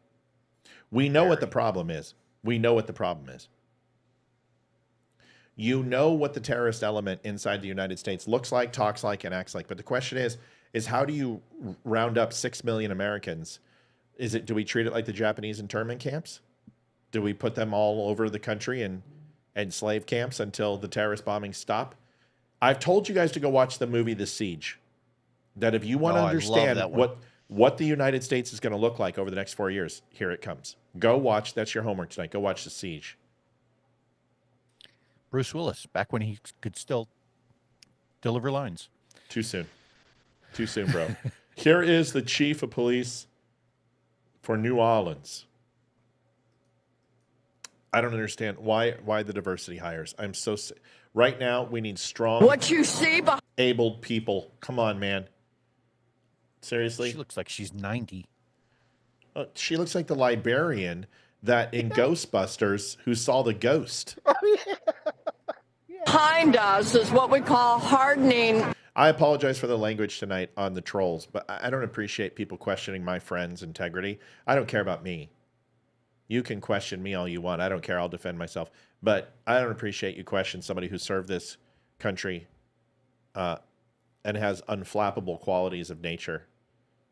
We know what the problem is. We know what the problem is. You know what the terrorist element inside the United States looks like, talks like, and acts like. But the question is how do you round up 6 million Americans? Do we treat it like the Japanese internment camps? Do we put them all over the country and slave camps until the terrorist bombings stop? I've told you guys to go watch the movie The Siege. That if you want to understand what the United States is going to look like over the next 4 years, here it comes. Go watch. That's your homework tonight. Go watch The Siege. Bruce Willis, back when he could still deliver lines. Too soon. Too soon, bro. Here is the chief of police for New Orleans. I don't understand why the diversity hires. I'm so sick. Right now, we need strong, abled people. Come on, man. Seriously? She looks like she's 90. She looks like the librarian that in Ghostbusters who saw the ghost. Behind us is what we call hardening. I apologize for the language tonight on the trolls, but I don't appreciate people questioning my friend's integrity. I don't care about me. You can question me all you want. I don't care. I'll defend myself. But I don't appreciate you question somebody who served this country and has unflappable qualities of nature.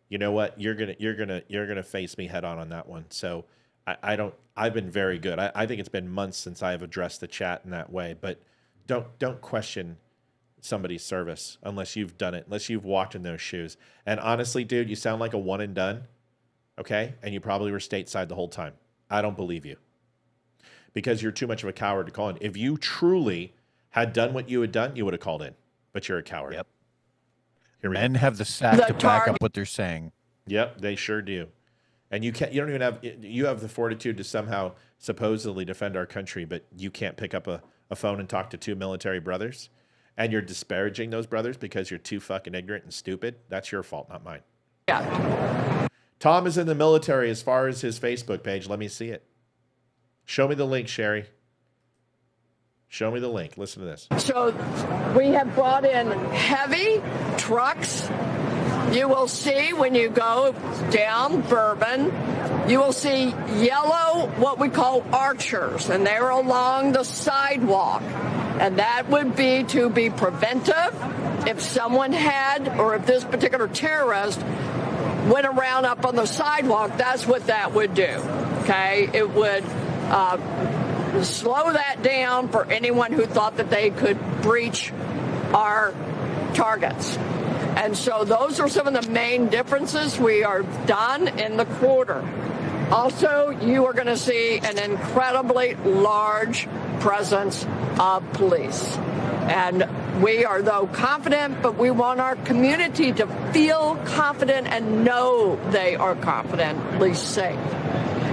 You know what? You're gonna face me head on that one. So I've been very good. I think it's been months since I've addressed the chat in that way. But don't question somebody's service unless you've done it, unless you've walked in those shoes. And honestly, dude, you sound like a one and done. Okay? And you probably were stateside the whole time. I don't believe you. Because you're too much of a coward to call in. If you truly had done what you had done, you would have called in. But you're a coward. Yep. Men have the sack to back up what they're saying. Yep, they sure do. And you have the fortitude to somehow supposedly defend our country, but you can't pick up a phone and talk to two military brothers, and you're disparaging those brothers because you're too fucking ignorant and stupid. That's your fault, not mine. Yeah. Tom is in the military as far as his Facebook page. Let me see it. Show me the link, Sherry. Show me the link. Listen to this. So we have brought in heavy trucks. You will see when you go down Bourbon, you will see yellow, what we call archers, and they're along the sidewalk. And that would be to be preventive if someone had, or if this particular terrorist went around up on the sidewalk, that's what that would do. Okay? It would slow that down for anyone who thought that they could breach our targets. And so those are some of the main differences we are done in the quarter. Also, you are going to see an incredibly large presence of police. And we are, though, confident, but we want our community to feel confident and know they are confidently safe.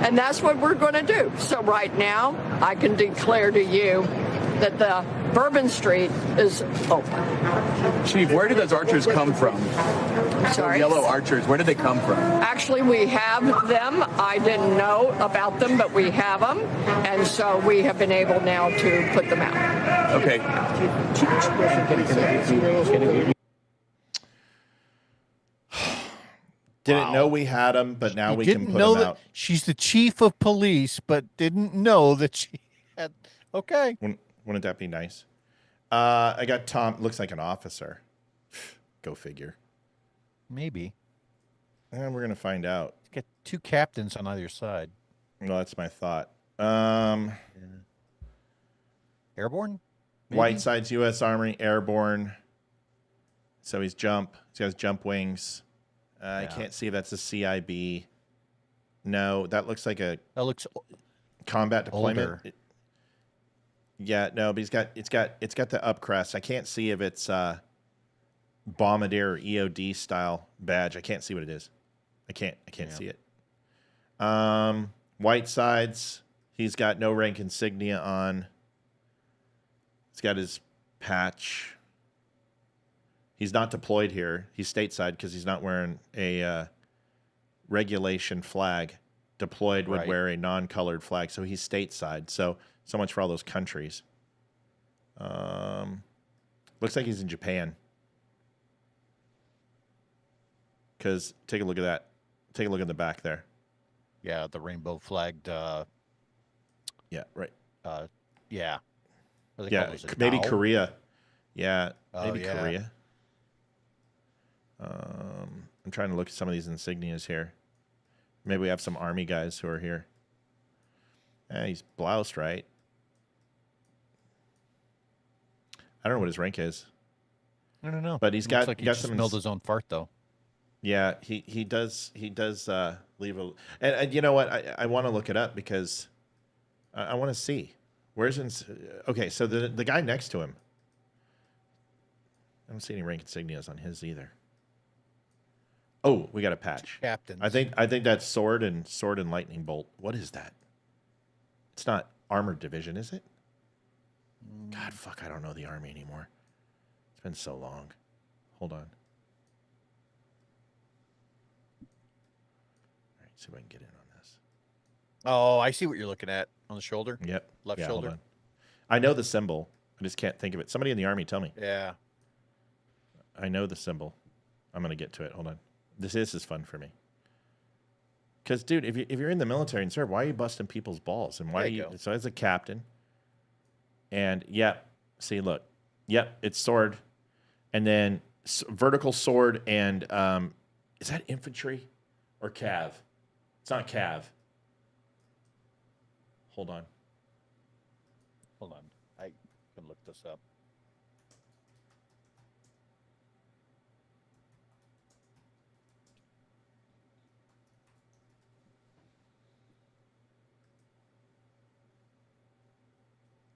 And that's what we're going to do. So right now, I can declare to you that the Bourbon Street is open. Chief, where did those archers come from? Sorry? Those yellow archers, where did they come from? Actually, we have them. I didn't know about them, but we have them. And so we have been able now to put them out. Okay. Didn't know we had them, but now we can put them out. She's the chief of police, but didn't know that she had. Okay. Wouldn't that be nice? I got Tom. Looks like an officer. Go figure. Maybe. And we're gonna find out. Get two captains on either side. No, that's my thought. Airborne? Maybe? Whiteside's U.S. Army Airborne. So he's jump. He has jump wings. I can't see if that's a CIB. No, that looks like a. That looks combat deployment. Older. Yeah, no, but it's got the up crest. I can't see if it's Bombardier or EOD style badge. I can't see what it is. I can't see it. Whitesides, he's got no rank insignia on. He's got his patch. He's not deployed here. He's stateside because he's not wearing a regulation flag. Deployed would wear a non-colored flag, so he's stateside. So much for all those countries. Looks like he's in Japan. Because take a look at that. Take a look at the back there. Yeah, the rainbow flagged. Yeah, right. Yeah. Yeah, maybe Korea. Yeah, maybe yeah. Korea. I'm trying to look at some of these insignias here. Maybe we have some army guys who are here. He's bloused, right? I don't know what his rank is. I don't know. But he's got, like he got just some. smelled his own fart, though. Yeah, he does leave a. And you know what? I want to look it up because I want to see where's okay. So the guy next to him. I don't see any rank insignias on his either. Oh, we got a patch. Captains. I think that's sword and lightning bolt. What is that? It's not armored division, is it? God, fuck, I don't know the army anymore. It's been so long. Hold on. All right, see if I can get in on this. Oh, I see what you're looking at on the shoulder. Yep. Left hold shoulder. on. I know the symbol. I just can't think of it. Somebody in the army, tell me. Yeah. I know the symbol. I'm going to get to it. Hold on. This is fun for me. Because, dude, if you're in the military and serve, why are you busting people's balls? And why are you? So as a captain, and see, look, it's sword, and then vertical sword, and is that infantry or cav? It's not cav. Hold on. I can look this up.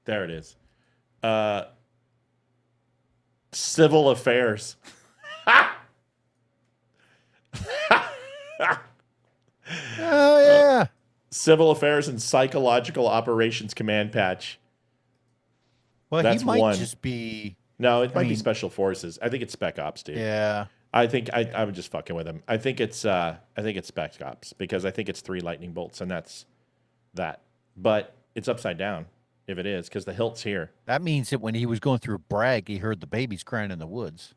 There it is. Civil affairs. Oh, yeah. Civil affairs and psychological operations command patch. Well, That's he might one. just be. No, it might be special forces. I think it's spec ops, dude. Yeah. I think I'm just fucking with him. I think it's spec ops because I think it's 3 lightning bolts and that's that. But it's upside down if it is because the hilt's here. That means that when he was going through Bragg, he heard the babies crying in the woods.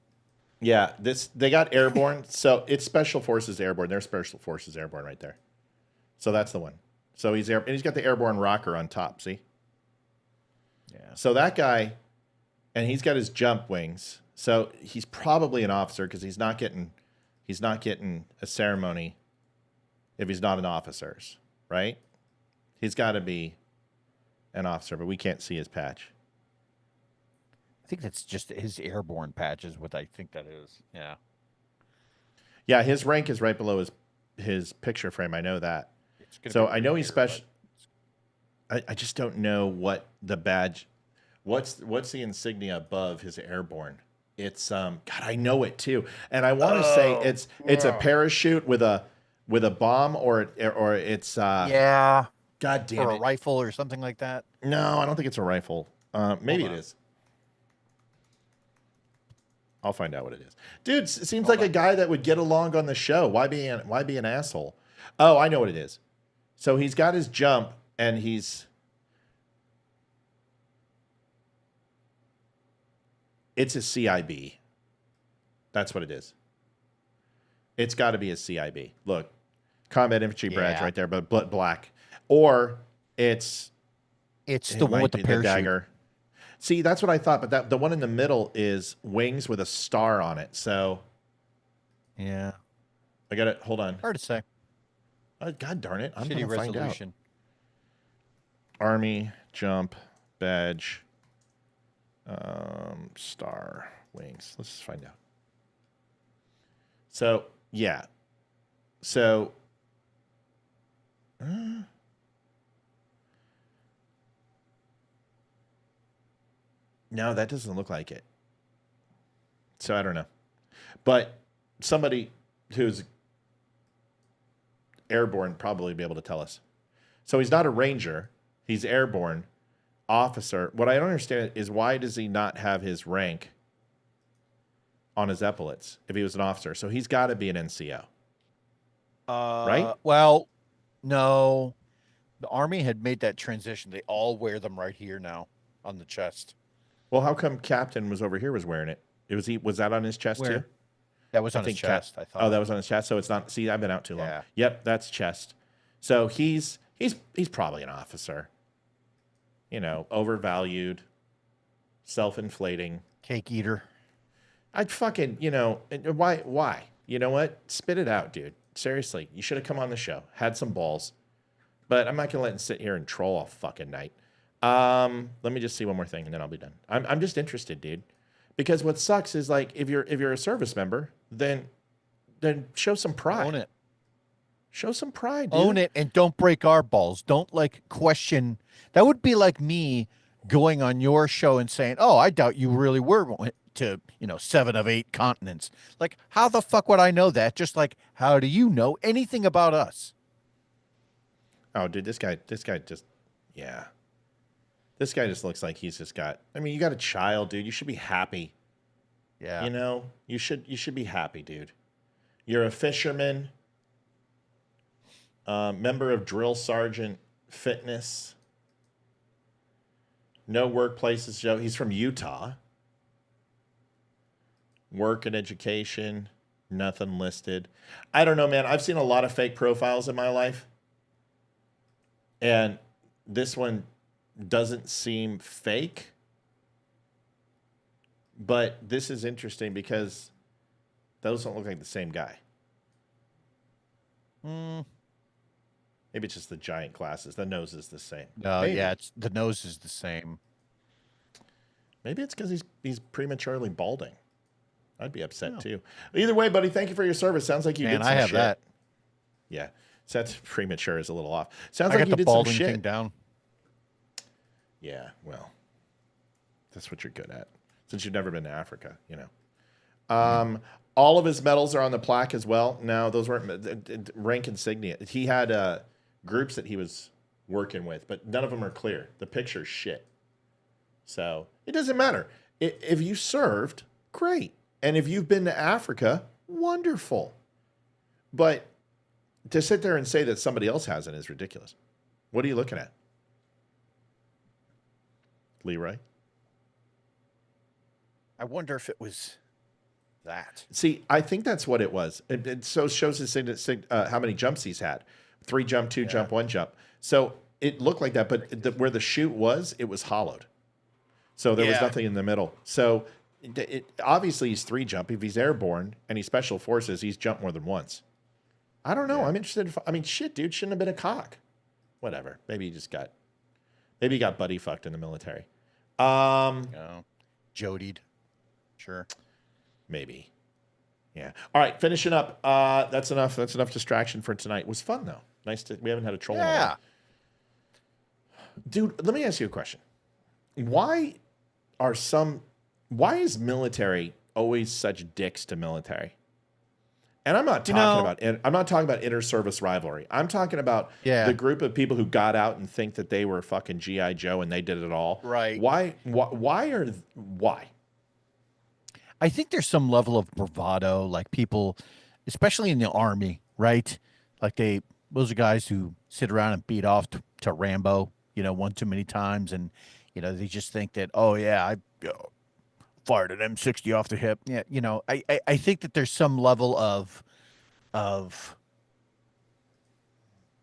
Yeah, they got airborne, so it's special forces airborne. They're special forces airborne right there. So that's the one. So he's and he's got the airborne rocker on top. See? Yeah. So that guy, and he's got his jump wings. So he's probably an officer because he's not getting a ceremony if he's not an officer's, right? He's got to be an officer, but we can't see his patch. I think that's just his airborne patch is what I think that is. Yeah. Yeah, his rank is right below his picture frame. I know that. So I know he's special. I just don't know what the badge, what's the insignia above his airborne. It's God, I know it too, and I want to say it's a parachute with a bomb or it's yeah, God damn or it, a rifle or something like that. No, I don't think it's a rifle. Maybe it is. I'll find out what it is. Dude, it seems like a guy that would get along on the show. Why be an asshole? Oh, I know what it is. So he's got his jump and it's a CIB. That's what it is. It's got to be a CIB. Look, combat infantry badge right there, but black. Or it's the one with the parachute. dagger. See, that's what I thought, but the one in the middle is wings with a star on it. So, yeah, I got it. Hold on. Hard to say. God darn it! I'm Shitty gonna find out. resolution. Army jump badge, star wings. Let's just find out. So yeah, so. No, that doesn't look like it. So I don't know. But somebody who's airborne probably be able to tell us. So he's not a ranger. He's airborne officer. What I don't understand is why does he not have his rank on his epaulets if he was an officer? So he's got to be an NCO. Right? Well, no. The Army had made that transition. They all wear them right here now on the chest. Well, how come Captain was over here was wearing it? Was that on his chest too? That was on his chest, I thought. Oh, that was on his chest. So it's not. See, I've been out too long. Yeah. Yep, that's chest. So he's probably an officer. You know, overvalued, self-inflating, cake eater. I'd fucking, why? You know what? Spit it out, dude. Seriously, you should have come on the show, had some balls. But I'm not gonna let him sit here and troll all fucking night. Let me just see one more thing and then I'll be done. I'm just interested, dude. Because what sucks is like if you're a service member, then show some pride. Own it. Show some pride, dude. Own it and don't break our balls. Don't question. That would be like me going on your show and saying, "Oh, I doubt you really were to, 7 of 8 continents." Like, how the fuck would I know that? Just like, how do you know anything about us? Oh, dude, this guy just, yeah. This guy just looks like he's just got, you got a child, dude. You should be happy. Yeah. You should be happy, dude. You're a fisherman, member of Drill Sergeant Fitness. No workplaces, Joe. He's from Utah. Work and education, nothing listed. I don't know, man. I've seen a lot of fake profiles in my life. And this one doesn't seem fake. But this is interesting because those don't look like the same guy. Maybe it's just the giant glasses. The nose is the same. No, yeah, the nose is the same. Maybe it's because he's prematurely balding. I'd be upset too. Either way, buddy, thank you for your service. Sounds like you did some I have shit. that. Yeah. So that's premature is a little off. Sounds I like got you the did some balding shit. thing down. Yeah, well, that's what you're good at. Since you've never been to Africa, All of his medals are on the plaque as well. Now, those weren't rank insignia. He had groups that he was working with, but none of them are clear. The picture's shit. So it doesn't matter. If you served, great. And if you've been to Africa, wonderful. But to sit there and say that somebody else hasn't is ridiculous. What are you looking at? Leroy? I wonder if it was that. See, I think that's what it was. It so shows his how many jumps he's had. 3 jump, 2 jump, 1 jump. So it looked like that, but where the chute was, it was hollowed. So there was nothing in the middle. So obviously he's 3 jump. If he's airborne and he's special forces, he's jumped more than once. I don't know. I'm interested. Shit, dude, shouldn't have been a cock. Whatever. Maybe he got buddy fucked in the military. Jodied. Sure. Maybe. Yeah. All right. Finishing up. That's enough. That's enough distraction for tonight. It was fun though. We haven't had a troll. Yeah. Dude, let me ask you a question. Why is military always such dicks to military? And I'm not talking about inter-service rivalry. I'm talking about the group of people who got out and think that they were fucking G.I. Joe and they did it all. Right. Why? I think there's some level of bravado, like people, especially in the Army, right? Like those are guys who sit around and beat off to Rambo, one too many times. And, they just think that, oh, yeah, I fired an M60 off the hip. Yeah, I think that there's some level of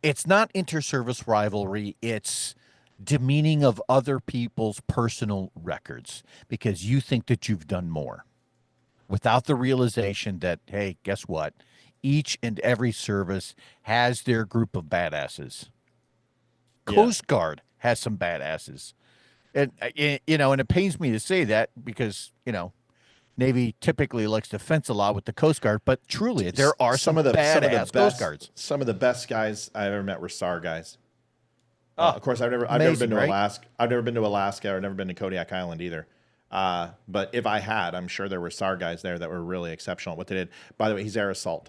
it's not inter-service rivalry. It's demeaning of other people's personal records because you think that you've done more without the realization that, hey, guess what? Each and every service has their group of badasses. Coast Guard has some badasses. And, and it pains me to say that because, Navy typically likes to fence a lot with the Coast Guard, but truly, there are some of the badass Coast Guards. Some of the best guys I ever met were SAR guys. Of course, I've never been to Alaska. I've never been to Alaska or never been to Kodiak Island either. But if I had, I'm sure there were SAR guys there that were really exceptional at what they did. By the way, he's air assault.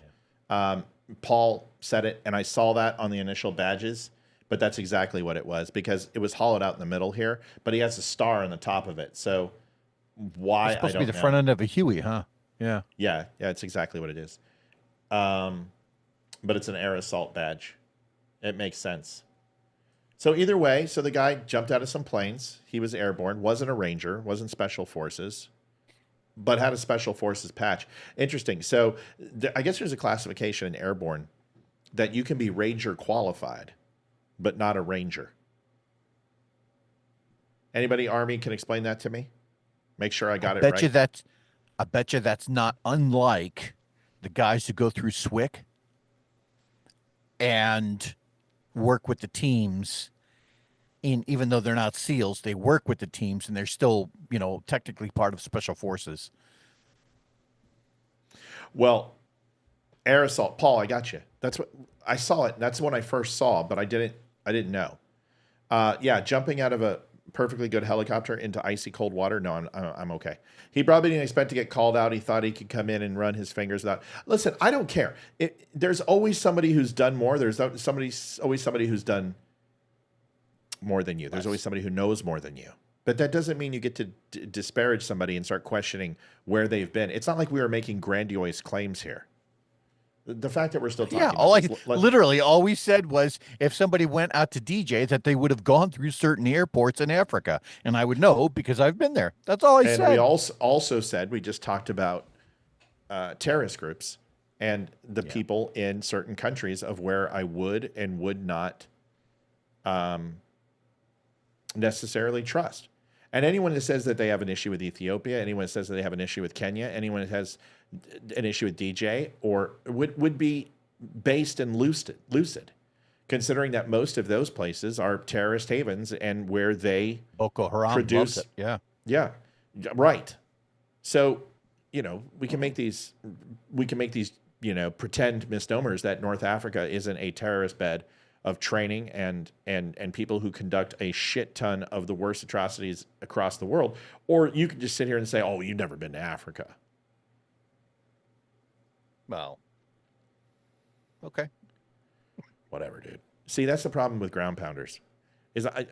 Paul said it, and I saw that on the initial badges. But that's exactly what it was because it was hollowed out in the middle here, but he has a star on the top of it. So why? It's supposed to be the front end of a Huey, huh? Yeah. Yeah, it's exactly what it is. But it's an air assault badge. It makes sense. So either way, so the guy jumped out of some planes. He was airborne, wasn't a Ranger, wasn't Special Forces, but had a Special Forces patch. Interesting. So I guess there's a classification in airborne that you can be Ranger qualified, but not a Ranger. Anybody Army can explain that to me? Make sure I got it right. I bet you that's not unlike the guys who go through SWIC and work with the teams. Even though they're not SEALs, they work with the teams and they're still, technically part of Special Forces. Well, air assault, Paul, I got you. That's what I saw it. That's when I first saw, but I didn't know. Jumping out of a perfectly good helicopter into icy cold water. No, I'm okay. He probably didn't expect to get called out. He thought he could come in and run his fingers without. Listen, I don't care. There's always somebody who's done more. There's always somebody who's done more than you. There's always somebody who knows more than you. But that doesn't mean you get to disparage somebody and start questioning where they've been. It's not like we were making grandiose claims here. The fact that we're still talking. Literally all we said was if somebody went out to DJ that they would have gone through certain airports in Africa, and I would know because I've been there. That's all I said. And we also said we just talked about terrorist groups and the people in certain countries of where I would and would not necessarily trust. And anyone that says that they have an issue with Ethiopia, anyone that says that they have an issue with Kenya, anyone that has an issue with DJ, or would be based and lucid, considering that most of those places are terrorist havens and where they Boko Haram produce. Loves it. Yeah, right. So we can make these pretend misnomers that North Africa isn't a terrorist bed of training and people who conduct a shit ton of the worst atrocities across the world. Or you could just sit here and say, oh, you've never been to Africa. Well, okay. Whatever, dude. See, that's the problem with ground pounders.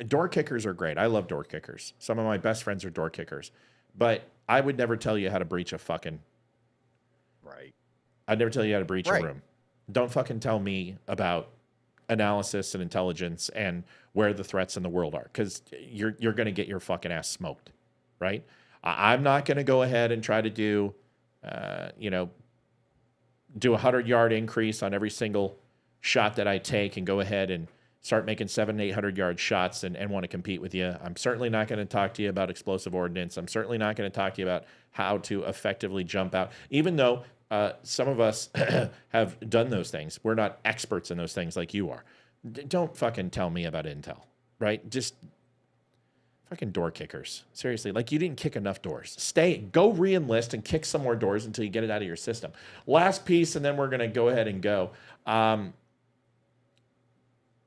Door kickers are great. I love door kickers. Some of my best friends are door kickers. But I would never tell you how to breach a fucking... Right. I'd never tell you how to breach a room. Don't fucking tell me about analysis and intelligence and where the threats in the world are, because you're going to get your fucking ass smoked, right? I'm not going to go ahead and try to do a 100-yard increase on every single shot that I take and go ahead and start making 700 and 800-yard shots and want to compete with you. I'm certainly not going to talk to you about explosive ordnance. I'm certainly not going to talk to you about how to effectively jump out, even though some of us have done those things. We're not experts in those things like you are. Don't fucking tell me about intel, right? Just fucking door kickers. Seriously, like you didn't kick enough doors. Go re-enlist and kick some more doors until you get it out of your system. Last piece, and then we're going to go ahead and go.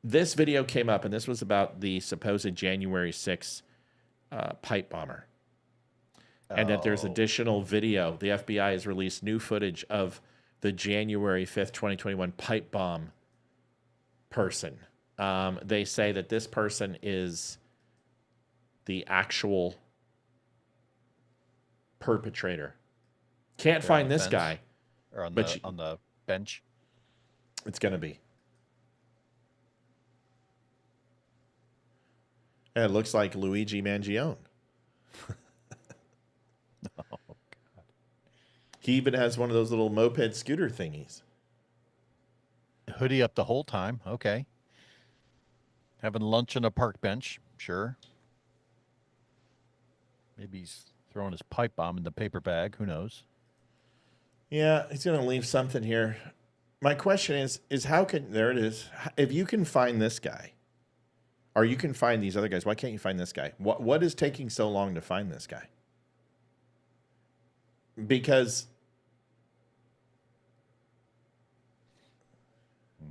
this video came up, and this was about the supposed January 6th pipe bomber. And that there's additional video. The FBI has released new footage of the January 5th, 2021 pipe bomb person. They say that this person is the actual perpetrator. Can't find this guy. Or on the bench. It's going to be. And it looks like Luigi Mangione. Oh, God. He even has one of those little moped scooter thingies. Hoodie up the whole time. Okay. Having lunch on a park bench. Sure. Maybe he's throwing his pipe bomb in the paper bag. Who knows? Yeah, he's going to leave something here. My question is how can, there it is. If you can find this guy, or you can find these other guys, why can't you find this guy? What is taking so long to find this guy? Because.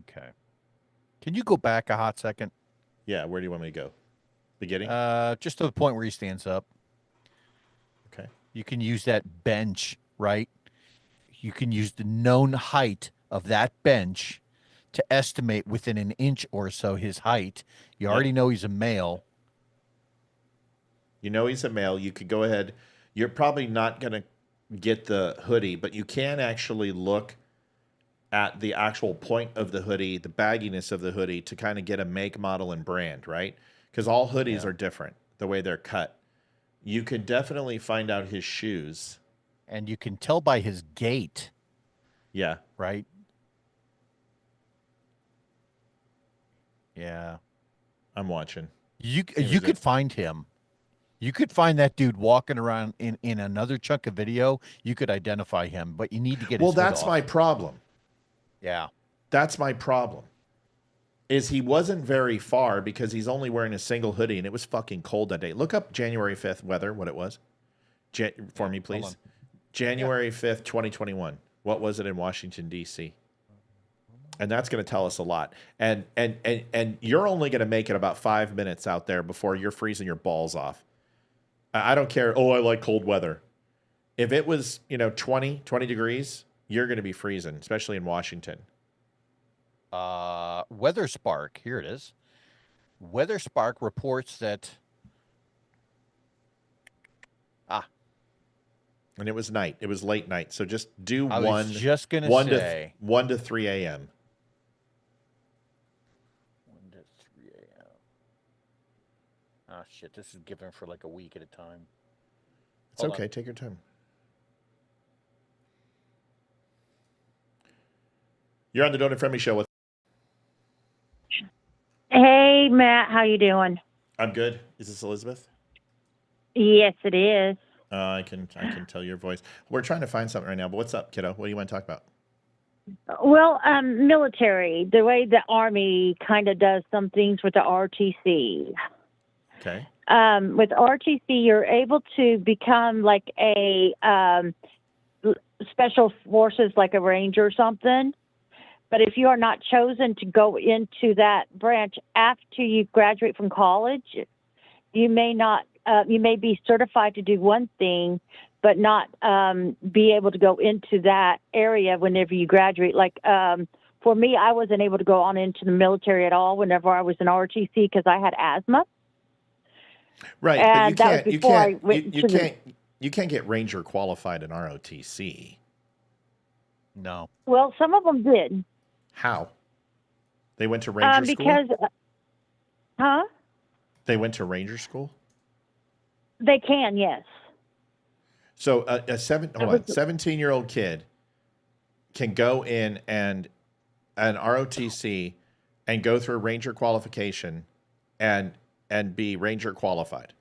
Okay. Can you go back a hot second? Yeah, where do you want me to go? Beginning? Just to the point where he stands up. Okay. You can use that bench, right? You can use the known height of that bench to estimate within an inch or so his height. You already know he's a male. You know he's a male. You could go ahead. You're probably not going to get the hoodie, but you can actually look at the actual point of the hoodie, the bagginess of the hoodie, to kind of get a make, model, and brand, right? Because all hoodies are different, the way they're cut. You could definitely find out his shoes. And you can tell by his gait. Yeah. Right? Yeah. I'm watching. You could find him. You could find that dude walking around in another chunk of video. You could identify him, but you need to get his hood that's off. my problem. Yeah. That's my problem. Is he wasn't very far because he's only wearing a single hoodie, and it was fucking cold that day. Look up January 5th weather, what it was. For me, please. January 5th, 2021. What was it in Washington, D.C.? And that's going to tell us a lot. And you're only going to make it about 5 minutes out there before you're freezing your balls off. I don't care. Oh, I like cold weather. If it was, 20 degrees, you're going to be freezing, especially in Washington. Weather Spark, here it is. Weather Spark reports that. And it was night. It was late night. So just do I was just gonna 1 say. 1 to 3 a.m. 1 to 3 a.m. Ah, shit. This is given for like a week at a time. It's okay. Take your time. You're on the Don't Friend Me show with. Hey, Matt. How you doing? I'm good. Is this Elizabeth? Yes, it is. I can tell your voice. We're trying to find something right now, but what's up, kiddo? What do you want to talk about? Well, military, the way the Army kind of does some things with the RTC. Okay. With RTC, you're able to become like a special forces, like a ranger or something. But if you are not chosen to go into that branch after you graduate from college, you may not. You may be certified to do one thing, but not be able to go into that area whenever you graduate. Like for me, I wasn't able to go on into the military at all whenever I was in ROTC because I had asthma. Right, and but you can't get Ranger qualified in ROTC. No. Well, some of them did. How? They went to Ranger school? Because, They went to Ranger school? They can, yes. So a 17-year-old kid can go in and an ROTC and go through Ranger qualification and be Ranger qualified.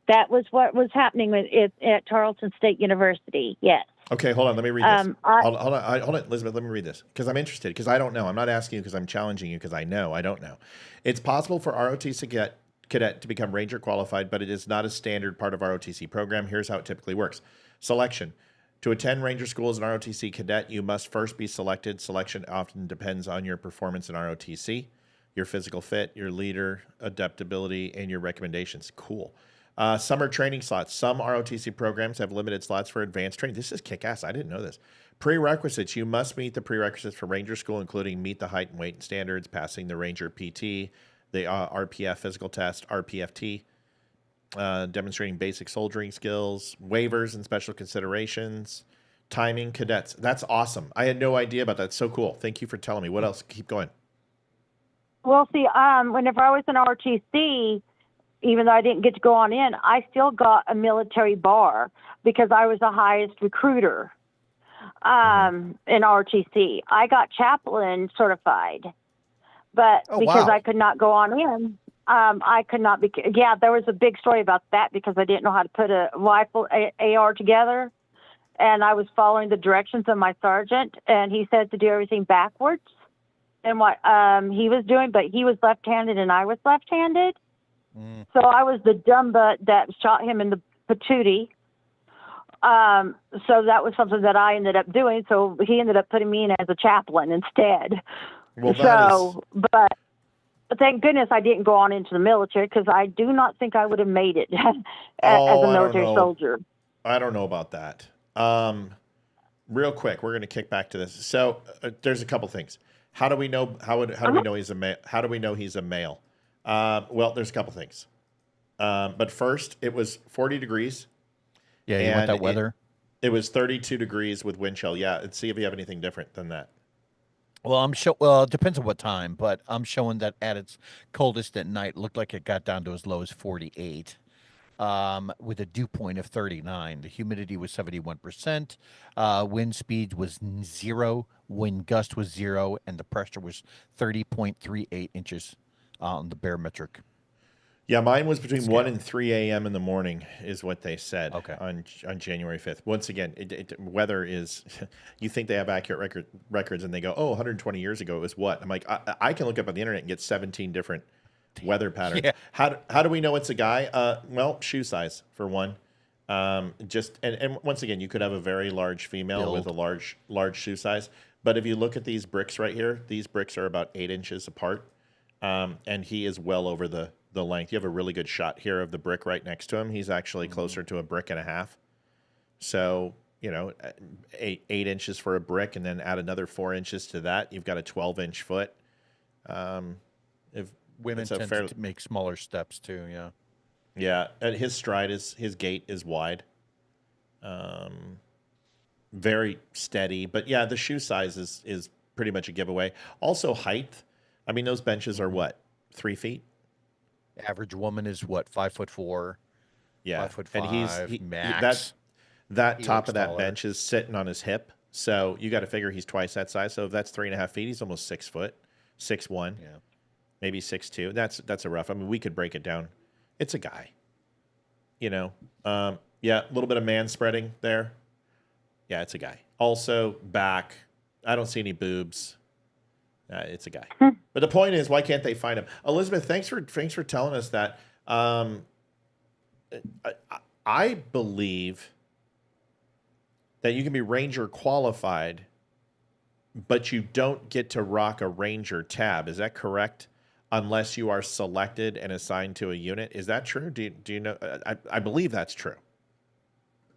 That was what was happening at Tarleton State University, yes. Okay, hold on. Let me read this. Hold on, Elizabeth. Let me read this because I'm interested. Because I don't know. I'm not asking you because I'm challenging you because I know. I don't know. It's possible for ROTC cadet to become Ranger qualified, but it is not a standard part of ROTC program. Here's how it typically works. Selection. To attend Ranger School as an ROTC cadet, you must first be selected. Selection often depends on your performance in ROTC, your physical fit, your leader adaptability, and your recommendations. Cool. Summer training slots. Some ROTC programs have limited slots for advanced training. This is kick-ass. I didn't know this. Prerequisites. You must meet the prerequisites for Ranger School, including meet the height and weight standards, passing the Ranger PT, the RPF physical test, RPFT, demonstrating basic soldiering skills, waivers and special considerations, timing cadets. That's awesome. I had no idea about that. So cool. Thank you for telling me. What else? Keep going. Well, see, whenever I was in ROTC, even though I didn't get to go on in, I still got a military bar because I was the highest recruiter in ROTC. I got chaplain certified, but because I could not go on in, I could not be. Yeah, there was a big story about that because I didn't know how to put a rifle AR together, and I was following the directions of my sergeant, and he said to do everything backwards, and what he was doing, but he was left-handed and I was left-handed. So I was the dumb butt that shot him in the patootie. So that was something that I ended up doing. So he ended up putting me in as a chaplain instead. Well, but thank goodness I didn't go on into the military because I do not think I would have made it as a military soldier. I don't know about that. Real quick, we're going to kick back to this. So there's a couple things. How do we know? How do we know he's a male? How do we know he's a male? Well, there's a couple things. But first, it was 40 degrees. Yeah, you want that weather? It was 32 degrees with wind chill. Yeah, and see if you have anything different than that. Well, well, it depends on what time, but I'm showing that at its coldest at night, looked like it got down to as low as 48, with a dew point of 39. The humidity was 71%. Wind speed was 0. Wind gust was 0, and the pressure was 30.38 inches on the barometric. Yeah, mine was between 1 and 3 a.m. in the morning is what they said on January 5th. Once again, weather is, you think they have accurate records and they go, 120 years ago it was what? I'm like, I can look up on the internet and get 17 different weather patterns. Yeah. How do we know it's a guy? Well, shoe size for one. And once again, you could have a very large female with a large shoe size. But if you look at these bricks right here, these bricks are about 8 inches apart. And he is well over the length. You have a really good shot here of the brick right next to him. He's actually closer to a brick and a half. So, 8 inches for a brick and then add another 4 inches to that. You've got a 12-inch foot. If Women tend to make smaller steps too, yeah. Yeah, and his gait is wide. Very steady. But yeah, the shoe size is pretty much a giveaway. Also height. I mean, those benches are what, 3 feet? Average woman is what, 5'4". Yeah, 5'5", and he's max. That top of that bench is sitting on his hip, so you got to figure he's twice that size. So if that's 3.5 feet, he's almost 6 foot, 6'1", maybe 6'2". That's a rough. I mean, we could break it down. It's a guy, Yeah, a little bit of man spreading there. Yeah, it's a guy. Also back. I don't see any boobs. It's a guy. But the point is, why can't they find him? Elizabeth, thanks for telling us that. I believe that you can be Ranger qualified, but you don't get to rock a Ranger tab. Is that correct? Unless you are selected and assigned to a unit. Is that true? Do you know? I believe that's true.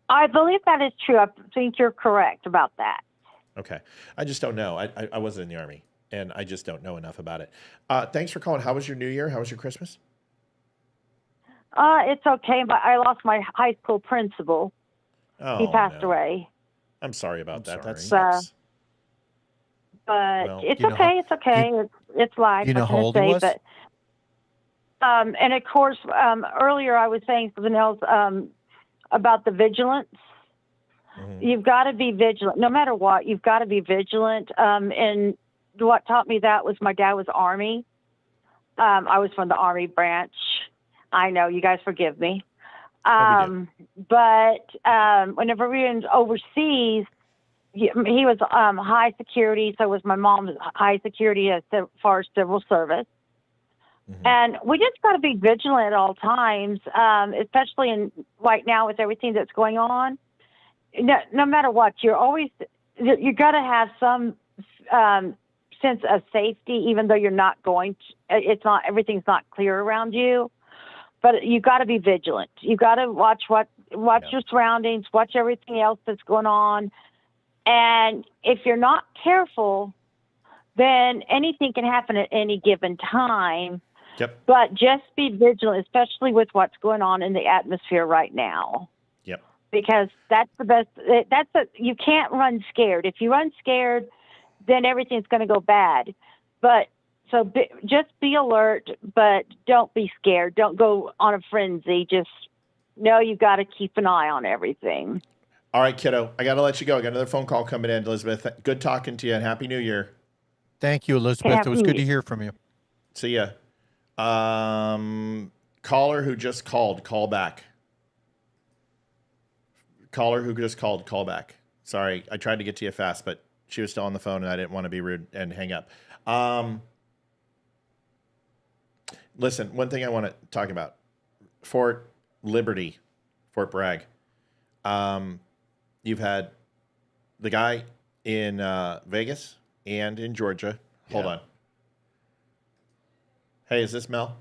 I believe that is true. I think you're correct about that. Okay. I just don't know. I wasn't in the Army. And I just don't know enough about it. Thanks for calling. How was your New Year? How was your Christmas? It's okay, but I lost my high school principal. He passed away. I'm sorry about that. Sorry. That sucks. But it's okay. It's okay. It's life. You know how old he was? But, and of course, earlier I was saying something else about the vigilance. Mm-hmm. You've got to be vigilant. No matter what, you've got to be vigilant. And what taught me that was my dad was Army. I was from the Army branch. I know, you guys forgive me. But whenever we were overseas, he was high security, so was my mom, high security as far as civil service. Mm-hmm. And we just got to be vigilant at all times, especially right now with everything that's going on. no matter what, you got to have some sense of safety, even though you're not going to, everything's not clear around you, but you got to be vigilant. You got to watch your surroundings, watch everything else that's going on. And if you're not careful, then anything can happen at any given time. Yep. But just be vigilant, especially with what's going on in the atmosphere right now. Yep. Because that's the best. You can't run scared. If you run scared, then everything's going to go bad. But just be alert, but don't be scared. Don't go on a frenzy. Just know you got to keep an eye on everything. All right, kiddo. I got to let you go. I got another phone call coming in, Elizabeth. Good talking to you, and Happy New Year. Thank you, Elizabeth. It was good to hear from you. See ya. Caller who just called, call back. Caller who just called, call back. Sorry, I tried to get to you fast, but she was still on the phone, and I didn't want to be rude and hang up. Listen, one thing I want to talk about. Fort Liberty, Fort Bragg. You've had the guy in Vegas and in Georgia. Hold on. Hey, is this Mel?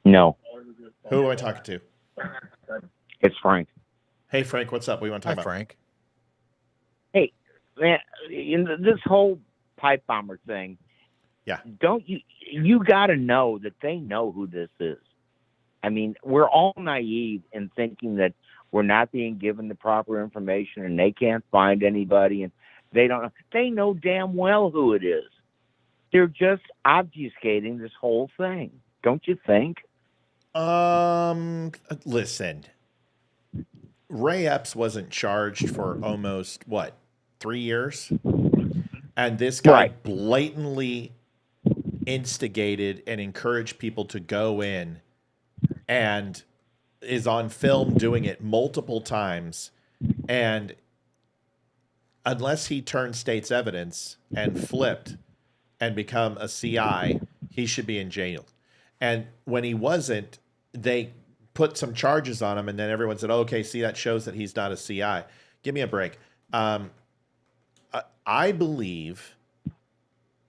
No. Who am I talking to? It's Frank. Hey, Frank, what's up? What do you want to talk about? Frank. Hey, man, in this whole pipe bomber thing, yeah, don't you got to know that they know who this is. I mean, we're all naive in thinking that we're not being given the proper information and they can't find anybody and they don't know. They know damn well who it is. They're just obfuscating this whole thing. Don't you think? Listen. Ray Epps wasn't charged for almost, 3 years? And this guy blatantly instigated and encouraged people to go in and is on film doing it multiple times. And unless he turned state's evidence and flipped and become a CI, he should be in jail. And when he wasn't, they put some charges on him, and then everyone said, okay, see, that shows that he's not a CI. Give me a break. I believe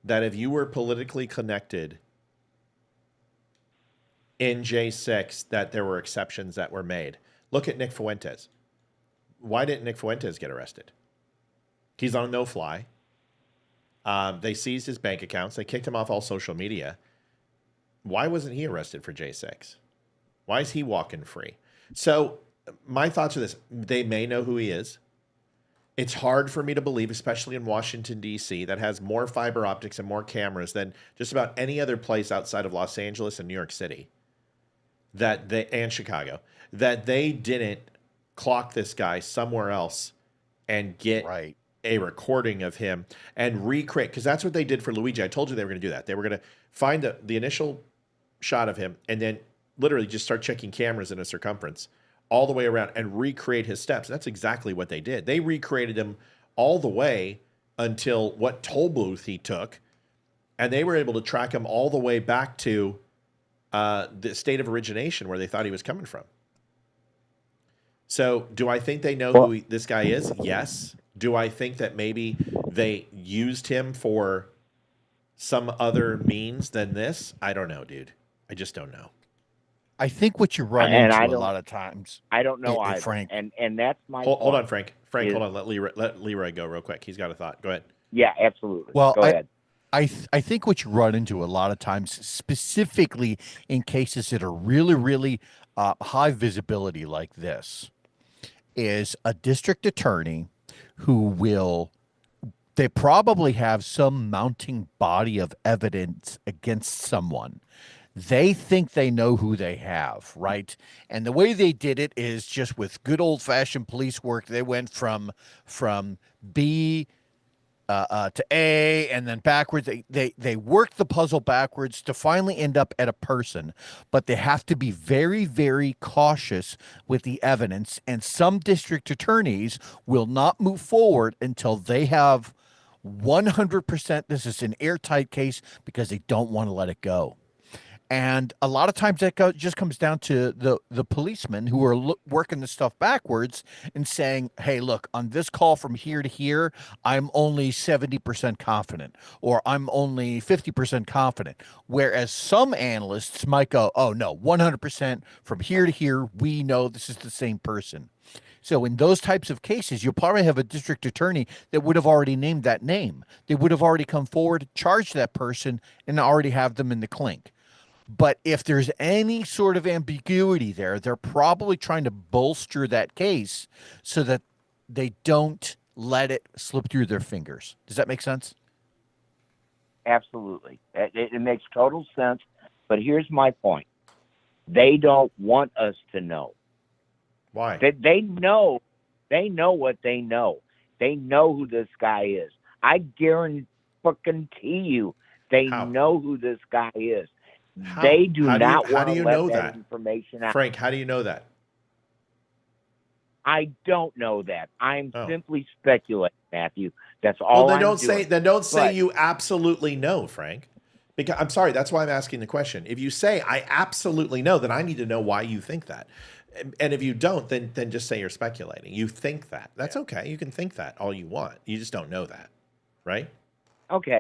that if you were politically connected in J6, that there were exceptions that were made. Look at Nick Fuentes. Why didn't Nick Fuentes get arrested? He's on a no-fly. They seized his bank accounts. They kicked him off all social media. Why wasn't he arrested for J6? Why is he walking free? So my thoughts are this. They may know who he is. It's hard for me to believe, especially in Washington, D.C., that has more fiber optics and more cameras than just about any other place outside of Los Angeles and New York City, and Chicago, that they didn't clock this guy somewhere else and get a recording of him and recreate, because that's what they did for Luigi. I told you they were going to do that. They were going to find the initial shot of him and then literally just start checking cameras in a circumference all the way around and recreate his steps. That's exactly what they did. They recreated him all the way until what toll booth he took, and they were able to track him all the way back to the state of origination where they thought he was coming from. So do I think they know who this guy is? Yes. Do I think that maybe they used him for some other means than this? I don't know, dude. I just don't know. I think what you run into a lot of times. I don't know either. Frank. And that's my hold on, Frank. Frank, hold on. Let Leroy go real quick. He's got a thought. Go ahead. Yeah, absolutely. Well, go ahead. I think what you run into a lot of times, specifically in cases that are really, really high visibility like this, is a district attorney who they probably have some mounting body of evidence against someone. They think they know who they have, right? And the way they did it is just with good old-fashioned police work. They went from B to A and then backwards. They worked the puzzle backwards to finally end up at a person. But they have to be very, very cautious with the evidence. And some district attorneys will not move forward until they have 100%. This is an airtight case because they don't want to let it go. And a lot of times that just comes down to the policemen who are working the stuff backwards and saying, hey, look, on this call from here to here, I'm only 70% confident, or I'm only 50% confident. Whereas some analysts might go, oh, no, 100% from here to here, we know this is the same person. So in those types of cases, you'll probably have a district attorney that would have already named that name. They would have already come forward, charged that person, and already have them in the clink. But if there's any sort of ambiguity there, they're probably trying to bolster that case so that they don't let it slip through their fingers. Does that make sense? Absolutely. It makes total sense. But here's my point. They don't want us to know. Why? They know what they know. They know who this guy is. I guarantee you they know who this guy is. How? They do not How want do to you let know that that information out. Frank, how do you know that? I don't know that. I'm simply speculating, Matthew. That's all. Well, then I'm don't doing. say. Then don't say But you absolutely know, Frank. Because I'm sorry, that's why I'm asking the question. If you say I absolutely know, then I need to know why you think that. And if you don't, then just say you're speculating. You think that. That's okay. You can think that all you want. You just don't know that, right? Okay.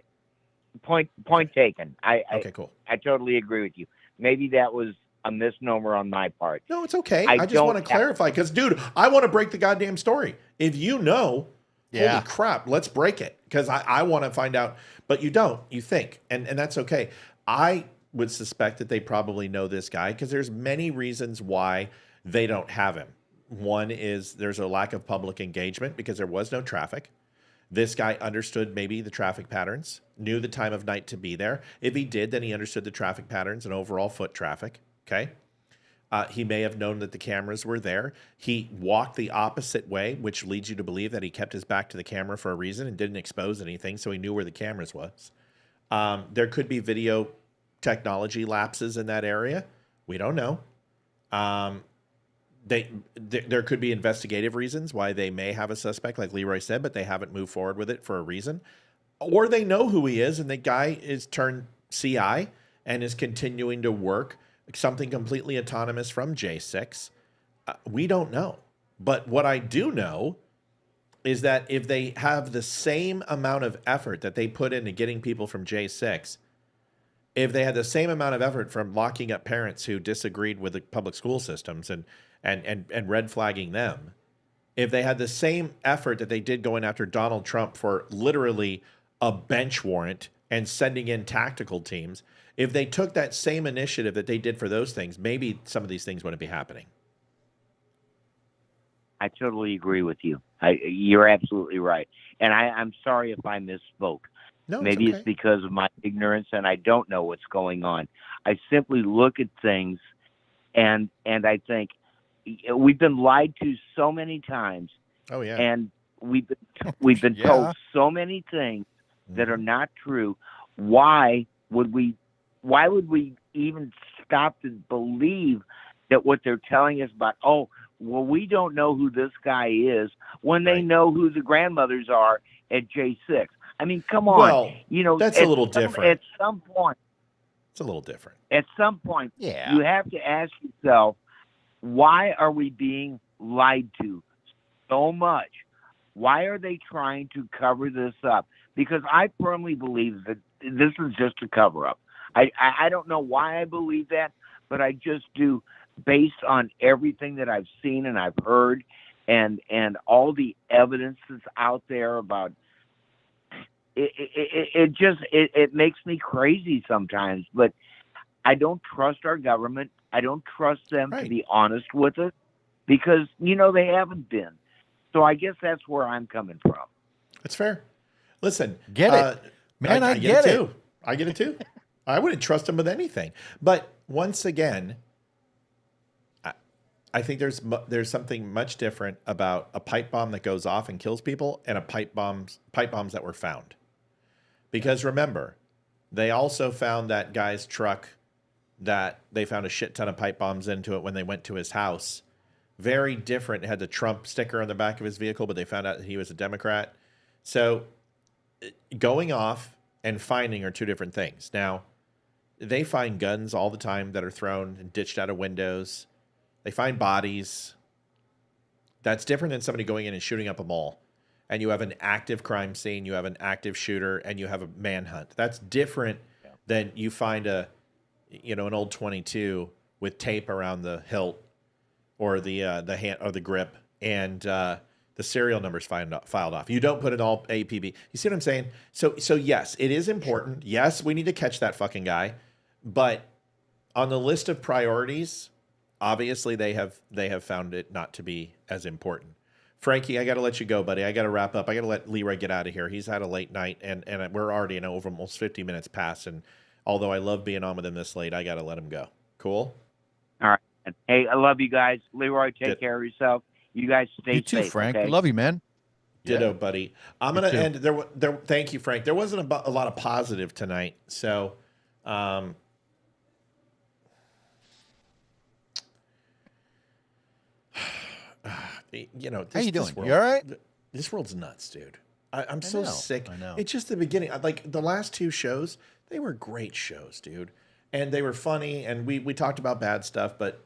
Point taken. Okay, cool. I totally agree with you. Maybe that was a misnomer on my part. No, it's okay. I just want to clarify because, dude, I want to break the goddamn story. If you know, holy crap, let's break it because I want to find out. But you don't. You think, and that's okay. I would suspect that they probably know this guy because there's many reasons why they don't have him. One is there's a lack of public engagement because there was no traffic. This guy understood maybe the traffic patterns, knew the time of night to be there. If he did, then he understood the traffic patterns and overall foot traffic. Okay. He may have known that the cameras were there. He walked the opposite way, which leads you to believe that he kept his back to the camera for a reason and didn't expose anything, so he knew where the cameras was. There could be video technology lapses in that area. We don't know. There could be investigative reasons why they may have a suspect, like Leeroy said, but they haven't moved forward with it for a reason. Or they know who he is, and the guy is turned CI and is continuing to work something completely autonomous from J6. We don't know. But what I do know is that if they have the same amount of effort that they put into getting people from J6, if they had the same amount of effort from locking up parents who disagreed with the public school systems and red flagging them, if they had the same effort that they did going after Donald Trump for literally a bench warrant and sending in tactical teams, if they took that same initiative that they did for those things, maybe some of these things wouldn't be happening. I totally agree with you. You're absolutely right. And I'm sorry if I misspoke. No, maybe it's okay. It's because of my ignorance and I don't know what's going on. I simply look at things and I think we've been lied to so many times. Oh yeah. And we've been told so many things that are not true. Why would we even stop to believe that what they're telling us about, we don't know who this guy is when they know who the grandmothers are at J6. I mean, come on. Well, that's a little different. At some point. It's a little different. At some point, you have to ask yourself, why are we being lied to so much? Why are they trying to cover this up? Because I firmly believe that this is just a cover-up. I don't know why I believe that, but I just do, based on everything that I've seen and I've heard and all the evidence that's out there about it. It makes me crazy sometimes, but I don't trust our government. I don't trust them to be honest with us because, they haven't been. So I guess that's where I'm coming from. That's fair. Listen. Get it. Man, I get it. Too. I get it too. I wouldn't trust them with anything. But once again, I think there's something much different about a pipe bomb that goes off and kills people and a pipe bombs that were found. Because remember, they also found that guy's truck that they found a shit ton of pipe bombs into it when they went to his house. Very different. It had the Trump sticker on the back of his vehicle, but they found out that he was a Democrat. So going off and finding are two different things. Now, they find guns all the time that are thrown and ditched out of windows. They find bodies. That's different than somebody going in and shooting up a mall. And you have an active crime scene, you have an active shooter, and you have a manhunt. That's different than you find an old 22 with tape around the hilt or the hand or the grip, and the serial numbers filed off. You don't put it all APB. You see what I'm saying? So yes, it is important. Yes, we need to catch that fucking guy, but on the list of priorities, obviously they have found it not to be as important. Frankie, I got to let you go, buddy. I got to wrap up. I got to let Leeroy get out of here. He's had a late night, and we're already over almost 50 minutes past. And although I love being on with him this late, I got to let him go. Cool? All right. Hey, I love you guys. Leeroy, take care of yourself. You guys stay You too, safe, Frank. okay? I love you, man. Ditto, buddy. I'm going to end there. Thank you, Frank. There wasn't a lot of positive tonight. So, how you doing? You all right? This world's nuts, dude. I'm so sick. I know. It's just the beginning. Like the last two shows, they were great shows, dude, and they were funny. And we talked about bad stuff, but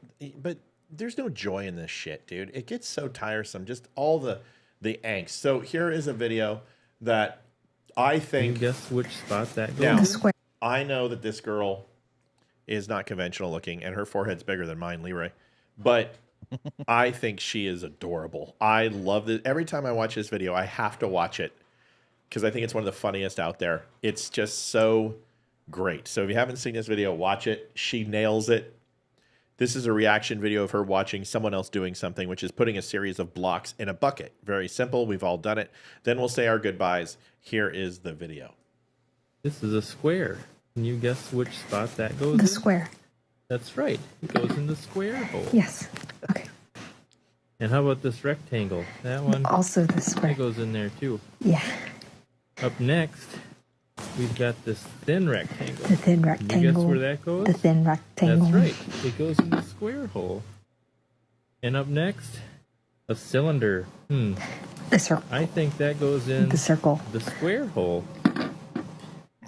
there's no joy in this shit, dude. It gets so tiresome. Just all the angst. So here is a video that I think. Can you guess which spot that goes? Now, The square. I know that this girl is not conventional looking, and her forehead's bigger than mine, Leroy, but. I think she is adorable. I love this. Every time I watch this video, I have to watch it because I think it's one of the funniest out there. It's just so great. So if you haven't seen this video, watch it. She nails it. This is a reaction video of her watching someone else doing something, which is putting a series of blocks in a bucket. Very simple. We've all done it. Then we'll say our goodbyes. Here is the video. This is a square. Can you guess which spot that goes in? The square. That's right. It goes in the square hole. Yes. Okay. And how about this rectangle? That one? Also the square. That goes in there too. Yeah. Up next, we've got this thin rectangle. The thin rectangle. Can you guess where that goes? The thin rectangle. That's right. It goes in the square hole. And up next, a cylinder. The circle. I think that goes in the circle. The square hole.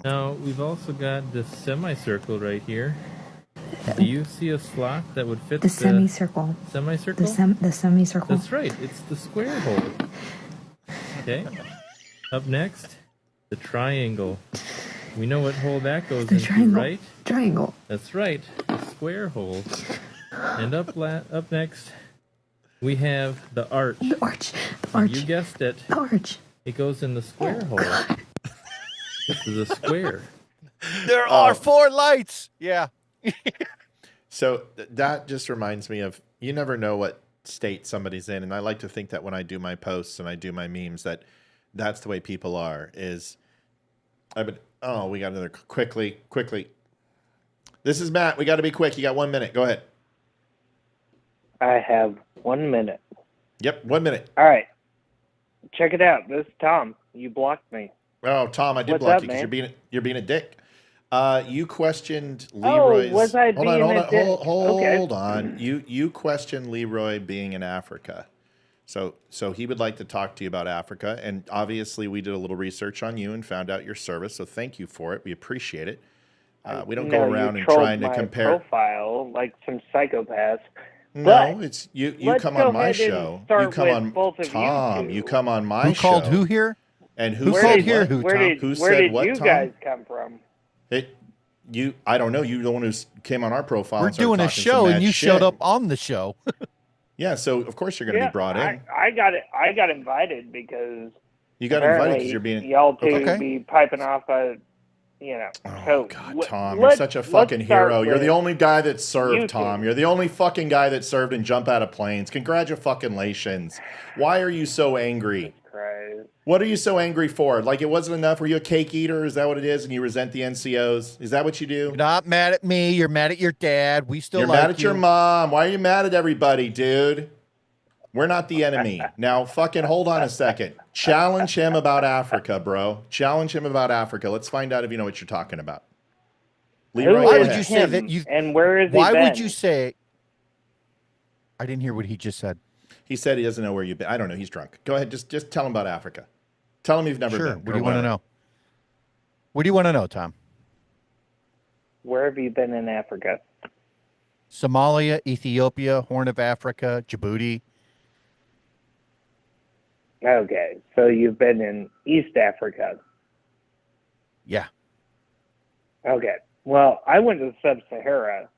Now, we've also got this semicircle right here. Do you see a slot that would fit the semicircle? Semicircle? The semicircle. That's right. It's the square hole. Okay. Up next, the triangle. We know what hole that goes into, triangle. right? Triangle. That's right. The square hole. And up next, we have the arch. The arch. The arch. You guessed it. The arch. It goes in the square hole. This is a square. There are 4 lights. Yeah. So that just reminds me of, you never know what state somebody's in. And I like to think that when I do my posts and I do my memes, that's the way people are. We got another quickly. This is Matt. We got to be quick. You got 1 minute. Go ahead. I have 1 minute. Yep, 1 minute. All right. Check it out. This is Tom. You blocked me. Oh, Tom, I did What's block up, you because man? you're being a dick. You questioned Leroy's. Oh, was I being a dick? Hold on. You questioned Leroy being in Africa. So he would like to talk to you about Africa, and obviously we did a little research on you and found out your service. So thank you for it. We appreciate it. We don't go around and trying to compare profile like some psychopaths. No, But it's you let's come go on my ahead and show. start You come with on both of you Tom. two. You come on my Who show. called who here? And who Where said did- what? who, where Tom? did, Who where said did what, you Tom? guys come from? I don't know. You the one who came on our profile. We're and started doing a talking show, some and mad you shit. showed up on the show. Yeah, so of course you're going to be brought in. I got it. I got invited because You got invited apparently because you're being y'all two okay. be piping off a, Oh God, Tom, you're such a fucking hero. You're the only guy that served, Tom. You're the only fucking guy that served and jump out of planes. Congratulations. Why are you so angry? What are you so angry for? Like it wasn't enough? Were you a cake eater? Is that what it is? And you resent the NCOs? Is that what you do? You're not mad at me. You're mad at your dad. We still You're like mad at your mom. Why are you mad at everybody, dude? We're not the enemy. Now, fucking hold on a second. Challenge him about Africa, bro. Challenge him about Africa. Let's find out if you know what you're talking about. Leroy, Why go would ahead. you say that you? And where is he Why been? would you say? I didn't hear what he just said. He said he doesn't know where you've been. I don't know. He's drunk. Go ahead. Just tell him about Africa. Tell him you've never Sure. been. What do you want to know? What do you want to know, Tom? Where have you been in Africa? Somalia, Ethiopia, Horn of Africa, Djibouti. Okay, so you've been in East Africa. Yeah. Okay. Well, I went to Sub-Sahara,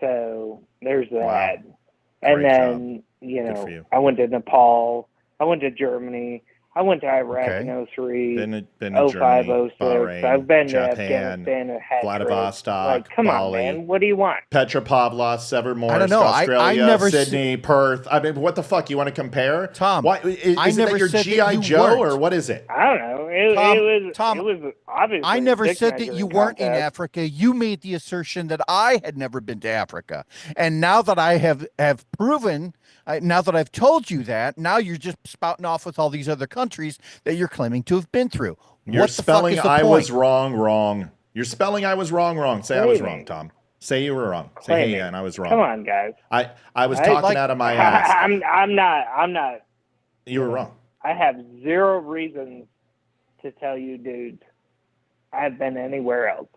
so there's that. Wow. And Great then, job. you Good know, for you. I went to Nepal. I went to Germany. I went to Iraq Okay. in 03, Been to 05, Germany, 06. Bahrain, I've been Japan, to Afghanistan and had trips. Vladivostok, Like, come Bali, on, man. What do you want? Petropavlovsk, Severmorsk, I don't know. Australia, I never Sydney, Perth. I mean, what the fuck? You want to compare? Tom, Why, is I it never that you're said that G.I. you Joe weren't. or what is it? I don't know. It was obviously I never a dick said that you measuring weren't in contest. Africa. You made the assertion that I had never been to Africa. And now that I have proven, now that I've told you that, now you're just spouting off with all these other countries that you're claiming to have been through. You're What the fuck spelling is the I point? was wrong. You're spelling I was wrong. Say I was wrong, Tom. Say you were wrong. Say, hey, Claiming. and I was wrong. Come on, guys. I was talking out of my ass. I'm not. You were wrong. I have zero reasons to tell you, dude, I've been anywhere else.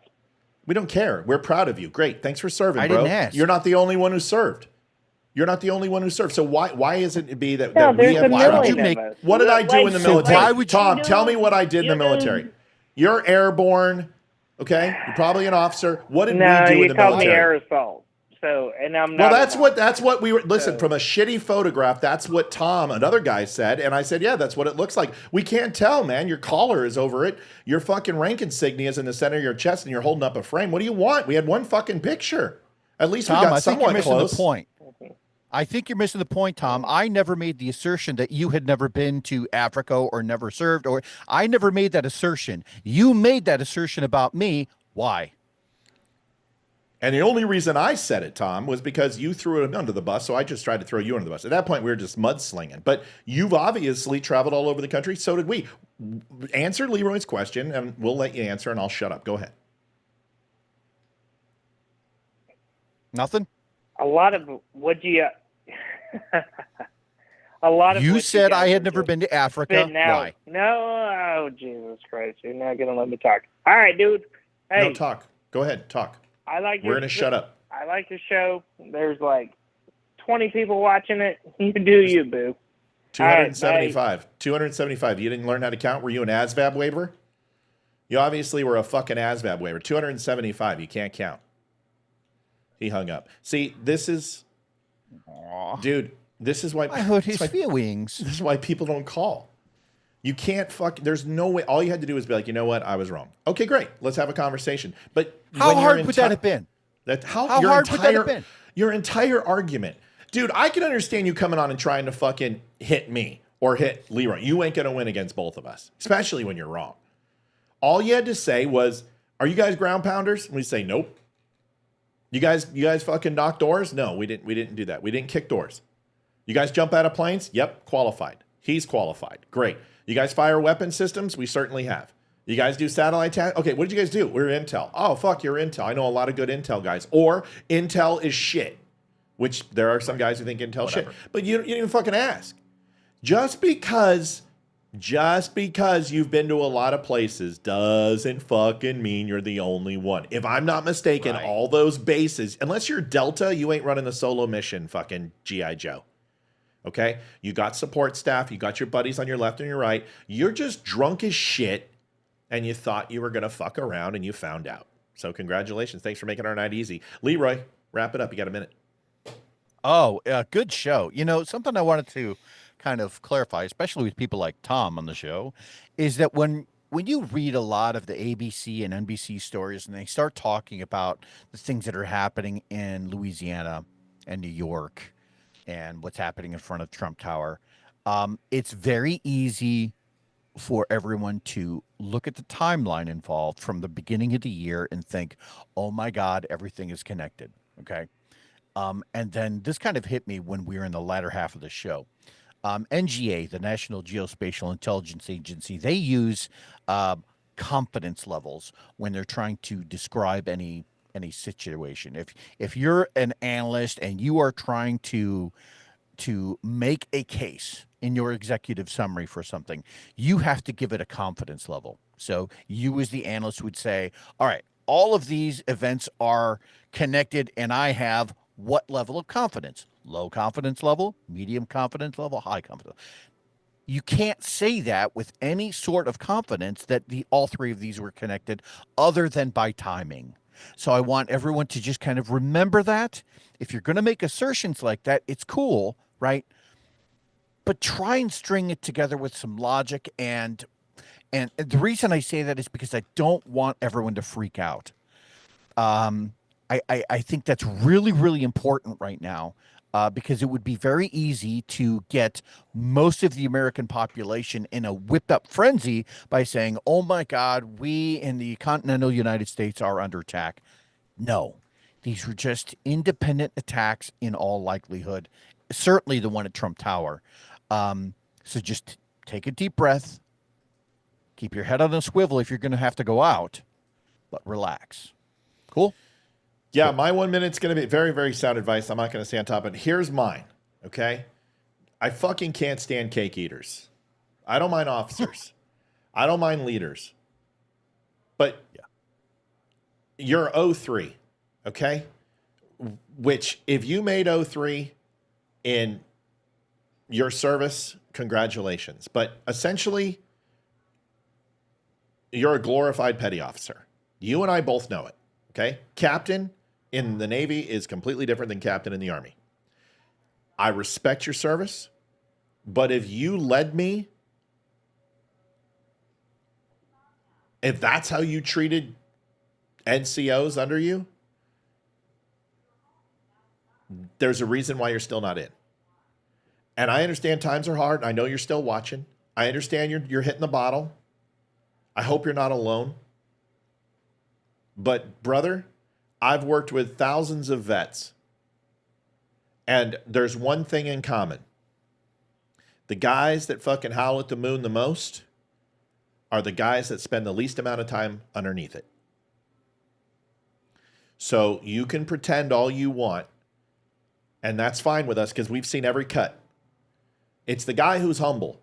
We don't care. We're proud of you. Great. Thanks for serving, I bro. didn't ask. You're not the only one who served. You're not the only one who served. So why isn't it be that, No, that we there's have a tried? million of us. What did I do in the So military? why would you Tom, do- tell me what I did in the you do- military. You're airborne, okay? You're probably an officer. What did No, we do you in the called me military? aerosol. So, and I'm Well, not. that's what we were. Listen, from a shitty photograph, that's what Tom, another guy, said, and I said, yeah, that's what it looks like. We can't tell, man. Your collar is over it. Your fucking rank insignia is in the center of your chest, and you're holding up a frame. What do you want? We had one fucking picture. At least Tom, we got I think you're somewhat missing close. the point. I think you're missing the point, Tom. I never made the assertion that you had never been to Africa or never served, or I never made that assertion. You made that assertion about me. Why? And the only reason I said it, Tom, was because you threw it under the bus, so I just tried to throw you under the bus. At that point, we were just mudslinging. But you've obviously traveled all over the country. So did we. Answer Leroy's question, and we'll let you answer, and I'll shut up. Go ahead. Nothing? A lot of what you. A lot of You what said guys I are had never just been to Africa. spitting out. Why? No, oh Jesus Christ! You're not gonna let me talk. All right, dude. Hey, No, talk. Go ahead. Talk. I like. We're going to shut up. I like your show. There's like 20 people watching it. You do you, boo. 275. 275. You didn't learn how to count? Were you an ASVAB waiver? You obviously were a fucking ASVAB waiver. 275. You can't count. He hung up. See, this is... Dude, this is why... I hurt his feelings. This is why people don't call. You can't There's no way... All you had to do was be like, you know what? I was wrong. Okay, great. Let's have a conversation. But How hard would that have been? How hard would that have been? Your entire argument. Dude, I can understand you coming on and trying to fucking hit me or hit Leroy. You ain't going to win against both of us, especially when you're wrong. All you had to say was, are you guys ground pounders? And we say, nope. You guys fucking knock doors? No, we didn't do that. We didn't kick doors. You guys jump out of planes? Yep, qualified. He's qualified. Great. You guys fire weapon systems? We certainly have. You guys do satellite tag? Okay, what did you guys do? We're Intel. Oh, fuck, you're Intel. I know a lot of good Intel guys. Or Intel is shit, which there are some guys who think Intel shit. But you didn't even fucking ask. Just because you've been to a lot of places doesn't fucking mean you're the only one. If I'm not mistaken, all those bases, unless you're Delta, you ain't running the solo mission fucking G.I. Joe. Okay? You got support staff. You got your buddies on your left and your right. You're just drunk as shit, and you thought you were going to fuck around, and you found out. So congratulations. Thanks for making our night easy. Leroy, wrap it up. You got a minute. Oh, good show. You know, something I wanted to kind of clarify, especially with people like Tom on the show, is that when you read a lot of the ABC and NBC stories and they start talking about the things that are happening in Louisiana and New York and what's happening in front of Trump Tower, it's very easy for everyone to look at the timeline involved from the beginning of the year and think, oh my God, everything is connected. Okay. And then this kind of hit me when we were in the latter half of the show. NGA, the National Geospatial Intelligence Agency, they use confidence levels when they're trying to describe any situation. If you're an analyst and you are trying to make a case in your executive summary for something, you have to give it a confidence level. So you as the analyst would say, all right, all of these events are connected, and I have what level of confidence? Low confidence level, medium confidence level, high confidence. You can't say that with any sort of confidence that all three of these were connected other than by timing. So I want everyone to just kind of remember that. If you're going to make assertions like that, it's cool, right? But try and string it together with some logic. And the reason I say that is because I don't want everyone to freak out. I think that's really, really important right now. Because it would be very easy to get most of the American population in a whipped-up frenzy by saying, oh, my God, we in the continental United States are under attack. No, these were just independent attacks in all likelihood, certainly the one at Trump Tower. So just take a deep breath, keep your head on a swivel if you're going to have to go out, but relax. Cool? Yeah, my 1 minute's going to be very, very sound advice. I'm not going to stay on top of it. Here's mine, okay? I fucking can't stand cake eaters. I don't mind officers. I don't mind leaders. But you're 03, okay? Which, if you made 03 in your service, congratulations. But essentially, you're a glorified petty officer. You and I both know it, okay? Captain in the Navy is completely different than captain in the Army. I respect your service, but if you led me, if that's how you treated NCOs under you, there's a reason why you're still not in. And I understand times are hard. I know you're still watching. I understand you're hitting the bottle. I hope you're not alone. But brother, I've worked with thousands of vets, and there's one thing in common. The guys that fucking howl at the moon the most are the guys that spend the least amount of time underneath it. So you can pretend all you want, and that's fine with us because we've seen every cut. It's the guy who's humble.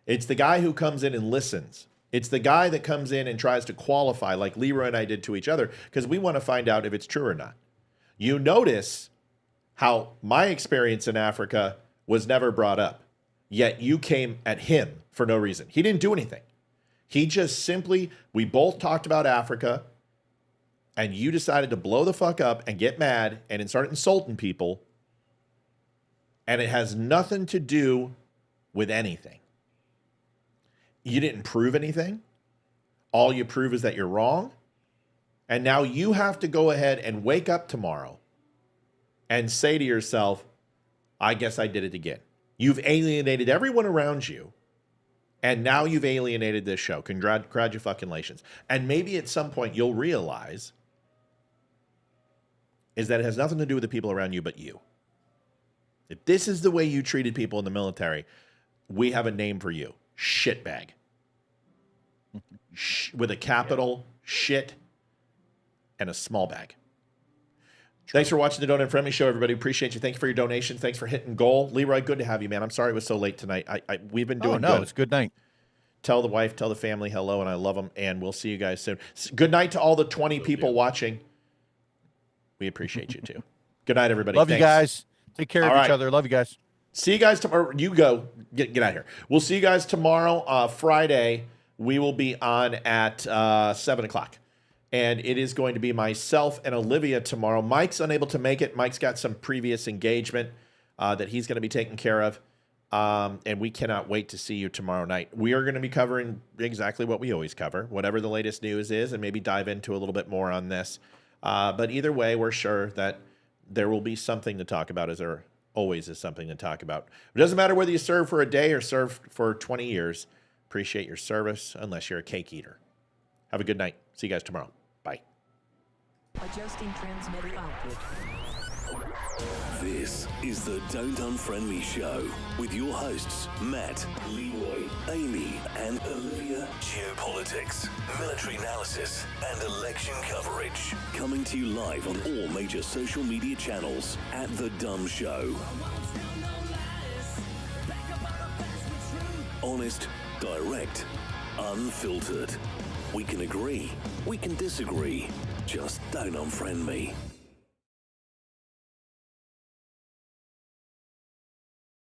It's the guy who comes in and listens. It's the guy that comes in and tries to qualify like Leroy and I did to each other because we want to find out if it's true or not. You notice how my experience in Africa was never brought up, yet you came at him for no reason. He didn't do anything. He just simply, we both talked about Africa, and you decided to blow the fuck up and get mad and start insulting people, and it has nothing to do with anything. You didn't prove anything. All you prove is that you're wrong. And now you have to go ahead and wake up tomorrow and say to yourself, I guess I did it again. You've alienated everyone around you. And now you've alienated this show. Congratulations. And maybe at some point you'll realize is that it has nothing to do with the people around you but you. If this is the way you treated people in the military, we have a name for you. Shitbag. With a capital shit and a small bag. Thanks for watching the Don't Unfriend Me Show, everybody. Appreciate you. Thank you for your donation. Thanks for hitting goal. Leroy, good to have you, man. I'm sorry it was so late tonight. We've been doing good. It's a good night. Tell the wife, tell the family hello, and I love them, and we'll see you guys soon. Good night to all the 20 people watching. We appreciate you, too. Good night, everybody. Love Thanks. you guys. Take care of each other. Love you guys. See you guys tomorrow. You go. Get out of here. We'll see you guys tomorrow, Friday. We will be on at 7 o'clock. And it is going to be myself and Olivia tomorrow. Mike's unable to make it. Mike's got some previous engagement that he's going to be taking care of. And we cannot wait to see you tomorrow night. We are going to be covering exactly what we always cover, whatever the latest news is, and maybe dive into a little bit more on this. But either way, we're sure that there will be something to talk about, as there always is something to talk about. It doesn't matter whether you serve for a day or serve for 20 years. Appreciate your service, unless you're a cake eater. Have a good night. See you guys tomorrow. Bye. Adjusting transmitter output. This is the Don't Unfriend Me Show with your hosts, Matt, Leroy, Amy, and Olivia. Geopolitics, military analysis, and election coverage. Coming to you live on all major social media channels at The Dumb Show. Honest, direct, unfiltered. We can agree, we can disagree. Just don't unfriend me.